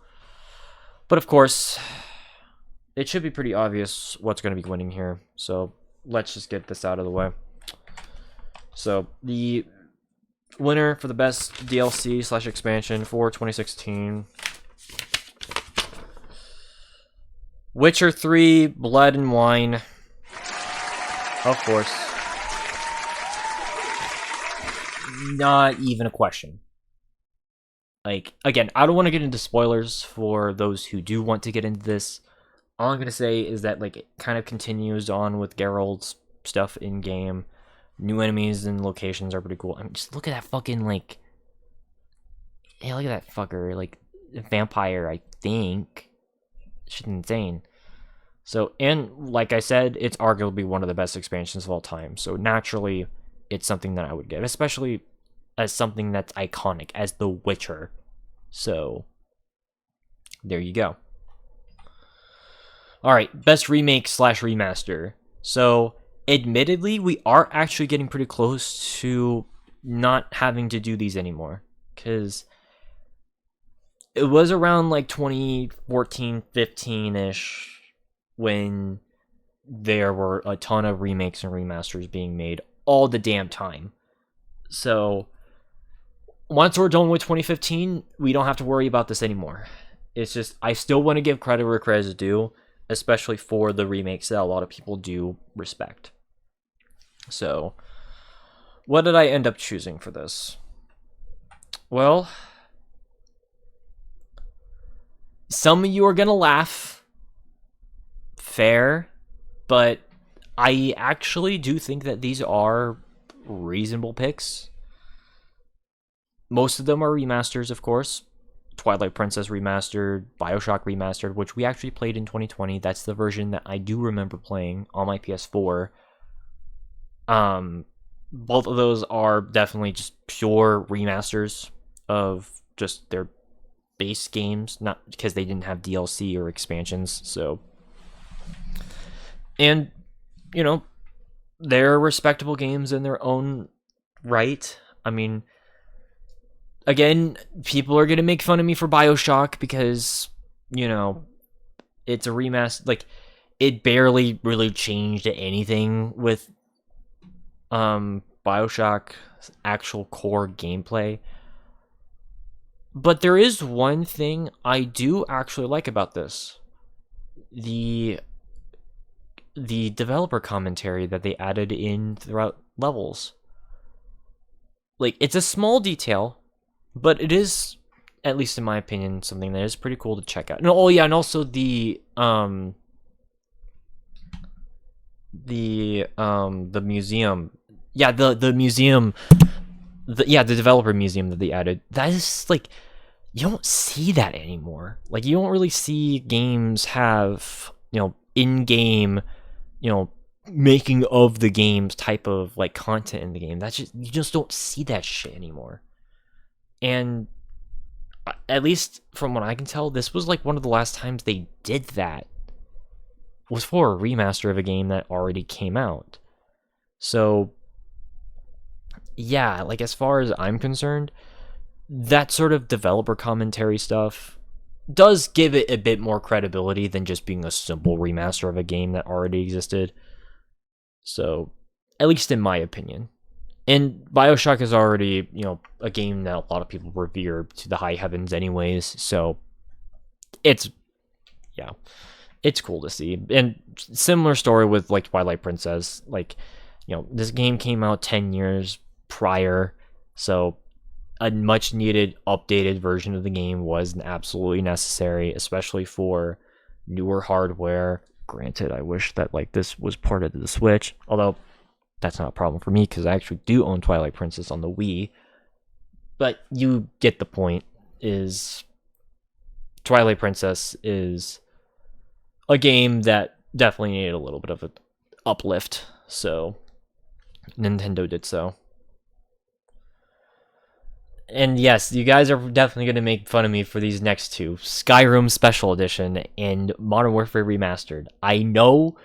but of course, it should be pretty obvious what's going to be winning here. So, let's just get this out of the way. So, the winner for the best DLC / expansion for 2016, Witcher 3 Blood and Wine. Of course. Not even a question. Like, again, I don't want to get into spoilers for those who do want to get into this. All I'm going to say is that, like, it kind of continues on with Geralt's stuff in-game. New enemies and locations are pretty cool. I mean, just look at that fucking, like... Hey, look at that fucker. Like, vampire, I think. Shit's insane. So, and like I said, it's arguably one of the best expansions of all time. So, naturally, it's something that I would get. Especially as something that's iconic, as The Witcher. So, there you go. Alright, best remake / remaster. So... admittedly, we are actually getting pretty close to not having to do these anymore, because it was around like 2014, 15-ish when there were a ton of remakes and remasters being made all the damn time. So once we're done with 2015, we don't have to worry about this anymore. It's just, I still want to give credit where credit is due, especially for the remakes that a lot of people do respect. So, what did I end up choosing for this? Well, some of you are gonna laugh. Fair. But I actually do think that these are reasonable picks. Most of them are remasters, of course. Twilight Princess remastered, BioShock remastered, which we actually played in 2020. That's the version that I do remember playing on my PS4. Both of those are definitely just pure remasters of just their base games, not because they didn't have DLC or expansions. So, and they're respectable games in their own right. I mean, again, people are gonna make fun of me for BioShock because it's a remaster. Like, it barely really changed anything with BioShock's actual core gameplay. But there is one thing I do actually like about this. The the developer commentary that they added in throughout levels. Like, it's a small detail, but it is, at least in my opinion, something that is pretty cool to check out. No, oh yeah, and also the museum. Yeah, the museum, the developer museum that they added. That is like, you don't see that anymore. Like, you don't really see games have, in-game, making of the games type of like content in the game. That's just, you just don't see that shit anymore. And at least from what I can tell, this was like one of the last times they did that was for a remaster of a game that already came out. So yeah, like as far as I'm concerned, that sort of developer commentary stuff does give it a bit more credibility than just being a simple remaster of a game that already existed. So, at least in my opinion. And BioShock is already, a game that a lot of people revere to the high heavens anyways, so it's cool to see. And similar story with like Twilight Princess, like, this game came out 10 years prior, so a much needed updated version of the game was absolutely necessary, especially for newer hardware. Granted, I wish that like this was part of the Switch, although that's not a problem for me because I actually do own Twilight Princess on the Wii. But you get the point, is Twilight Princess is a game that definitely needed a little bit of an uplift, so Nintendo did so. And yes, you guys are definitely going to make fun of me for these next two. Skyrim Special Edition and Modern Warfare Remastered. I know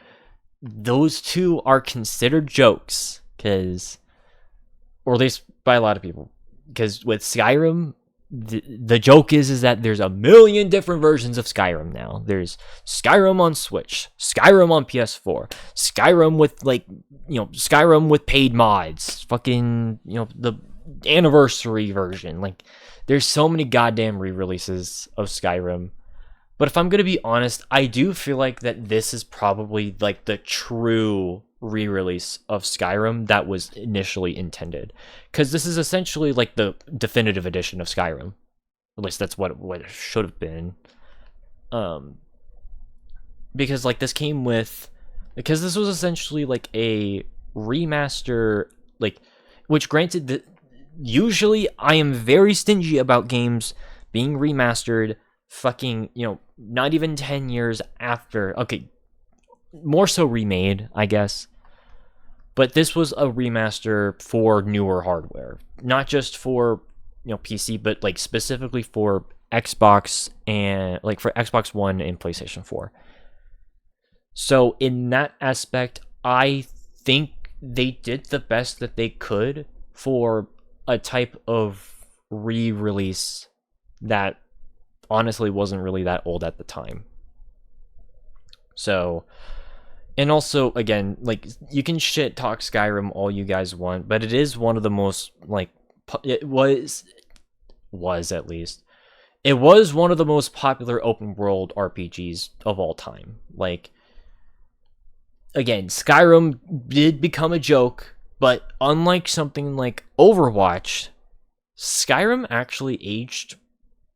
those two are considered jokes, or at least by a lot of people. Because with Skyrim, the joke is that there's a million different versions of Skyrim now. There's Skyrim on Switch, Skyrim on PS4, Skyrim with Skyrim with paid mods, fucking, the anniversary version. Like, there's so many goddamn re-releases of Skyrim. But if I'm gonna be honest, I do feel like that this is probably like the true re-release of Skyrim that was initially intended, because this is essentially like the definitive edition of Skyrim. At least that's what it should have been. Because like this was essentially like a remaster, like, which granted that usually I am very stingy about games being remastered fucking, not even 10 years after. Okay, more so remade, I guess. But this was a remaster for newer hardware, not just for, PC, but like specifically for Xbox and like for Xbox One and PlayStation 4. So in that aspect, I think they did the best that they could for a type of re-release that honestly wasn't really that old at the time. So, and also, again, like, you can shit talk Skyrim all you guys want, but it is one of the most, like, it was at least, it was one of the most popular open world RPGs of all time. Like, again, Skyrim did become a joke, but unlike something like Overwatch, Skyrim actually aged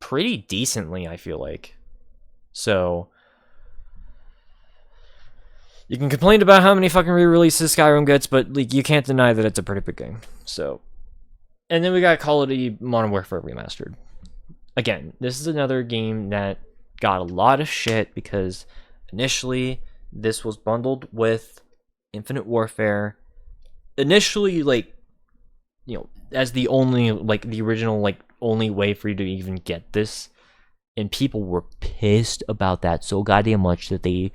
pretty decently, I feel like. So, you can complain about how many fucking re-releases Skyrim gets, but like, you can't deny that it's a pretty big game. So, and then we got Call of Duty Modern Warfare Remastered. Again, this is another game that got a lot of shit because initially this was bundled with Infinite Warfare. Initially, like, as the only, like, the original, like, only way for you to even get this. And people were pissed about that so goddamn much that they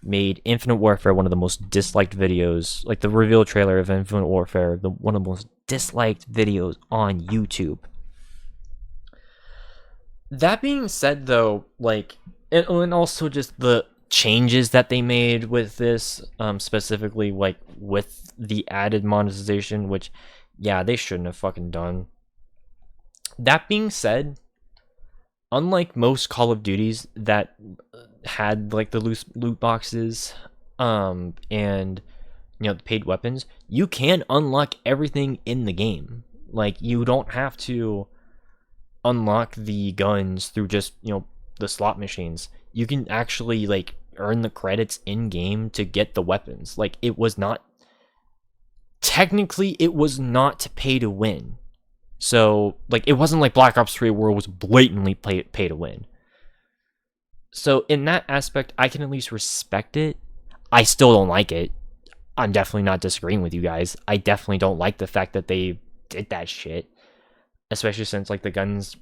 made Infinite Warfare one of the most disliked videos, like the reveal trailer of Infinite Warfare, one of the most disliked videos on YouTube. That being said, though, like, and also just the changes that they made with this, specifically, like, with the added monetization, which, yeah, they shouldn't have fucking done. That being said, unlike most Call of Duties that had, like, the loot boxes, and the paid weapons, you can unlock everything in the game. Like, you don't have to unlock the guns through just, the slot machines. You can actually, like, earn the credits in game to get the weapons. Like, it was not pay to win. So, like, it wasn't like Black Ops 3 where it was blatantly pay to win. So, in that aspect, I can at least respect it. I still don't like it. I'm definitely not disagreeing with you guys. I definitely don't like the fact that they did that shit. Especially since, like, the guns...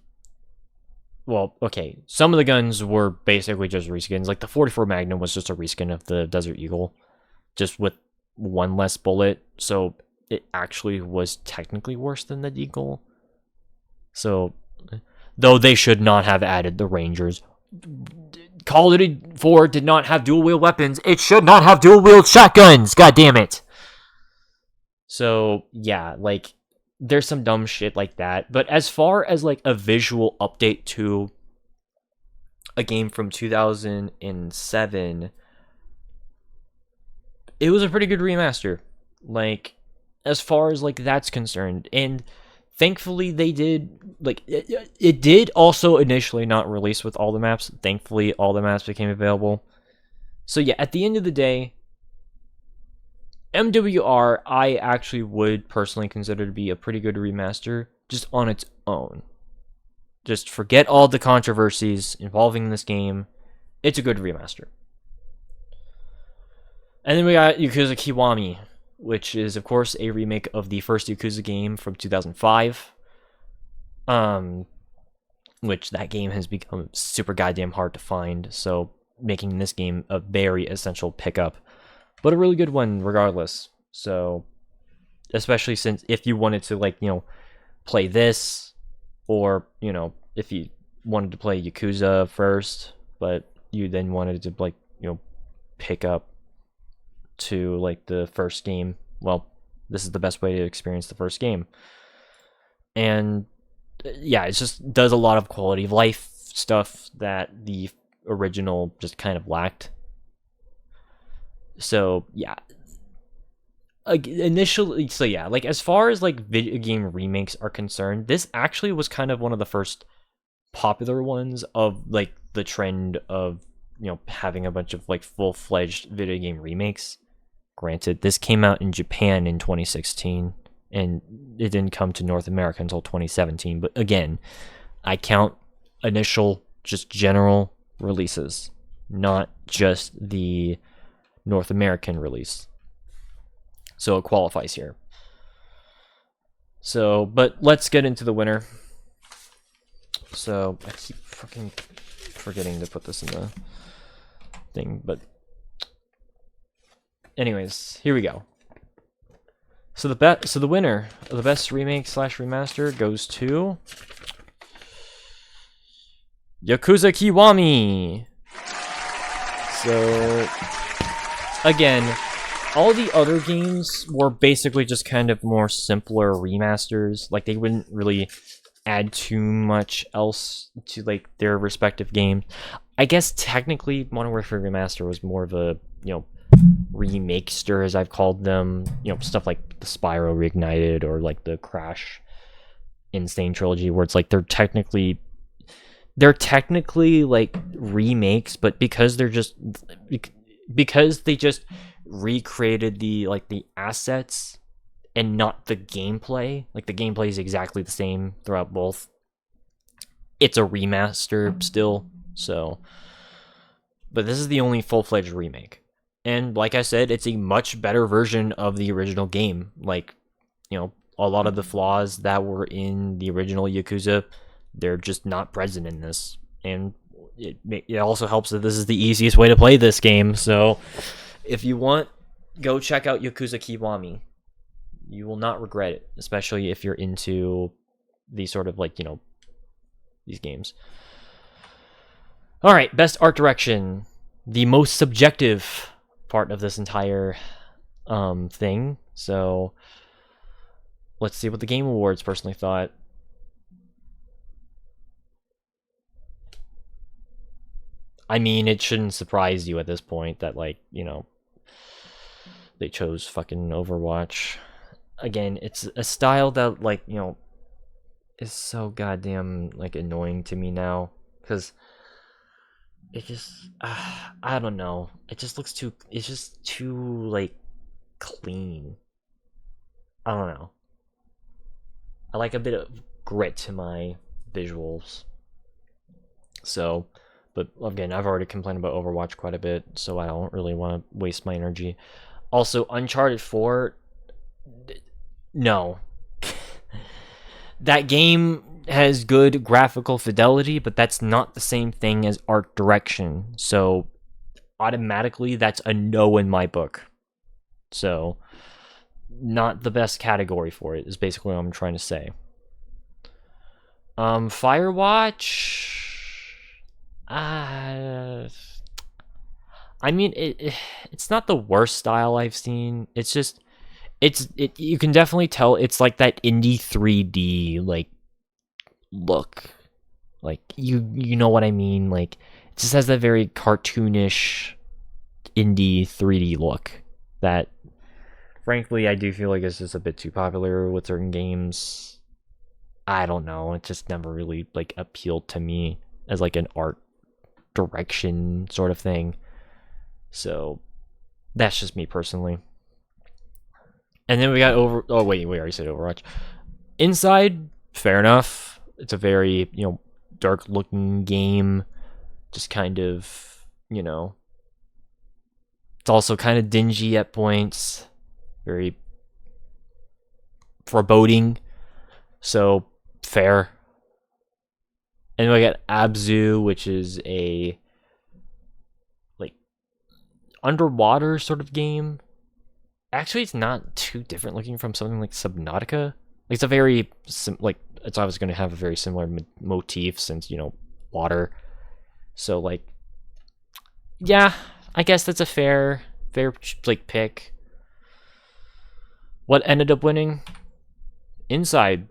Well, okay, some of the guns were basically just reskins. Like, the 44 Magnum was just a reskin of the Desert Eagle. Just with one less bullet. So, it actually was technically worse than the Eagle. So, though they should not have added the Rangers. Call of Duty 4 did not have dual-wield weapons. It should not have dual-wield shotguns. God damn it. So, yeah, like, there's some dumb shit like that. But as far as, like, a visual update to a game from 2007, it was a pretty good remaster. Like, as far as, like, that's concerned. And thankfully, they did, like, it did also initially not release with all the maps. Thankfully, all the maps became available. So, yeah, at the end of the day, MWR, I actually would personally consider to be a pretty good remaster, just on its own. Just forget all the controversies involving this game. It's a good remaster. And then we got Yakuza Kiwami, which is, of course, a remake of the first Yakuza game from 2005. Which that game has become super goddamn hard to find, so making this game a very essential pickup. But a really good one regardless. So, especially since if you wanted to, like, play this, or, if you wanted to play Yakuza first, but you then wanted to, like, pick up to, like, the first game, well, this is the best way to experience the first game. And, yeah, it just does a lot of quality of life stuff that the original just kind of lacked. So, yeah. Initially, so yeah, like, as far as, like, video game remakes are concerned, this actually was kind of one of the first popular ones of, like, the trend of, having a bunch of, like, full-fledged video game remakes. Granted, this came out in Japan in 2016, and it didn't come to North America until 2017, but again, I count initial, just general releases, not just the North American release. So it qualifies here. So, but let's get into the winner. So, I keep fucking forgetting to put this in the thing, but anyways, here we go. So the winner of the best remake / remaster goes to Yakuza Kiwami. So, again, all the other games were basically just kind of more simpler remasters. Like, they wouldn't really add too much else to, like, their respective games. I guess technically Modern Warfare Remaster was more of a, remakester, as I've called them. Stuff like the Spyro Reignited or, like, the Crash Insane trilogy, where it's like they're technically like remakes, but because they just recreated the assets and not the gameplay. Like, the gameplay is exactly the same throughout both. It's a remaster still, so. But this is the only full-fledged remake. And like I said, it's a much better version of the original game. Like, a lot of the flaws that were in the original Yakuza, they're just not present in this. And it also helps that this is the easiest way to play this game. So, if you want, go check out Yakuza Kiwami. You will not regret it, especially if you're into these sort of, like, these games. Alright, best art direction. The most subjective part of this entire thing. So, let's see what the Game Awards personally thought. I mean, it shouldn't surprise you at this point that, like, they chose fucking Overwatch. Again, it's a style that, like, you know, is so goddamn, like, annoying to me now. Because it just, I don't know. It just looks too, it's just too, like, clean. I don't know. I like a bit of grit to my visuals. So, but again, I've already complained about Overwatch quite a bit, so I don't really want to waste my energy. Also, Uncharted 4, no. That game has good graphical fidelity, but that's not the same thing as art direction. So, automatically, that's a no in my book. So, not the best category for it, is basically what I'm trying to say. Firewatch. I mean, it's not the worst style I've seen. It's just, you can definitely tell it's like that indie 3D like look. Like you know what I mean? Like it just has that very cartoonish indie 3D look that, frankly, I do feel like it's just a bit too popular with certain games. I don't know. It just never really like appealed to me as like an art direction sort of thing. So that's just me personally. And then we got oh wait, we already said Overwatch. Inside, fair enough. It's a very, you know, dark looking game. Just kind of, you know, it's also kind of dingy at points. Very foreboding. So fair. And then we got Abzu, which is a like underwater sort of game. Actually, it's not too different looking from something like Subnautica. It's a very like it's obviously going to have a very similar motif since, you know, water. So like, yeah, I guess that's a fair like pick. What ended up winning? Inside.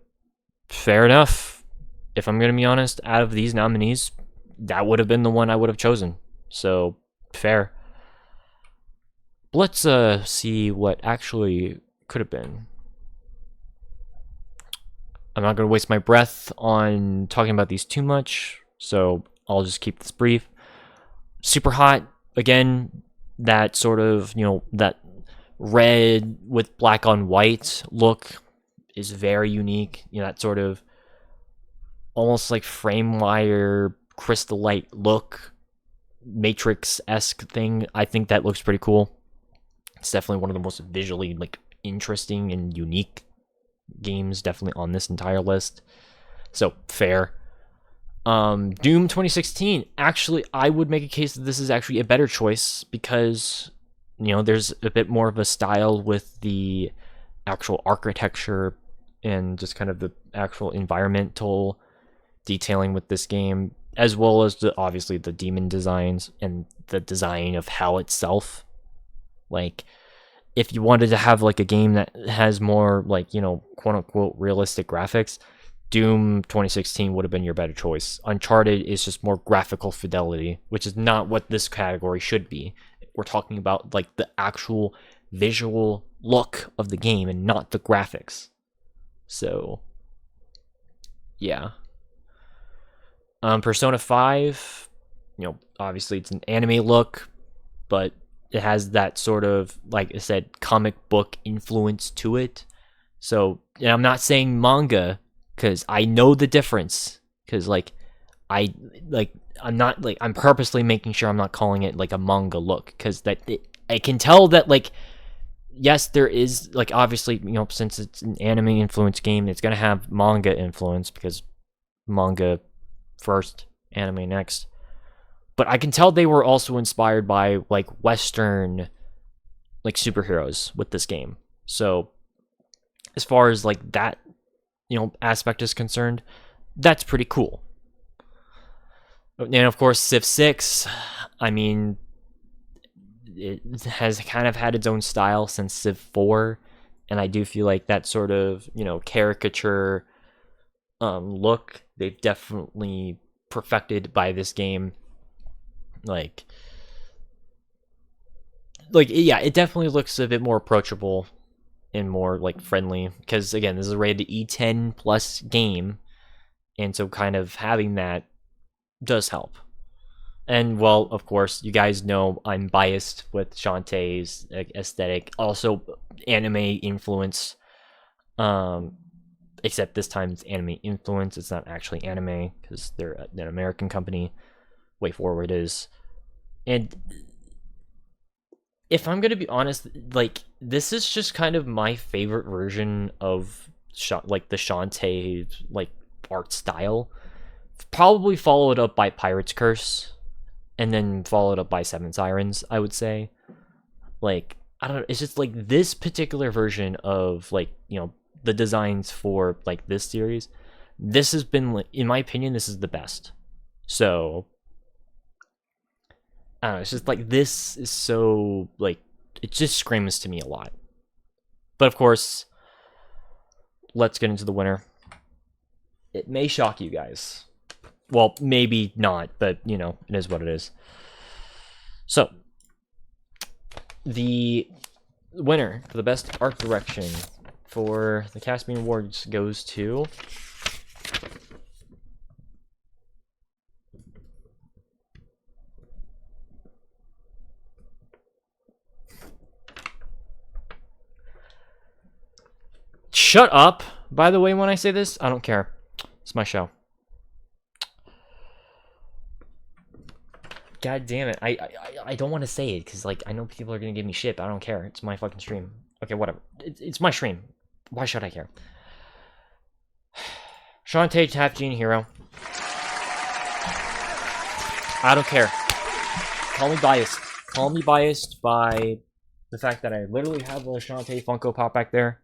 Fair enough. If I'm going to be honest, out of these nominees, that would have been the one I would have chosen. So, fair. Let's see what actually could have been. I'm not going to waste my breath on talking about these too much, so I'll just keep this brief. Super Hot, again, that sort of, you know, that red with black on white look is very unique. You know, that sort of almost like frame wire crystal light look, Matrix-esque thing. I think that looks pretty cool. It's definitely one of the most visually like interesting and unique games, definitely on this entire list. So fair. Doom 2016. Actually, I would make a case that this is actually a better choice because, you know, there's a bit more of a style with the actual architecture and just kind of the actual environmental detailing with this game, as well as obviously the demon designs and the design of hell itself. Like, if you wanted to have like a game that has more like, you know, quote unquote realistic graphics, Doom 2016 would have been your better choice. Uncharted is just more graphical fidelity, which is not what this category should be. We're talking about like the actual visual look of the game and not the graphics. So, yeah. Persona 5, you know, obviously it's an anime look, but it has that sort of, like I said, comic book influence to it. So, and I'm not saying manga, because I know the difference. Because, like, I'm not, like, I'm purposely making sure I'm not calling it, like, a manga look. Because I can tell that, like, yes, there is, like, obviously, you know, since it's an anime influence game, it's going to have manga influence, because manga first, anime next. But I can tell they were also inspired by like Western like superheroes with this game. So as far as like that, you know, aspect is concerned, that's pretty cool. And of course, Civ 6, I mean, it has kind of had its own style since Civ 4, and I do feel like that sort of, you know, caricature look they've definitely perfected by this game. Like, like, yeah, it definitely looks a bit more approachable and more like friendly, because again, this is a rated E10 plus game, and so kind of having that does help. And well, of course, you guys know I'm biased with Shantae's aesthetic, also anime influence. Except this time it's anime influence. It's not actually anime because they're an American company. WayForward is, and if I'm gonna be honest, like this is just kind of my favorite version of like the Shantae like art style. Probably followed up by Pirate's Curse, and then followed up by Seven Sirens, I would say. Like, I don't know, it's just like this particular version of like, the designs for like this series. This has been, in my opinion, this is the best. So, I don't know, it's just like this is so like it just screams to me a lot. But of course, let's get into the winner. It may shock you guys. Well, maybe not, but it is what it is. So, the winner for the best art direction for the Caspian Awards goes to Shut up, by the way, when I say this. I don't care. It's my show. God damn it. I don't want to say it because, like, I know people are going to give me shit, but I don't care. It's my fucking stream. Okay, whatever. It's my stream. Why should I care? Shantae Half Gene Hero. I don't care. Call me biased. Call me biased by the fact that I literally have a Shantae Funko Pop back there.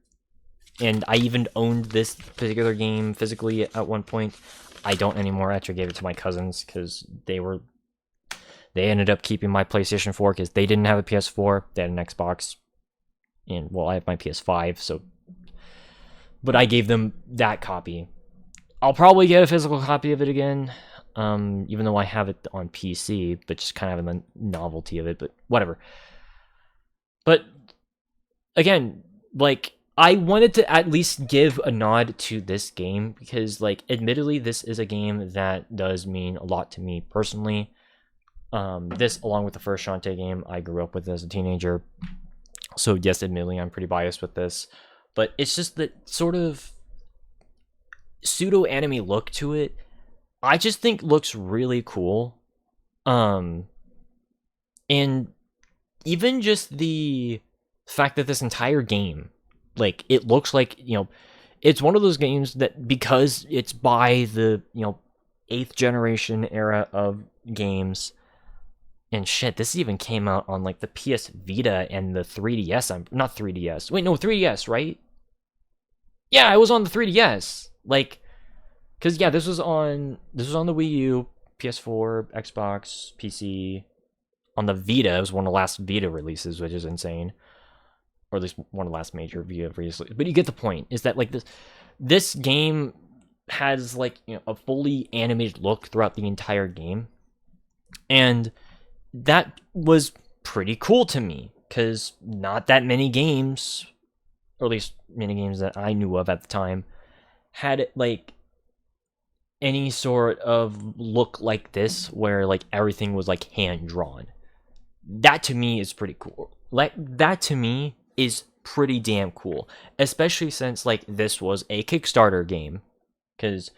And I even owned this particular game physically at one point. I don't anymore. I actually gave it to my cousins because they ended up keeping my PlayStation 4 because they didn't have a PS4. They had an Xbox. And, well, I have my PS5, so... But I gave them that copy. I'll probably get a physical copy of it again, even though I have it on PC, but just kind of the novelty of it, but whatever. But, again, like... I wanted to at least give a nod to this game because, like, admittedly, this is a game that does mean a lot to me personally. This, along with the first Shantae game I grew up with as a teenager. So, yes, admittedly, I'm pretty biased with this. But it's just that sort of pseudo-anime look to it. I just think looks really cool. And even just the fact that this entire game... Like, it looks like, it's one of those games that, because it's by the, 8th generation era of games, and shit, this even came out on, like, the PS Vita and the 3DS, not 3DS, wait, no, 3DS, right? Yeah, it was on the 3DS, like, because, yeah, this was on the Wii U, PS4, Xbox, PC, on the Vita. It was one of the last Vita releases, which is insane. Or at least one of the last major Vita releases. But you get the point, is that, like, this game has, like, a fully animated look throughout the entire game. And that was pretty cool to me, because not that many games, or at least many games that I knew of at the time, had, like, any sort of look like this, where, like, everything was, like, hand-drawn. That, to me, is pretty cool. Like, that, to me, is pretty damn cool, especially since, like, this was a Kickstarter game, because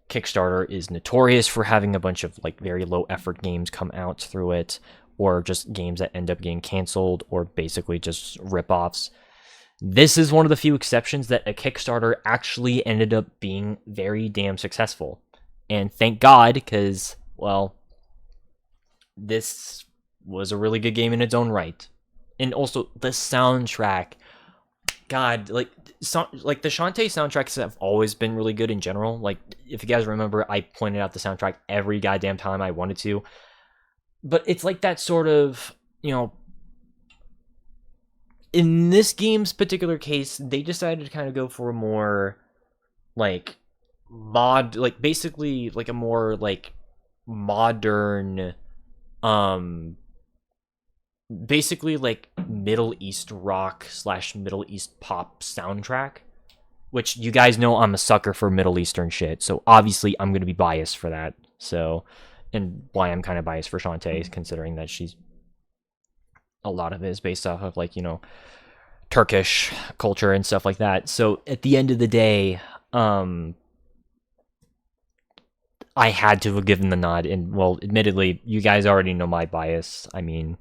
Kickstarter is notorious for having a bunch of, like, very low effort games come out through it, or just games that end up getting canceled, or basically just rip-offs. This is one of the few exceptions that a Kickstarter actually ended up being very damn successful, and thank God, because, well, this was a really good game in its own right. And also, the soundtrack. God, like the Shantae soundtracks have always been really good in general. Like, if you guys remember, I pointed out the soundtrack every goddamn time I wanted to. But it's like that sort of, in this game's particular case, they decided to kind of go for a more, like, basically, like, a more, like, modern, basically like Middle East rock / Middle East pop soundtrack, which you guys know I'm a sucker for Middle Eastern shit, so obviously I'm going to be biased for that. So, and why I'm kind of biased for Shantae, considering that she's, a lot of it is based off of like, you know, Turkish culture and stuff like that. So at the end of the day, I had to have given the nod, and well, admittedly, you guys already know my bias. I mean,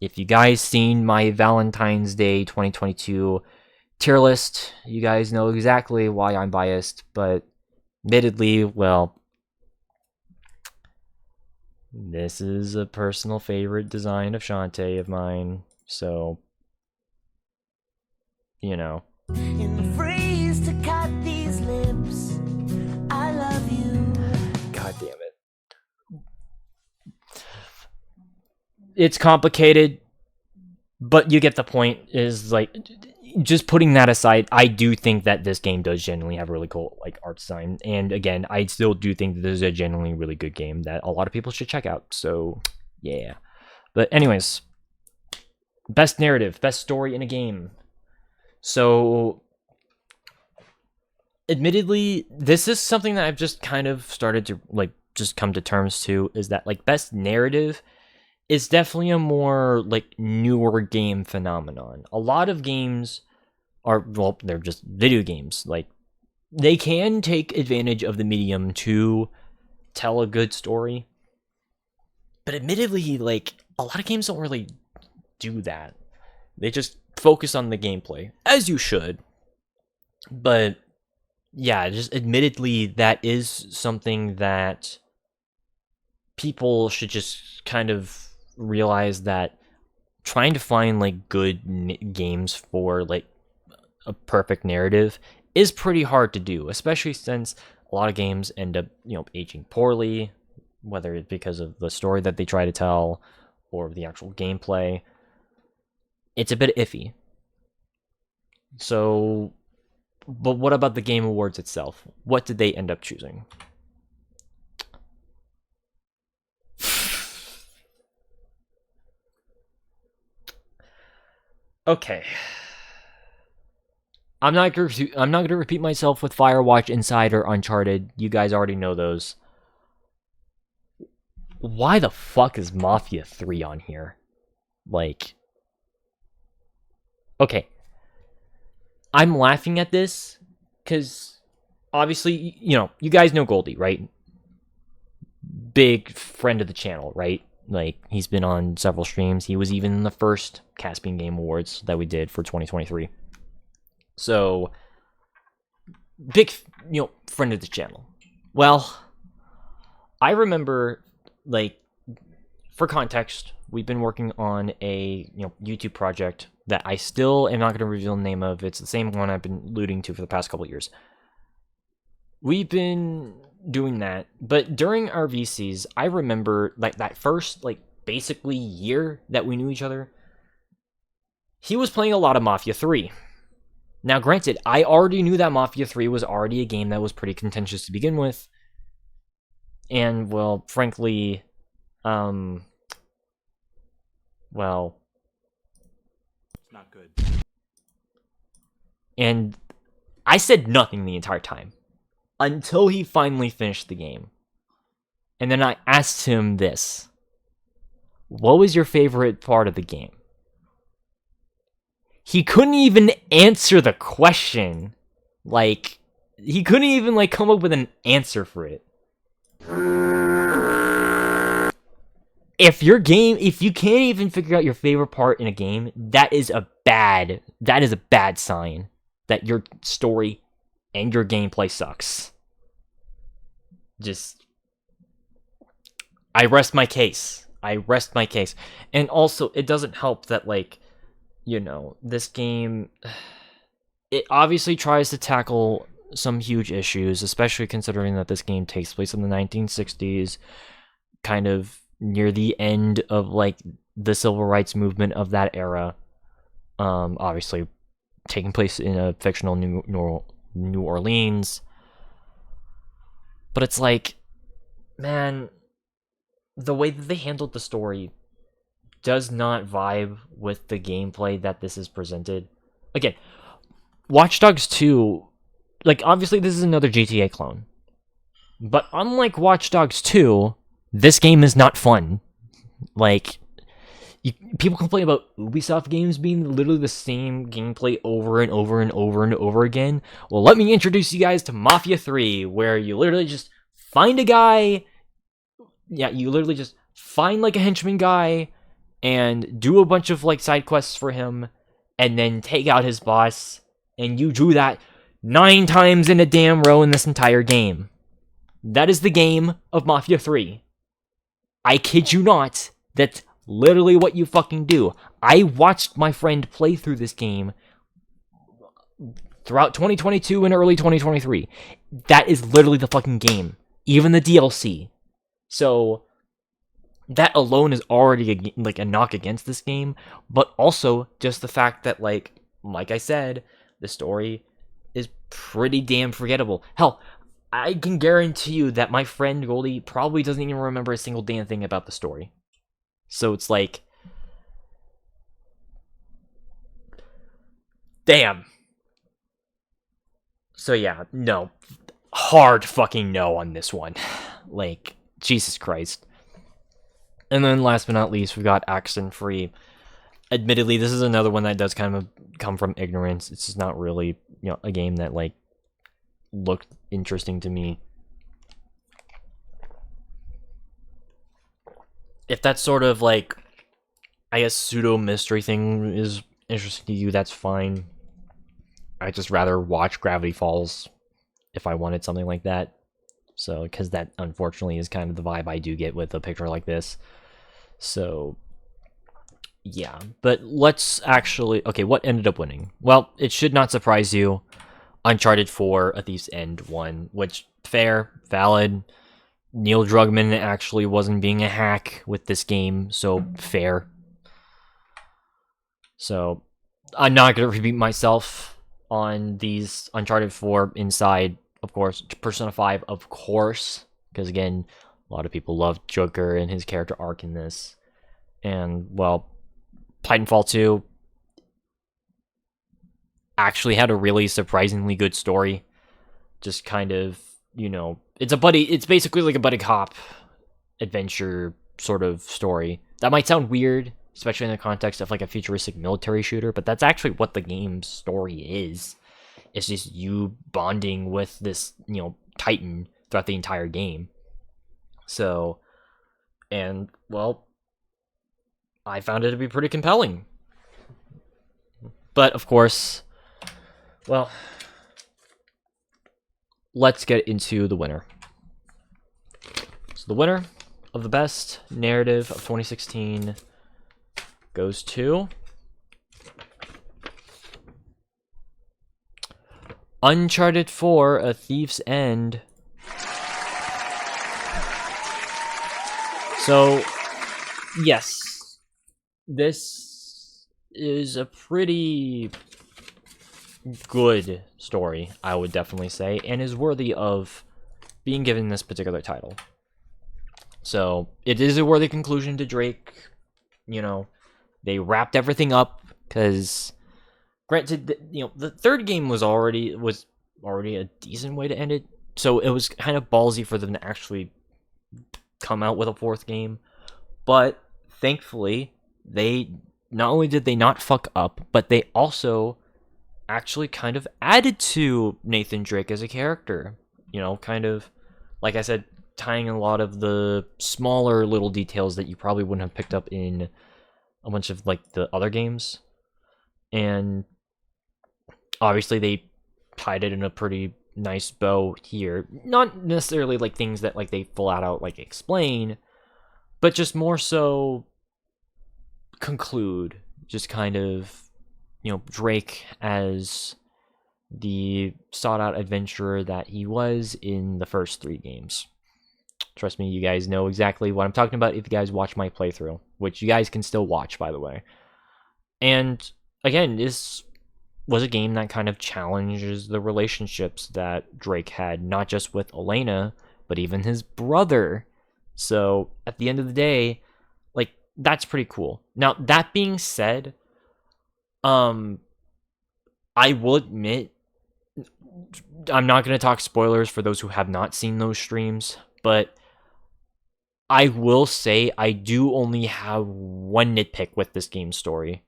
if you guys seen my Valentine's Day 2022 tier list, you guys know exactly why I'm biased, but admittedly, well, this is a personal favorite design of Shantae of mine, so, you know. In the freeze to cut these lips, I love you. God damn it. It's complicated, but you get the point. Is like, just putting that aside, I do think that this game does genuinely have really cool like art design, and again, I still do think that this is a genuinely really good game that a lot of people should check out. So yeah, but anyways, best narrative, best story in a game. So admittedly, this is something that I've just kind of started to like just come to terms to, is that like best narrative is definitely a more like newer game phenomenon. A lot of games are, well, they're just video games. Like, they can take advantage of the medium to tell a good story, but admittedly, like, a lot of games don't really do that. They just focus on the gameplay, as you should. But yeah, just admittedly, that is something that people should just kind of realize, that trying to find like good games for like a perfect narrative is pretty hard to do, especially since a lot of games end up, you know, aging poorly, whether it's because of the story that they try to tell or the actual gameplay. It's a bit iffy. So, but what about the Game Awards itself? What did they end up choosing? Okay. I'm not gonna repeat myself with Firewatch, Inside, or Uncharted. You guys already know those. Why the fuck is Mafia 3 on here? Like, okay. I'm laughing at this because obviously, you know, you guys know Goldie, right? Big friend of the channel, right? Like, he's been on several streams. He was even in the first Caspian Game Awards that we did for 2023. So, big, you know, friend of the channel. Well, I remember, like, for context, we've been working on a, you know, YouTube project that I still am not going to reveal the name of. It's the same one I've been alluding to for the past couple of years. We've been doing that, but during our VCs, I remember like that first, like, basically year that we knew each other, he was playing a lot of Mafia 3. Now, granted, I already knew that Mafia 3 was already a game that was pretty contentious to begin with, and, well, frankly, well, It's not good. and I said nothing the entire time until he finally finished the game. And then I asked him this: what was your favorite part of the game? He couldn't even answer the question. Like, he couldn't even, like, come up with an answer for it. If you can't even figure out your favorite part in a game, that is a bad sign that your story and your gameplay sucks. Just, I rest my case. And also, it doesn't help that, like, you know, this game, it obviously tries to tackle some huge issues, especially considering that this game takes place in the 1960s, kind of near the end of, like, the civil rights movement of that era. Obviously taking place in a fictional New Orleans. But it's like, man, the way that they handled the story does not vibe with the gameplay that this is presented. Again, Watch Dogs 2, like, obviously this is another GTA clone. But unlike Watch Dogs 2, this game is not fun. Like, people complain about Ubisoft games being literally the same gameplay over and over and over and over again. Well, let me introduce you guys to Mafia 3, where you literally just find a guy. Yeah, you literally just find, like, a henchman guy and do a bunch of, like, side quests for him, and then take out his boss, and you do that 9 times in a damn row in this entire game. That is the game of Mafia 3. I kid you not. That's literally what you fucking do. I watched my friend play through this game throughout 2022 and early 2023. That is literally the fucking game. Even the DLC. So, that alone is already a knock against this game. But also, just the fact that, like I said, the story is pretty damn forgettable. Hell, I can guarantee you that my friend Goldie probably doesn't even remember a single damn thing about the story. So it's like, damn. So yeah, no. Hard fucking no on this one. Like, Jesus Christ. And then last but not least, we've got Accent-Free. Admittedly, this is another one that does kind of come from ignorance. It's just not really, a game that, like, looked interesting to me. If that sort of, like, I guess pseudo-mystery thing is interesting to you, that's fine. I'd just rather watch Gravity Falls if I wanted something like that. So, because that, unfortunately, is kind of the vibe I do get with a picture like this. So, yeah. But let's actually... Okay, what ended up winning? Well, it should not surprise you. Uncharted 4, A Thief's End won, which, fair, valid. Neil Druckmann actually wasn't being a hack with this game, so fair. So, I'm not going to repeat myself on these Uncharted 4 Inside, of course. Persona 5, of course, because again, a lot of people love Joker and his character arc in this. And, well, Titanfall 2 actually had a really surprisingly good story. Just kind of, it's basically like a buddy cop adventure sort of story. That might sound weird, especially in the context of like a futuristic military shooter, but that's actually what the game's story is. It's just you bonding with this, Titan throughout the entire game. So, and, well, I found it to be pretty compelling. But, of course, well, let's get into the winner. So the winner of the best narrative of 2016 goes to Uncharted 4, A Thief's End. So, yes, this is a pretty good story, I would definitely say, and is worthy of being given this particular title. So, it is a worthy conclusion to Drake. They wrapped everything up, because, granted, the third game was already a decent way to end it, so it was kind of ballsy for them to actually come out with a fourth game, but thankfully, they not only did they not fuck up, but they also actually kind of added to Nathan Drake as a character. Kind of, like I said, tying a lot of the smaller little details that you probably wouldn't have picked up in a bunch of, like, the other games. And obviously they tied it in a pretty nice bow here. Not necessarily, like, things that, like, they flat out, like, explain, but just more so conclude. Just kind of, Drake as the sought-out adventurer that he was in the first 3 games. Trust me, you guys know exactly what I'm talking about if you guys watch my playthrough, which you guys can still watch, by the way. And, again, this was a game that kind of challenges the relationships that Drake had, not just with Elena, but even his brother. So at the end of the day, like, that's pretty cool. Now, that being said, I will admit, I'm not going to talk spoilers for those who have not seen those streams, but I will say I do only have one nitpick with this game's story,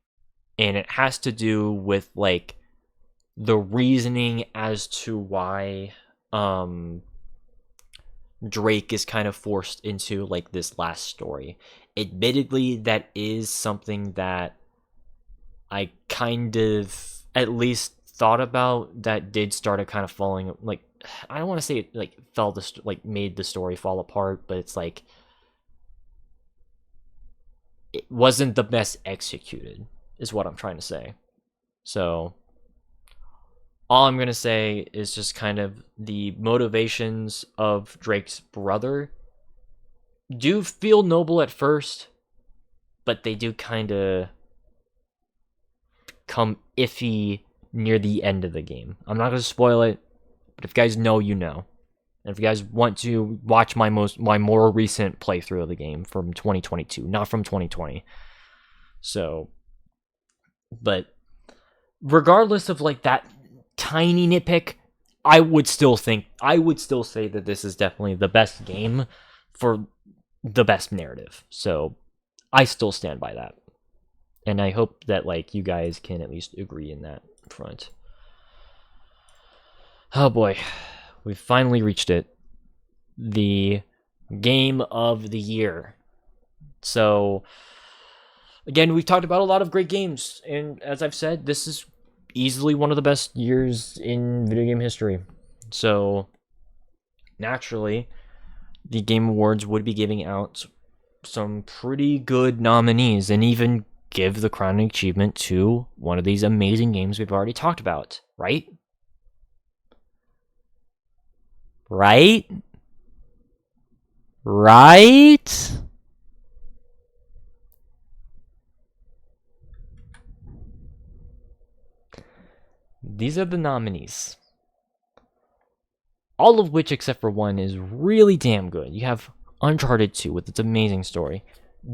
and it has to do with, like, the reasoning as to why Drake is kind of forced into, like, this last story. Admittedly, that is something that I kind of at least thought about, that did start a kind of falling, like, I don't want to say it like made the story fall apart, but it's like it wasn't the best executed, is what I'm trying to say. So all I'm gonna say is just kind of the motivations of Drake's brother do feel noble at first, but they do kind of come iffy near the end of the game. I'm not gonna spoil it, but if you guys know, you know. And if you guys want to watch my more recent playthrough of the game from 2022, not from 2020. So, but regardless of, like, that tiny nitpick, I would still say that this is definitely the best game for the best narrative. So I still stand by that. And I hope that, like, you guys can at least agree in that front. Oh boy, we finally reached it. The game of the year. So, again, we've talked about a lot of great games, and as I've said, this is easily one of the best years in video game history. So, naturally, the Game Awards would be giving out some pretty good nominees, and even give the crowning achievement to one of these amazing games we've already talked about, right? Right? Right? These are the nominees. All of which, except for one, is really damn good. You have Uncharted 2 with its amazing story.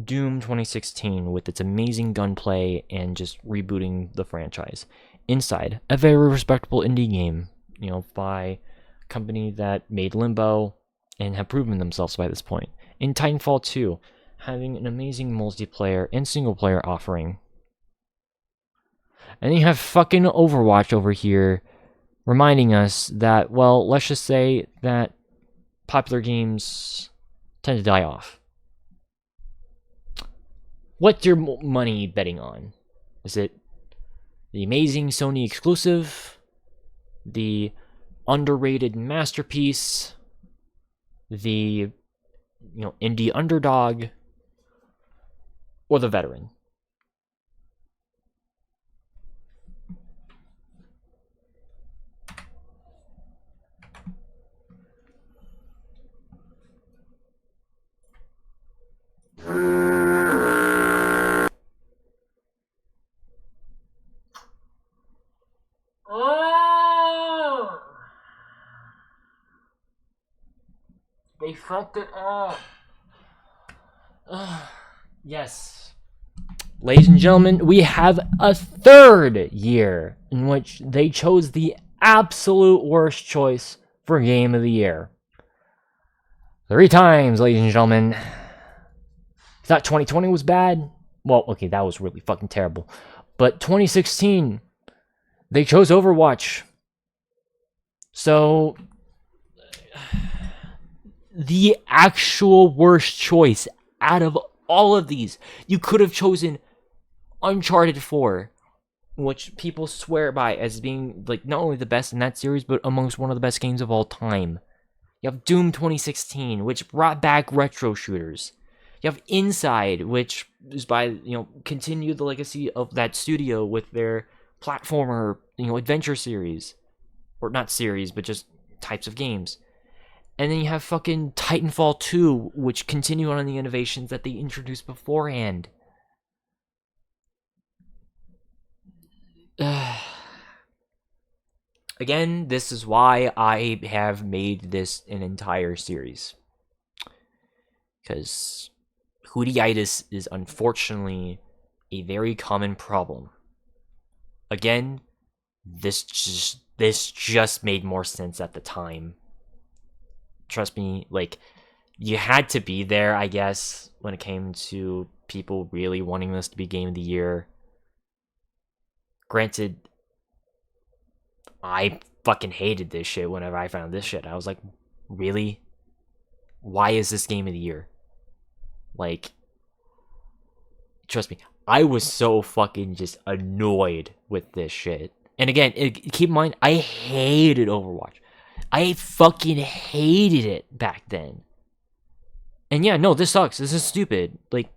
Doom 2016 with its amazing gunplay and just rebooting the franchise. Inside, a very respectable indie game, you know, by a company that made Limbo and have proven themselves by this point. In Titanfall 2, having an amazing multiplayer and single player offering. And then you have fucking Overwatch over here reminding us that, well, let's just say that popular games tend to die off. What's your money betting on? Is it the amazing Sony exclusive, the underrated masterpiece, the, you know, indie underdog, or the veteran? They fucked it up. Yes. Ladies and gentlemen, we have a third year in which they chose the absolute worst choice for Game of the Year. 3 times, ladies and gentlemen. Thought 2020 was bad? Well, okay, that was really fucking terrible. But 2016, they chose Overwatch. So, the actual worst choice out of all of these, you could have chosen Uncharted 4, which people swear by as being, like, not only the best in that series, but amongst one of the best games of all time. You have Doom 2016, which brought back retro shooters. You have Inside, which is by, you know, continue the legacy of that studio with their platformer, you know, adventure series. Or not series, but just types of games. And then you have fucking Titanfall 2, which continue on the innovations that they introduced beforehand. Again, this is why I have made this an entire series. because hoodie-itis is unfortunately a very common problem. Again, this just made more sense at the time. Trust me, like, you had to be there, I guess, when it came to people really wanting this to be Game of the Year. Granted, I fucking hated this shit whenever I found this shit. I was like, really? Why is this Game of the Year? Like, trust me, I was so fucking just annoyed with this shit. And again, keep in mind, I hated Overwatch. I fucking hated it back then. And yeah, no, this sucks. This is stupid. Like,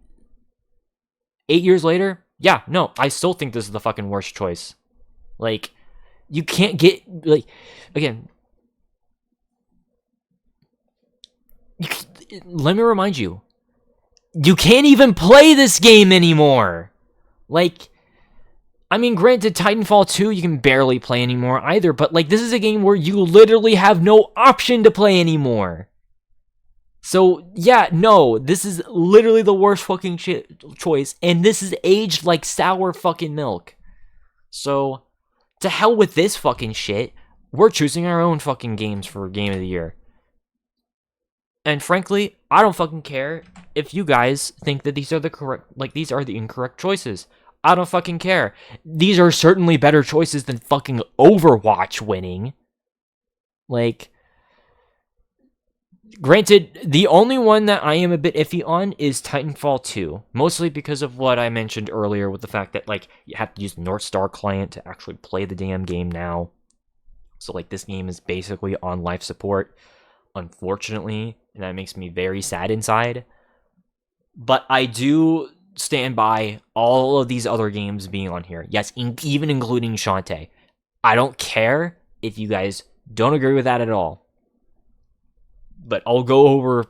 8 years later, yeah, no, I still think this is the fucking worst choice. Like, you can't get, like, again, let me remind you, you can't even play this game anymore. Like, I mean, granted, Titanfall 2 you can barely play anymore either, but like, this is a game where you literally have no option to play anymore. So, yeah, no, this is literally the worst fucking choice, and this is aged like sour fucking milk. So, to hell with this fucking shit, we're choosing our own fucking games for Game of the Year. And frankly, I don't fucking care if you guys think that these are the incorrect choices. I don't fucking care. These are certainly better choices than fucking Overwatch winning. Like, granted, the only one that I am a bit iffy on is Titanfall 2. Mostly because of what I mentioned earlier with the fact that, like, you have to use the North Star client to actually play the damn game now. So, like, this game is basically on life support, unfortunately, and that makes me very sad inside. But I do stand by all of these other games being on here. Yes, even including Shantae. I don't care if you guys don't agree with that at all. But I'll go over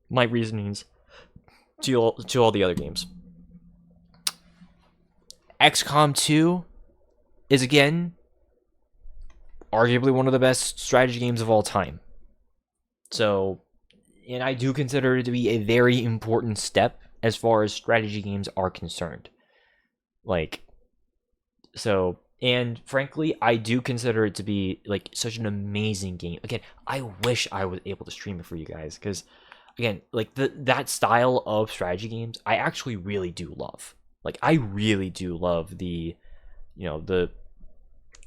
my reasonings to all the other games. XCOM 2 is, again, arguably one of the best strategy games of all time. So, and I do consider it to be a very important step as far as strategy games are concerned. Like, so, and frankly, I do consider it to be, like, such an amazing game. Again, I wish I was able to stream it for you guys, because, again, like, that style of strategy games, I actually really do love. Like, I really do love the, you know, the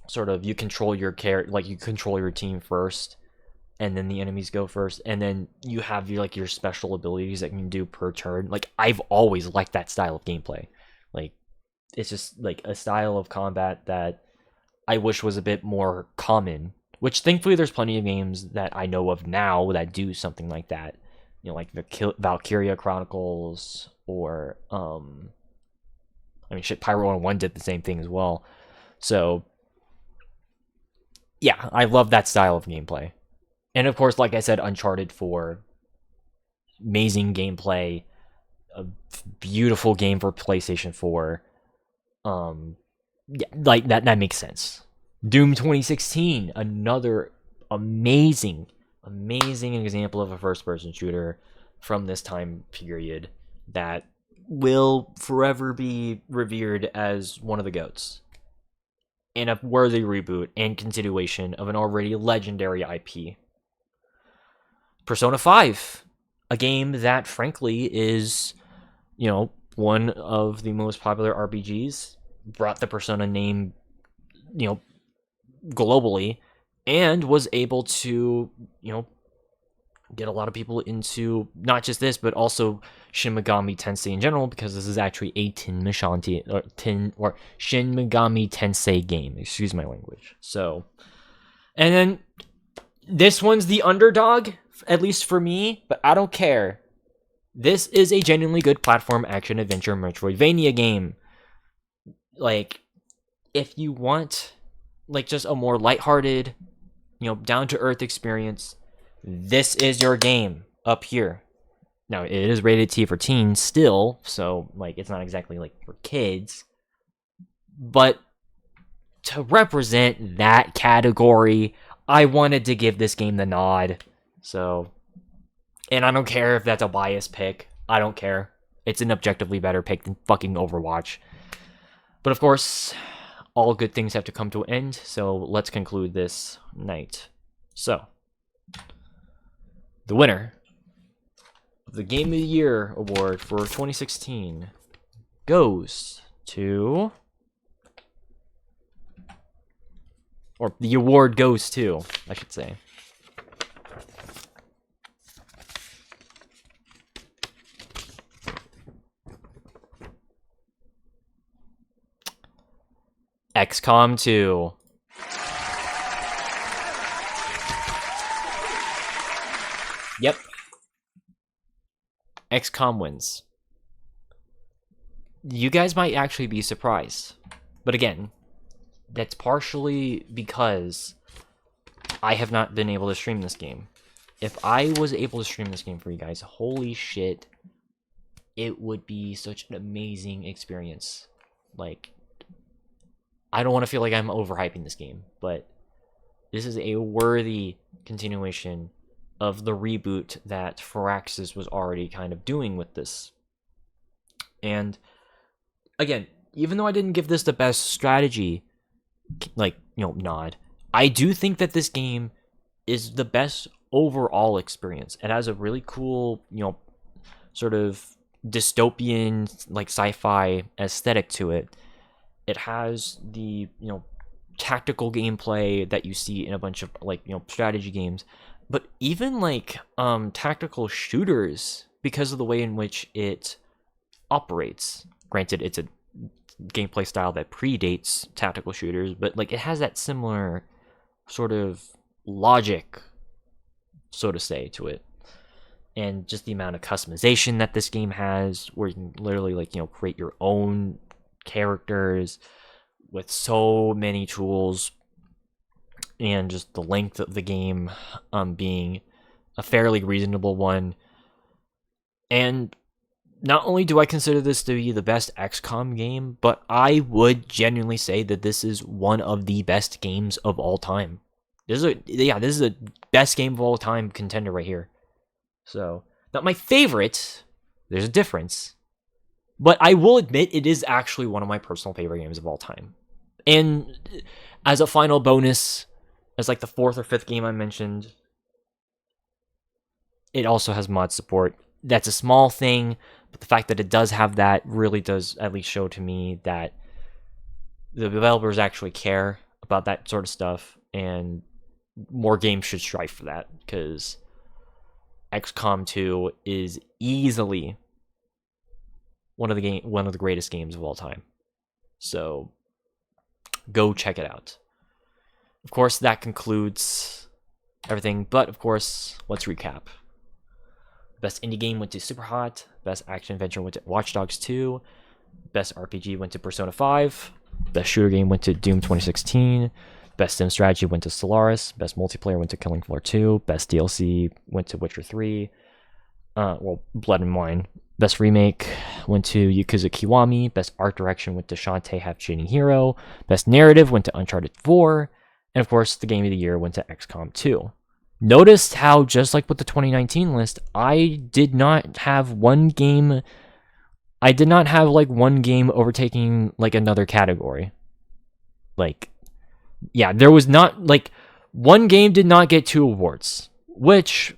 sort of, you control your character, like, you control your team first, and then the enemies go first, and then you have your, like, your special abilities that you can do per turn. Like, I've always liked that style of gameplay. Like, it's just, like, a style of combat that I wish was a bit more common, which thankfully there's plenty of games that I know of now that do something like that. You know, like the Valkyria Chronicles, or, I mean, shit, Pyro 1 did the same thing as well. So, yeah, I love that style of gameplay. And of course, like I said, Uncharted 4, amazing gameplay, a beautiful game for PlayStation 4. Yeah, like that makes sense. Doom 2016, another amazing example of a first-person shooter from this time period that will forever be revered as one of the GOATs. And a worthy reboot and continuation of an already legendary IP. Persona 5, a game that frankly is, you know, one of the most popular RPGs, brought the Persona name, you know, globally, and was able to, you know, get a lot of people into not just this, but also Shin Megami Tensei in general, because this is actually a Shin Megami Tensei game. Excuse my language. So, and then this one's the underdog, at least for me, but I don't care. This is a genuinely good platform action adventure Metroidvania game. Like, if you want, like, just a more lighthearted, you know, down-to-earth experience, this is your game up here. Now, it is rated T for teens still, so, like, it's not exactly, like, for kids. But to represent that category, I wanted to give this game the nod. So, And I don't care if that's a biased pick. I don't care. It's an objectively better pick than fucking Overwatch. But of course, all good things have to come to an end, so let's conclude this night. So, the winner of the Game of the Year award for 2016 goes to... Or the award goes to, I should say. XCOM 2. Yep. XCOM wins. You guys might actually be surprised. But again, that's partially because I have not been able to stream this game. If I was able to stream this game for you guys, holy shit, it would be such an amazing experience. Like, I don't want to feel like I'm overhyping this game, but this is a worthy continuation of the reboot that Firaxis was already kind of doing with this. And again, even though I didn't give this the best strategy, like, nod, I do think that this game is the best overall experience. It has a really cool, sort of dystopian, like, sci-fi aesthetic to it. It has the, tactical gameplay that you see in a bunch of, like, strategy games. But even, like, tactical shooters, because of the way in which it operates. Granted, it's a gameplay style that predates tactical shooters, but, like, it has that similar sort of logic, so to say, to it. And just the amount of customization that this game has, where you can literally, like, create your own characters with so many tools, and just the length of the game being a fairly reasonable one. And not only do I consider this to be the best XCOM game, but I would genuinely say that this is one of the best games of all time. This is a best game of all time contender right here. So, not my favorite. There's a difference. But I will admit it is actually one of my personal favorite games of all time. And as a final bonus, as like the 4th or 5th game I mentioned, it also has mod support. That's a small thing, but the fact that it does have that really does at least show to me that the developers actually care about that sort of stuff, and more games should strive for that, because XCOM 2 is easily one of the greatest games of all time. So go check it out. Of course, that concludes everything, but of course, let's recap. Best indie game went to Superhot. Best action adventure went to Watch Dogs 2. Best RPG went to Persona 5. Best shooter game went to Doom 2016. Best sim strategy went to Solaris. Best multiplayer went to Killing Floor 2. Best DLC went to Witcher 3. Blood and Wine. Best remake went to Yakuza Kiwami. Best art direction went to Shantae Half Cheating Hero. Best narrative went to Uncharted 4. And of course, the game of the year went to XCOM 2. Notice how, just like with the 2019 list, I did not have one game overtaking like another category. Like, yeah, there was not, like, one game did not get 2 awards, which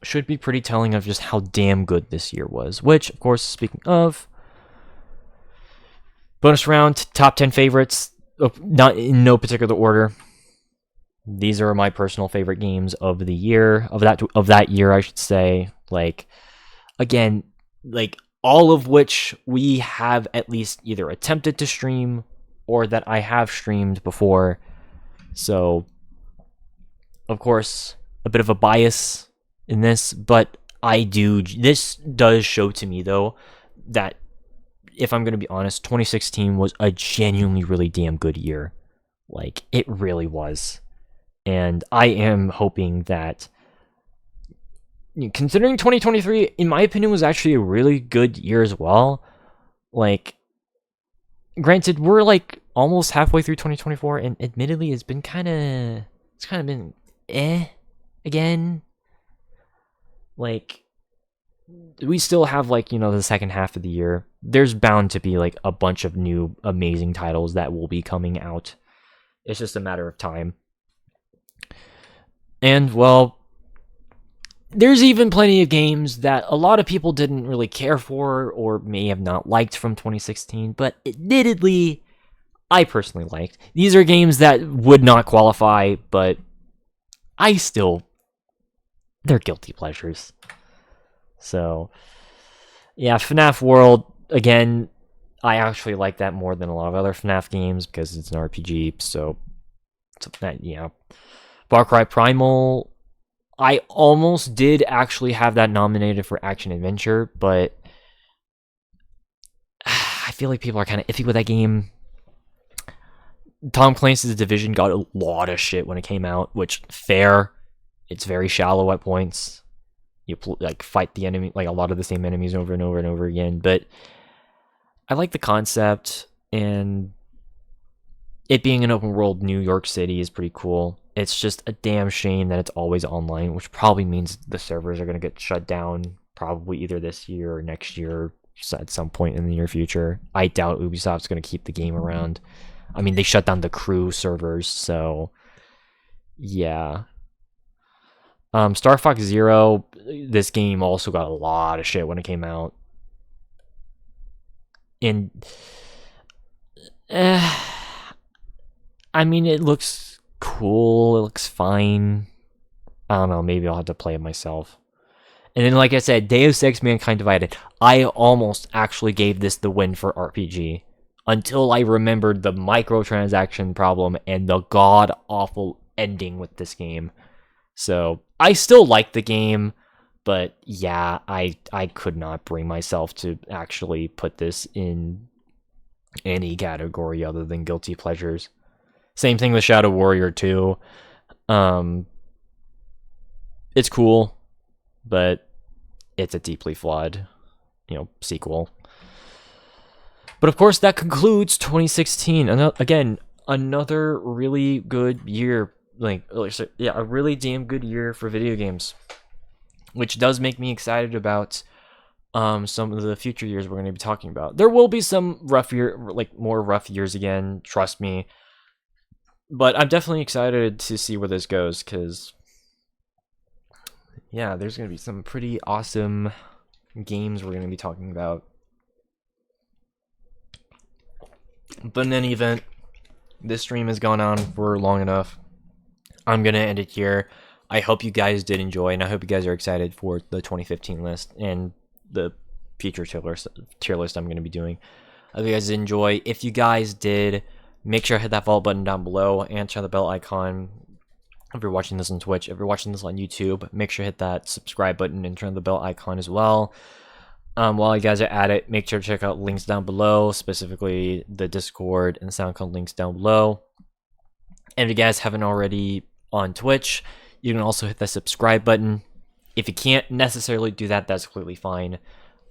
should be pretty telling of just how damn good this year was. Which, of course, speaking of, bonus round, top 10 favorites, not in no particular order. These are my personal favorite games of the year, of that year, I should say. Like, again, like, all of which we have at least either attempted to stream or that I have streamed before. So, of course, a bit of a bias in this, but this does show to me, though, that if I'm going to be honest, 2016 was a genuinely really damn good year. Like, it really was. And I am hoping that, considering 2023, in my opinion, was actually a really good year as well. Like, granted, we're like almost halfway through 2024, and admittedly, it's kind of been again. like, we still have, like, you know, the second half of the year. There's bound to be, like, a bunch of new amazing titles that will be coming out. It's just a matter of time. And, well, there's even plenty of games that a lot of people didn't really care for or may have not liked from 2016, but admittedly, I personally liked. These are games that would not qualify, but they're guilty pleasures. So, yeah, FNAF World, again, I actually like that more than a lot of other FNAF games because it's an RPG, so that, yeah. Far Cry Primal, I almost did actually have that nominated for Action Adventure, but I feel like people are kind of iffy with that game. Tom Clancy's Division got a lot of shit when it came out, which, fair. It's very shallow at points. You like fight the enemy, like a lot of the same enemies over and over and over again. But I like the concept, and it being an open world New York City is pretty cool. It's just a damn shame that it's always online, which probably means the servers are going to get shut down probably either this year or next year at some point in the near future. I doubt Ubisoft's going to keep the game around. I mean, they shut down the crew servers, so yeah. Star Fox Zero, this game also got a lot of shit when it came out. And I mean, it looks cool, it looks fine. I don't know, maybe I'll have to play it myself. And then, like I said, Deus Ex Mankind Divided. I almost actually gave this the win for RPG until I remembered the microtransaction problem and the god-awful ending with this game. So, I still like the game, but yeah, I could not bring myself to actually put this in any category other than guilty pleasures. Same thing with Shadow Warrior 2. It's cool, but it's a deeply flawed, sequel. But of course, that concludes 2016. Again, another really good year. A really damn good year for video games, which does make me excited about some of the future years we're going to be talking about. There will be some more rough years again, trust me. But I'm definitely excited to see where this goes, because yeah, there's going to be some pretty awesome games we're going to be talking about. But in any event, this stream has gone on for long enough. I'm going to end it here. I hope you guys did enjoy, and I hope you guys are excited for the 2015 list and the future tier list I'm going to be doing. I hope you guys enjoy. If you guys did, make sure to hit that follow button down below and turn the bell icon. If you're watching this on Twitch, if you're watching this on YouTube, make sure to hit that subscribe button and turn the bell icon as well. While you guys are at it, make sure to check out links down below, specifically the Discord and SoundCloud links down below. And if you guys haven't already on Twitch, you can also hit the subscribe button. If you can't necessarily do that, that's completely fine.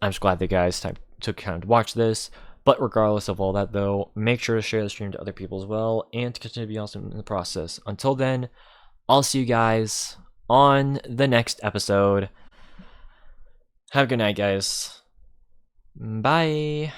I'm just glad that you guys took time to watch this. But regardless of all that, though, make sure to share the stream to other people as well, and to continue to be awesome in the process. Until then, I'll see you guys on the next episode. Have a good night, guys. Bye.